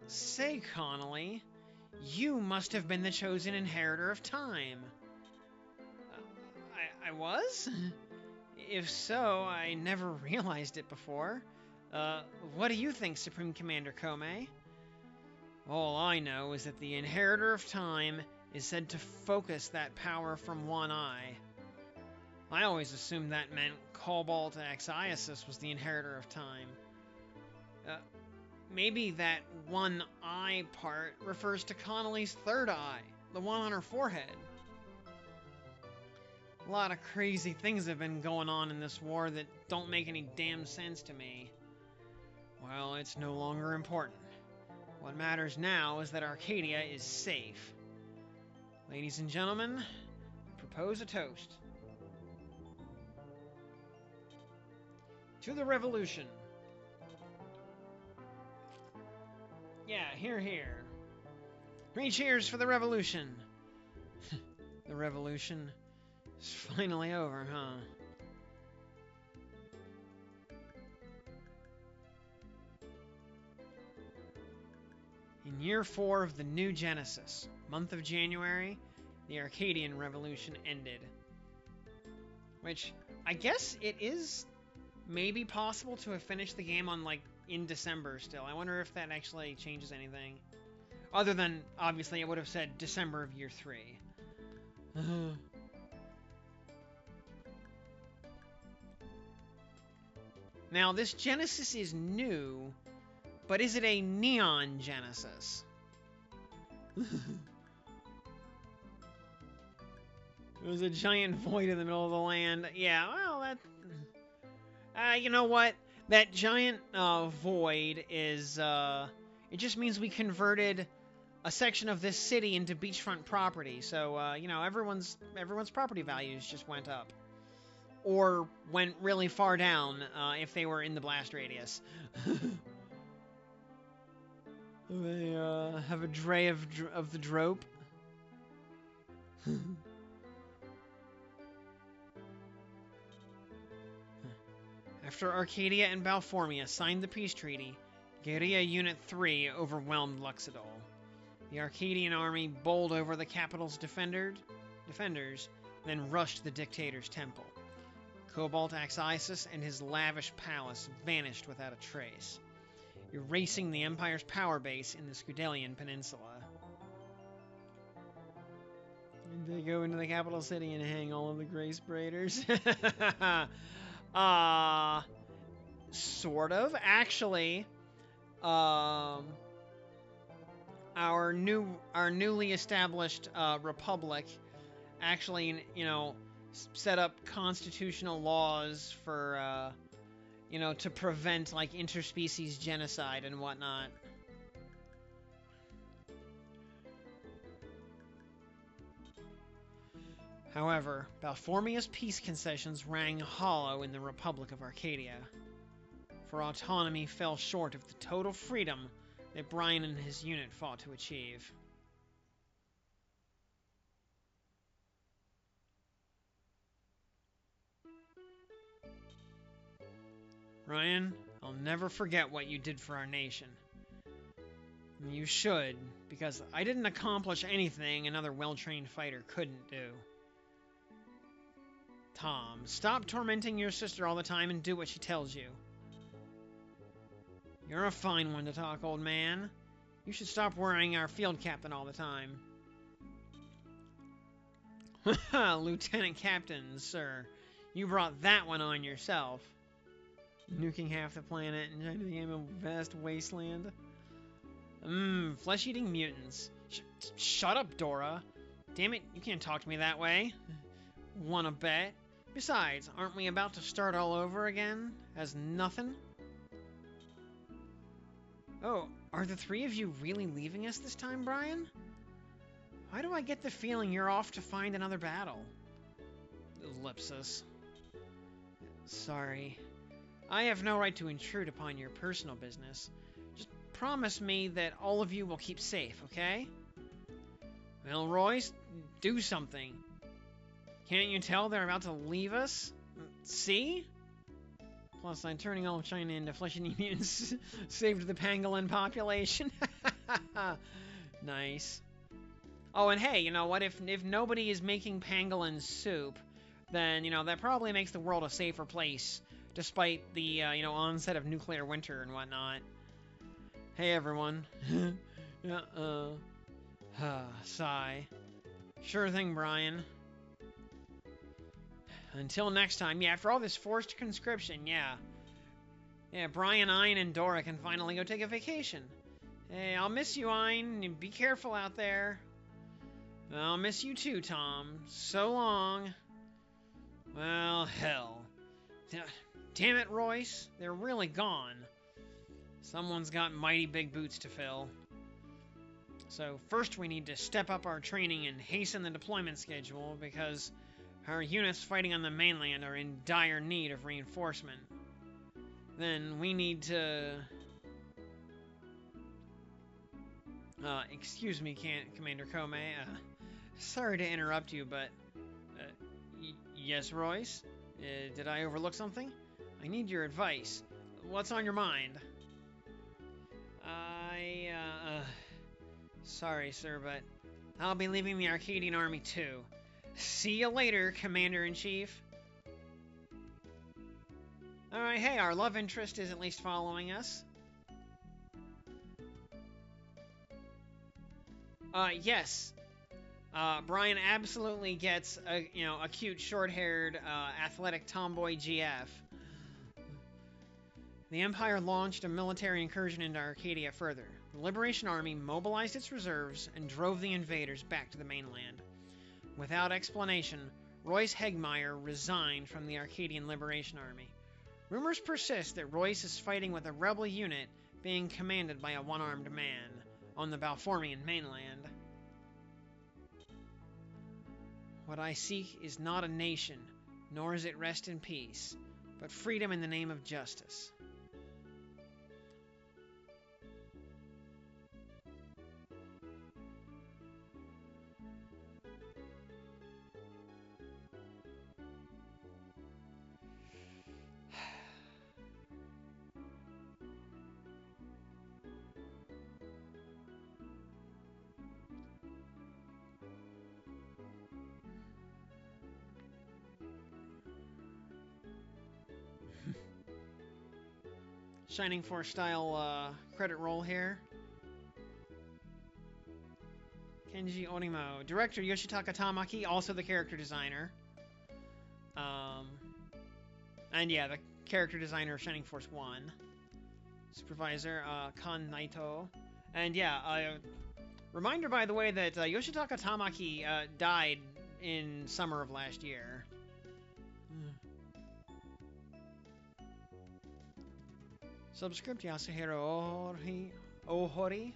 Say, Connolly, you must have been the chosen inheritor of time. I was? If so, I never realized it before. What do you think, Supreme Commander Kome? All I know is that the inheritor of time is said to focus that power from one eye. I always assumed that meant Cobalt Axiasis was the inheritor of time. Maybe that one eye part refers to Connolly's third eye, the one on her forehead. A lot of crazy things have been going on in this war that don't make any damn sense to me. Well, it's no longer important. What matters now is that Arcadia is safe. Ladies and gentlemen, I propose a toast. To the revolution. Yeah, hear, hear. 3 cheers for the revolution. The revolution is finally over, huh? In year 4 of the new Genesis, month of January, the Arcadian Revolution ended. Which, I guess it is maybe possible to have finished the game on, like, in December still. I wonder if that actually changes anything. Other than, obviously, it would have said December of year 3. Now, this Genesis is new, but is it a neon Genesis? There's a giant void in the middle of the land. Yeah, well, that... you know what? That giant void is, it just means we converted a section of this city into beachfront property. So, you know, everyone's property values just went up. Or went really far down if they were in the blast radius. They have a dray of the drope. After Arcadia and Balformia signed the peace treaty, Guerrilla Unit 3 overwhelmed Luxadol. The Arcadian army bowled over the capital's defenders, then rushed the dictator's temple. Cobalt Isis and his lavish palace vanished without a trace, erasing the Empire's power base in the Scudelian Peninsula. They go into the capital city and hang all of the Grace Braiders. Sort of. Actually, our newly established republic actually, you know, set up constitutional laws for, you know, to prevent, like, interspecies genocide and whatnot. However, Balformia's peace concessions rang hollow in the Republic of Arcadia, for autonomy fell short of the total freedom that Brian and his unit fought to achieve. Brian, I'll never forget what you did for our nation. You should, because I didn't accomplish anything another well-trained fighter couldn't do. Tom, stop tormenting your sister all the time and do what she tells you. You're a fine one to talk, old man. You should stop worrying our field captain all the time. Lieutenant Captain, sir. You brought that one on yourself. Nuking half the planet and trying to become a vast wasteland. Flesh-eating mutants. Shut up, Dora. Damn it, you can't talk to me that way. Wanna bet? Besides, aren't we about to start all over again? As nothing? Oh, are the three of you really leaving us this time, Brian? Why do I get the feeling you're off to find another battle? Ellipsis. Sorry. I have no right to intrude upon your personal business. Just promise me that all of you will keep safe, okay? Well, Royce, do something. Can't you tell they're about to leave us? See? Plus, I'm turning all of China into flesh-eating mutants saved the pangolin population. Nice. Oh, and hey, you know what? If nobody is making pangolin soup, then, you know, that probably makes the world a safer place, despite the, you know, onset of nuclear winter and whatnot. Hey, everyone. Sigh. Sure thing, Brian. Until next time. Yeah, after all this forced conscription, yeah. Yeah, Brian, Ein, and Dora can finally go take a vacation. Hey, I'll miss you, Ein. Be careful out there. I'll miss you too, Tom. So long. Well, hell. Damn it, Royce. They're really gone. Someone's got mighty big boots to fill. So first we need to step up our training and hasten the deployment schedule because our units fighting on the mainland are in dire need of reinforcement. Then we need to... excuse me, Commander Kome. Sorry to interrupt you, but... yes, Royce? Did I overlook something? I need your advice. What's on your mind? Sorry, sir, but I'll be leaving the Arcadian army too. See you later, Commander-in-Chief. Alright, hey, our love interest is at least following us. Yes. Brian absolutely gets a, you know, a cute, short-haired, athletic tomboy GF. The Empire launched a military incursion into Arcadia further. The Liberation Army mobilized its reserves and drove the invaders back to the mainland. Without explanation, Royce Hegmeyer resigned from the Arcadian Liberation Army. Rumors persist that Royce is fighting with a rebel unit being commanded by a one-armed man, on the Balformian mainland. What I seek is not a nation, nor is it rest in peace, but freedom in the name of justice. Shining Force style credit roll here. Kenji Orimo. Director Yoshitaka Tamaki, also the character designer. And yeah, the character designer of Shining Force 1. Supervisor Kan Naito. And yeah, reminder by the way that Yoshitaka Tamaki died in summer of last year. Subscript Yasuhiro Ohori.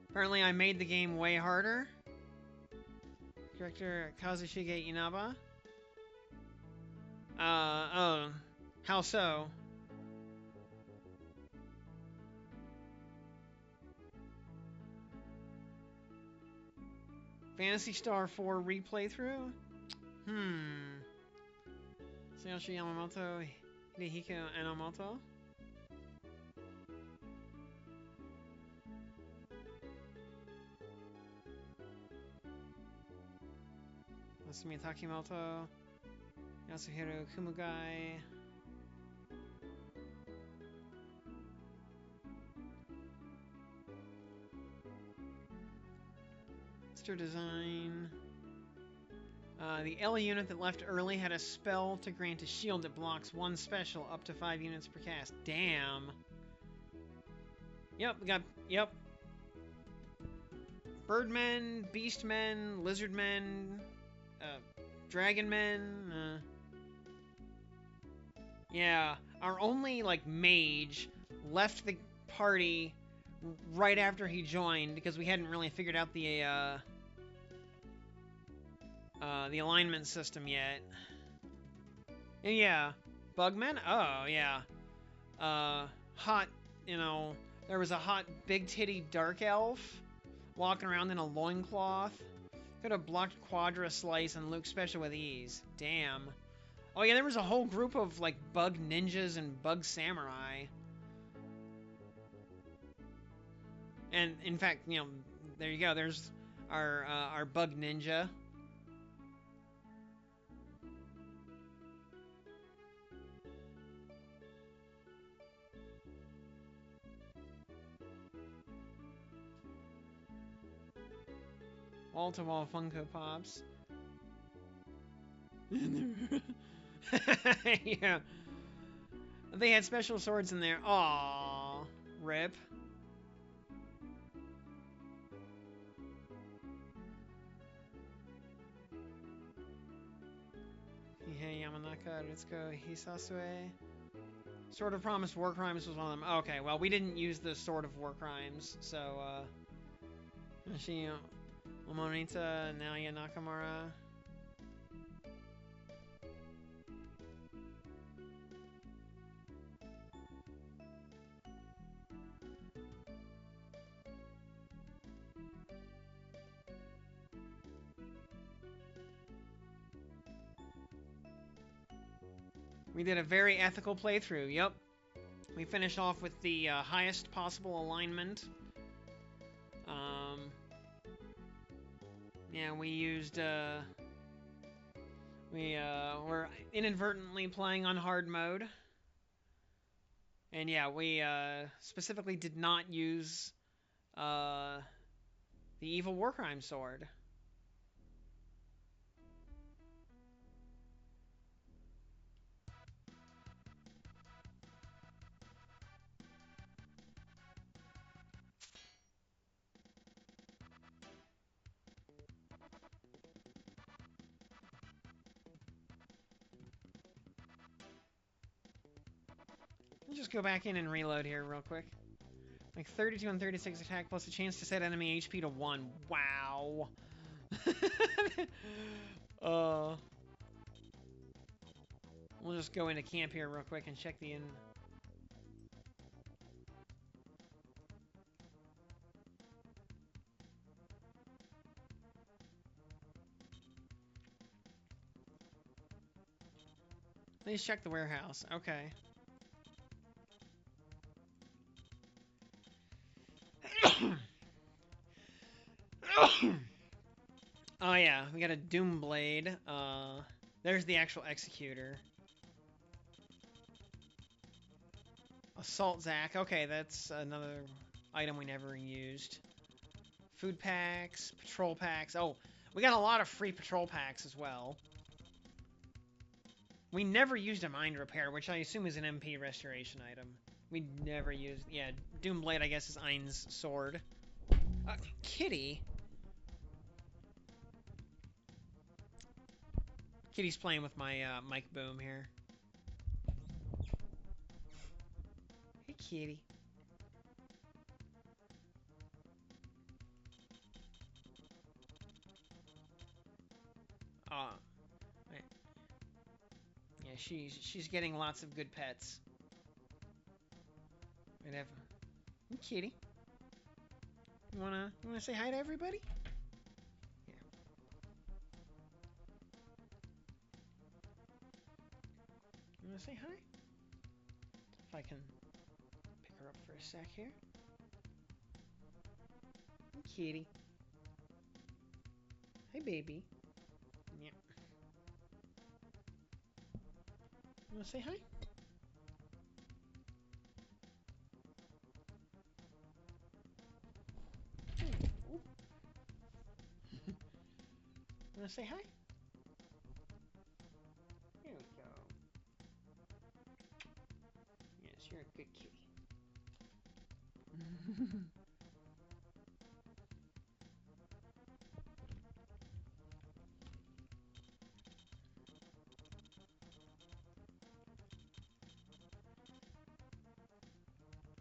Apparently I made the game way harder. Director Kazushige Inaba. Oh. How so? Phantasy Star 4 replay through? Sayoshi Yamamoto, Hidehiko Enomoto. Masumi Takimoto, Yasuhiro Kumugai. Monster design. The L unit that left early had a spell to grant a shield that blocks one special up to 5 units per cast. Damn. Yep, we got, yep. Birdmen, Beastmen, Lizardmen, Dragonmen. Yeah, our only, like, mage left the party right after he joined because we hadn't really figured out the alignment system yet. And yeah, Bugmen? Oh, yeah. Hot, you know, there was a hot big titty dark elf walking around in a loincloth. Could have blocked Quadra Slice and Luke Special with ease. Damn. Oh yeah, there was a whole group of, like, bug ninjas and bug samurai. And, in fact, you know, there you go. There's our bug ninja. Wall-to-wall Funko Pops. Yeah. They had special swords in there. Aww. Rip. Hey, Yamanaka, Ritsuko, Hisasue. Sword of Promise War Crimes was one of them. Okay, well, we didn't use the Sword of War Crimes, so, she, Omonita, Naoya Nakamura. We did a very ethical playthrough, yep. We finished off with the highest possible alignment. Yeah, we used, we were inadvertently playing on hard mode. And yeah, we specifically did not use the Evil Warcrime sword. I'll just go back in and reload here real quick. Like 32 and 36 attack plus a chance to set enemy HP to 1. Wow. uh, we'll just go into camp here real quick and check the in. Please check the warehouse. Okay. Oh yeah, we got a Doom Blade. There's the actual executor. Assault Zac. Okay, that's another item we never used. Food packs, patrol packs. Oh, we got a lot of free patrol packs as well. We never used a mind repair, which I assume is an MP restoration item. We never used... Yeah, Doom Blade, I guess, is Ein's sword. Kitty? Kitty's playing with my mic boom here. Hey, kitty. Oh, yeah, she's getting lots of good pets. We'd have... Hey, kitty. You wanna say hi to everybody? Here. You wanna say hi? If I can pick her up for a sec here. Hey, kitty. Hi, baby. Yep. You wanna say hi? Ooh. You wanna say hi? Here we go. Yes, you're a good kitty.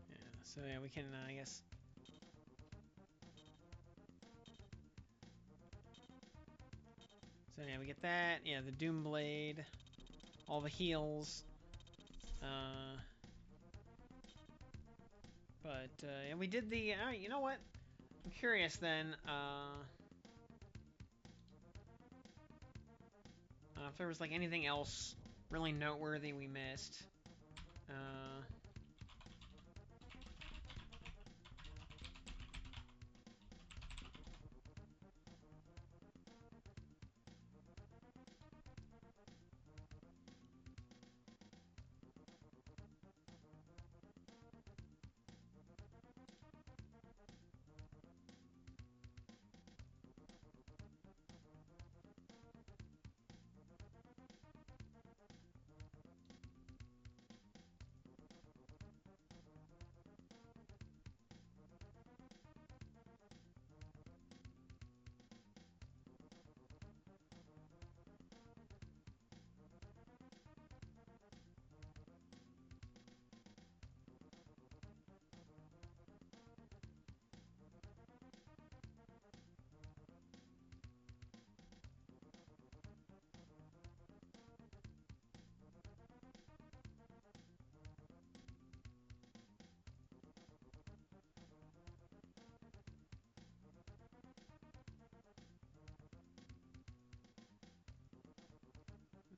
Yeah, so yeah, we can, I guess... So yeah, we get that. Yeah, the Doom Blade. All the heals. And we did the... you know what? I'm curious then. If there was like anything else really noteworthy we missed.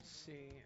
Let's see.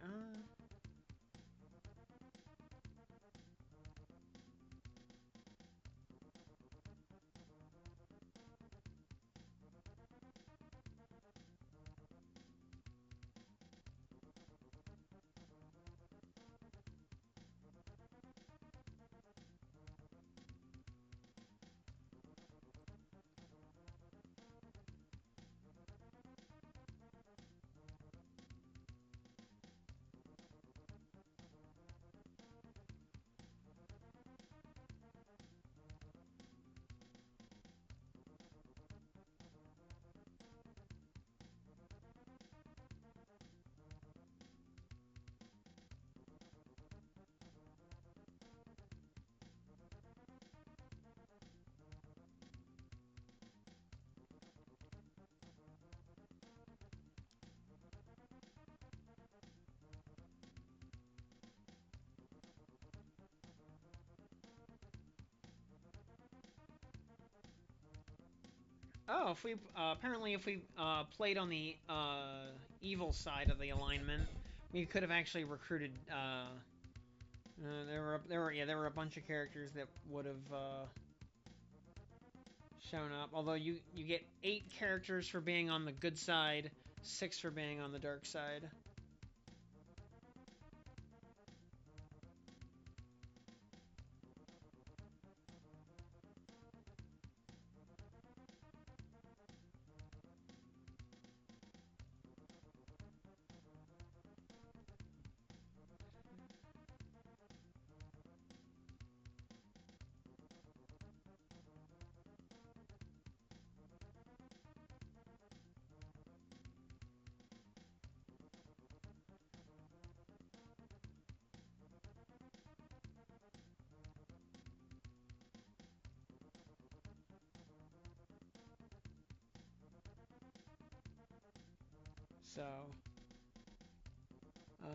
Oh, if we apparently if we played on the evil side of the alignment, we could have actually recruited. There were a bunch of characters that would have shown up. Although you get 8 characters for being on the good side, 6 for being on the dark side. So, um,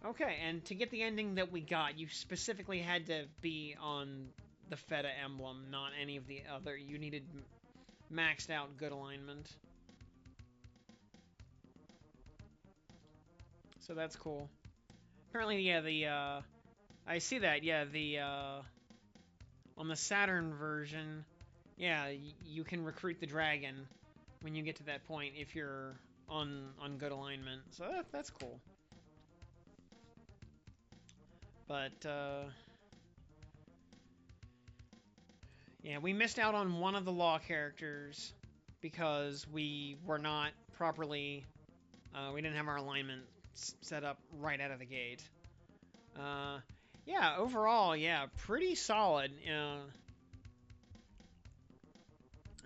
okay, and to get the ending that we got, you specifically had to be on the Feda emblem, not any of the other. You needed maxed out good alignment. So that's cool. Apparently, yeah, I see that. Yeah, on the Saturn version, yeah, you can recruit the dragon when you get to that point if you're on good alignment. So that's cool. But yeah, we missed out on one of the law characters because we were not properly. We didn't have our alignment set up right out of the gate. Uh, yeah, overall, yeah, pretty solid.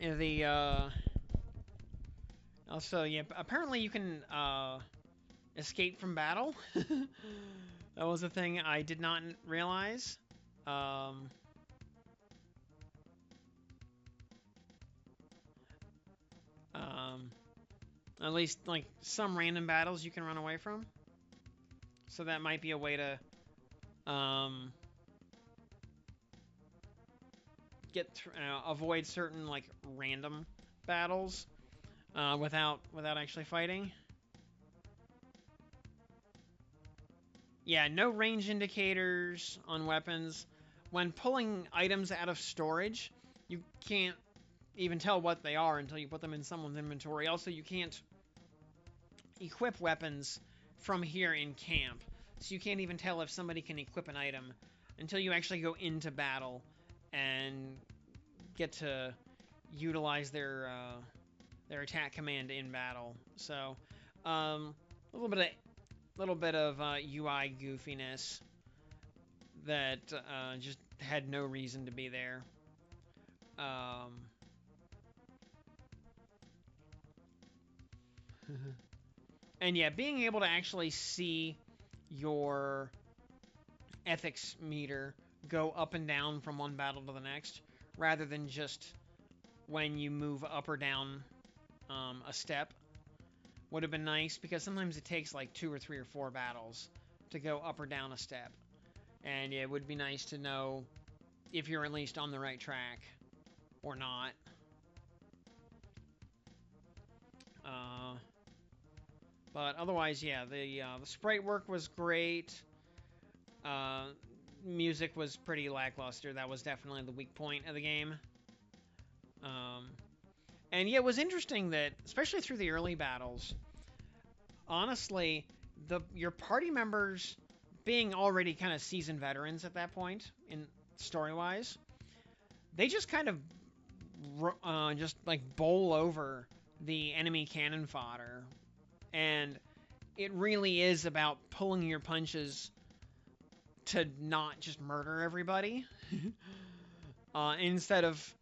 The also, yeah, apparently you can escape from battle. That was a thing I did not realize. Um, um, at least like some random battles you can run away from. So that might be a way to avoid certain like random battles without actually fighting. Yeah, no range indicators on weapons. When pulling items out of storage, you can't even tell what they are until you put them in someone's inventory. Also, you can't equip weapons from here in camp. So you can't even tell if somebody can equip an item until you actually go into battle and get to utilize their attack command in battle. So a little bit of UI goofiness that just had no reason to be there. Um, and yeah, being able to actually see your ethics meter go up and down from one battle to the next, rather than just when you move up or down a step, would have been nice because sometimes it takes like 2 or 3 or 4 battles to go up or down a step, and it would be nice to know if you're at least on the right track or not. Uh, but otherwise, yeah, the sprite work was great. Uh, Music was pretty lackluster. That was definitely the weak point of the game. Um, and yeah, it was interesting that, especially through the early battles, honestly, your party members being already kind of seasoned veterans at that point in story wise, they just kind of just like bowl over the enemy cannon fodder, and it really is about pulling your punches to not just murder everybody, instead of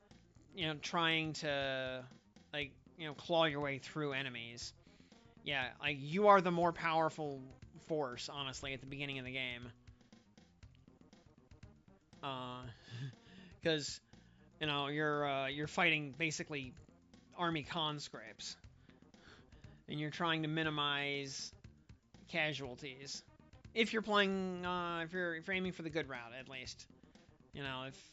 trying to like claw your way through enemies. Yeah, like you are the more powerful force, honestly, at the beginning of the game. Because you're fighting basically army conscripts, and you're trying to minimize casualties. If you're playing, if you're aiming for the good route, at least, if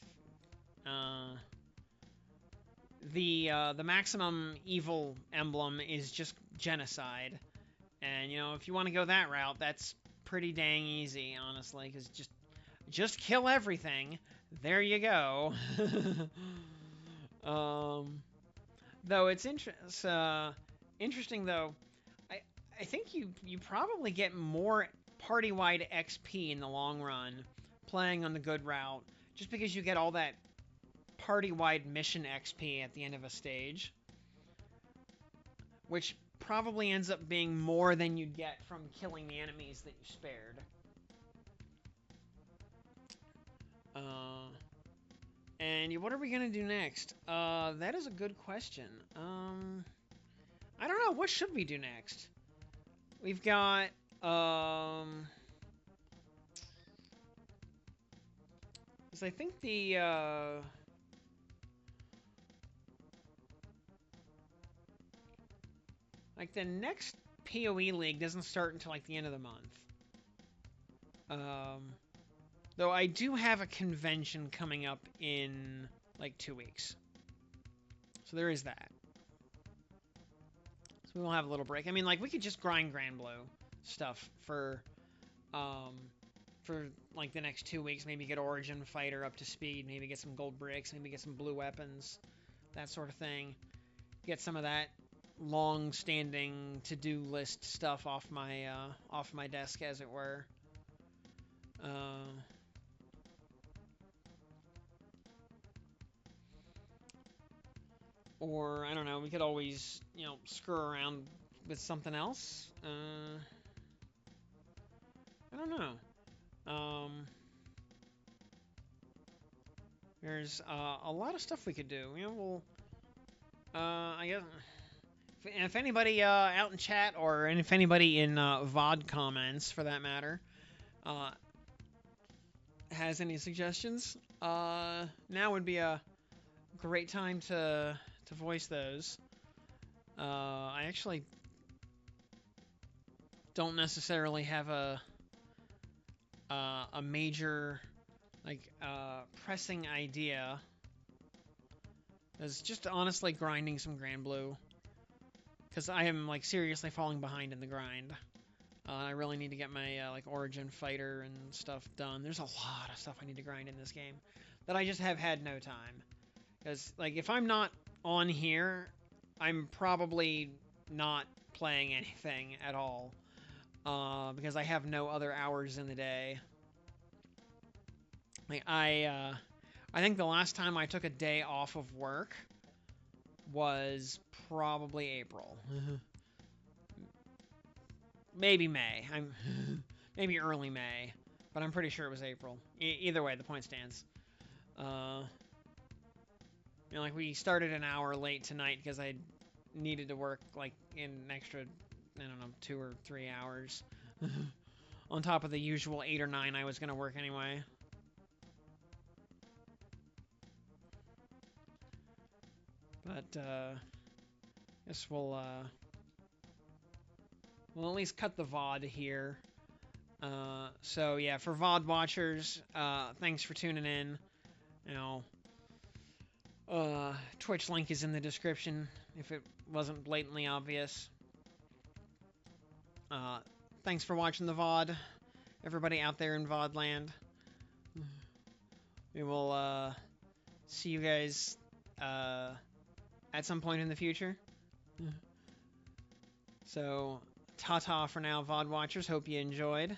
The maximum evil emblem is just genocide, and you know, if you want to go that route, that's pretty dang easy, honestly, because just kill everything. There you go. Though it's interesting though. I I think you probably get more party-wide XP in the long run playing on the good route, just because you get all that party-wide mission XP at the end of a stage, which probably ends up being more than you'd get from killing the enemies that you spared. And what are we gonna do next? That is a good question. I don't know. What should we do next? We've got, 'cause I think like the next PoE League doesn't start until like the end of the month. Though I do have a convention coming up in like 2 weeks. So there is that. So we will have a little break. I mean, like, we could just grind Grand Blue stuff for like the next 2 weeks. Maybe get Origin Fighter up to speed. Maybe get some gold bricks. Maybe get some blue weapons. That sort of thing. Get some of that long-standing to-do list stuff off my desk, as it were. Or, I don't know, we could always, you know, screw around with something else. I don't know. There's a lot of stuff we could do. You know, we'll, I guess, if anybody out in chat, or if anybody in VOD comments, for that matter, has any suggestions, now would be a great time to voice those. I actually don't necessarily have a major, like, pressing idea. It's just honestly grinding some Grand Blue, because I am, like, seriously falling behind in the grind. I really need to get my like Origin Fighter and stuff done. There's a lot of stuff I need to grind in this game that I just have had no time. Because, like, if I'm not on here, I'm probably not playing anything at all. Because I have no other hours in the day. Like, I think the last time I took a day off of work was probably April. Maybe May. Maybe early May, but I'm pretty sure it was April. Either way, the point stands. You know, like, we started an hour late tonight because I needed to work like in an extra, I don't know, 2 or 3 hours on top of the usual 8 or 9 I was gonna work anyway. But guess we'll at least cut the VOD here. So yeah, for VOD watchers, thanks for tuning in. You know, Twitch link is in the description if it wasn't blatantly obvious. Thanks for watching the VOD, everybody out there in VOD land. We will see you guys at some point in the future. So, ta-ta for now, VOD watchers. Hope you enjoyed.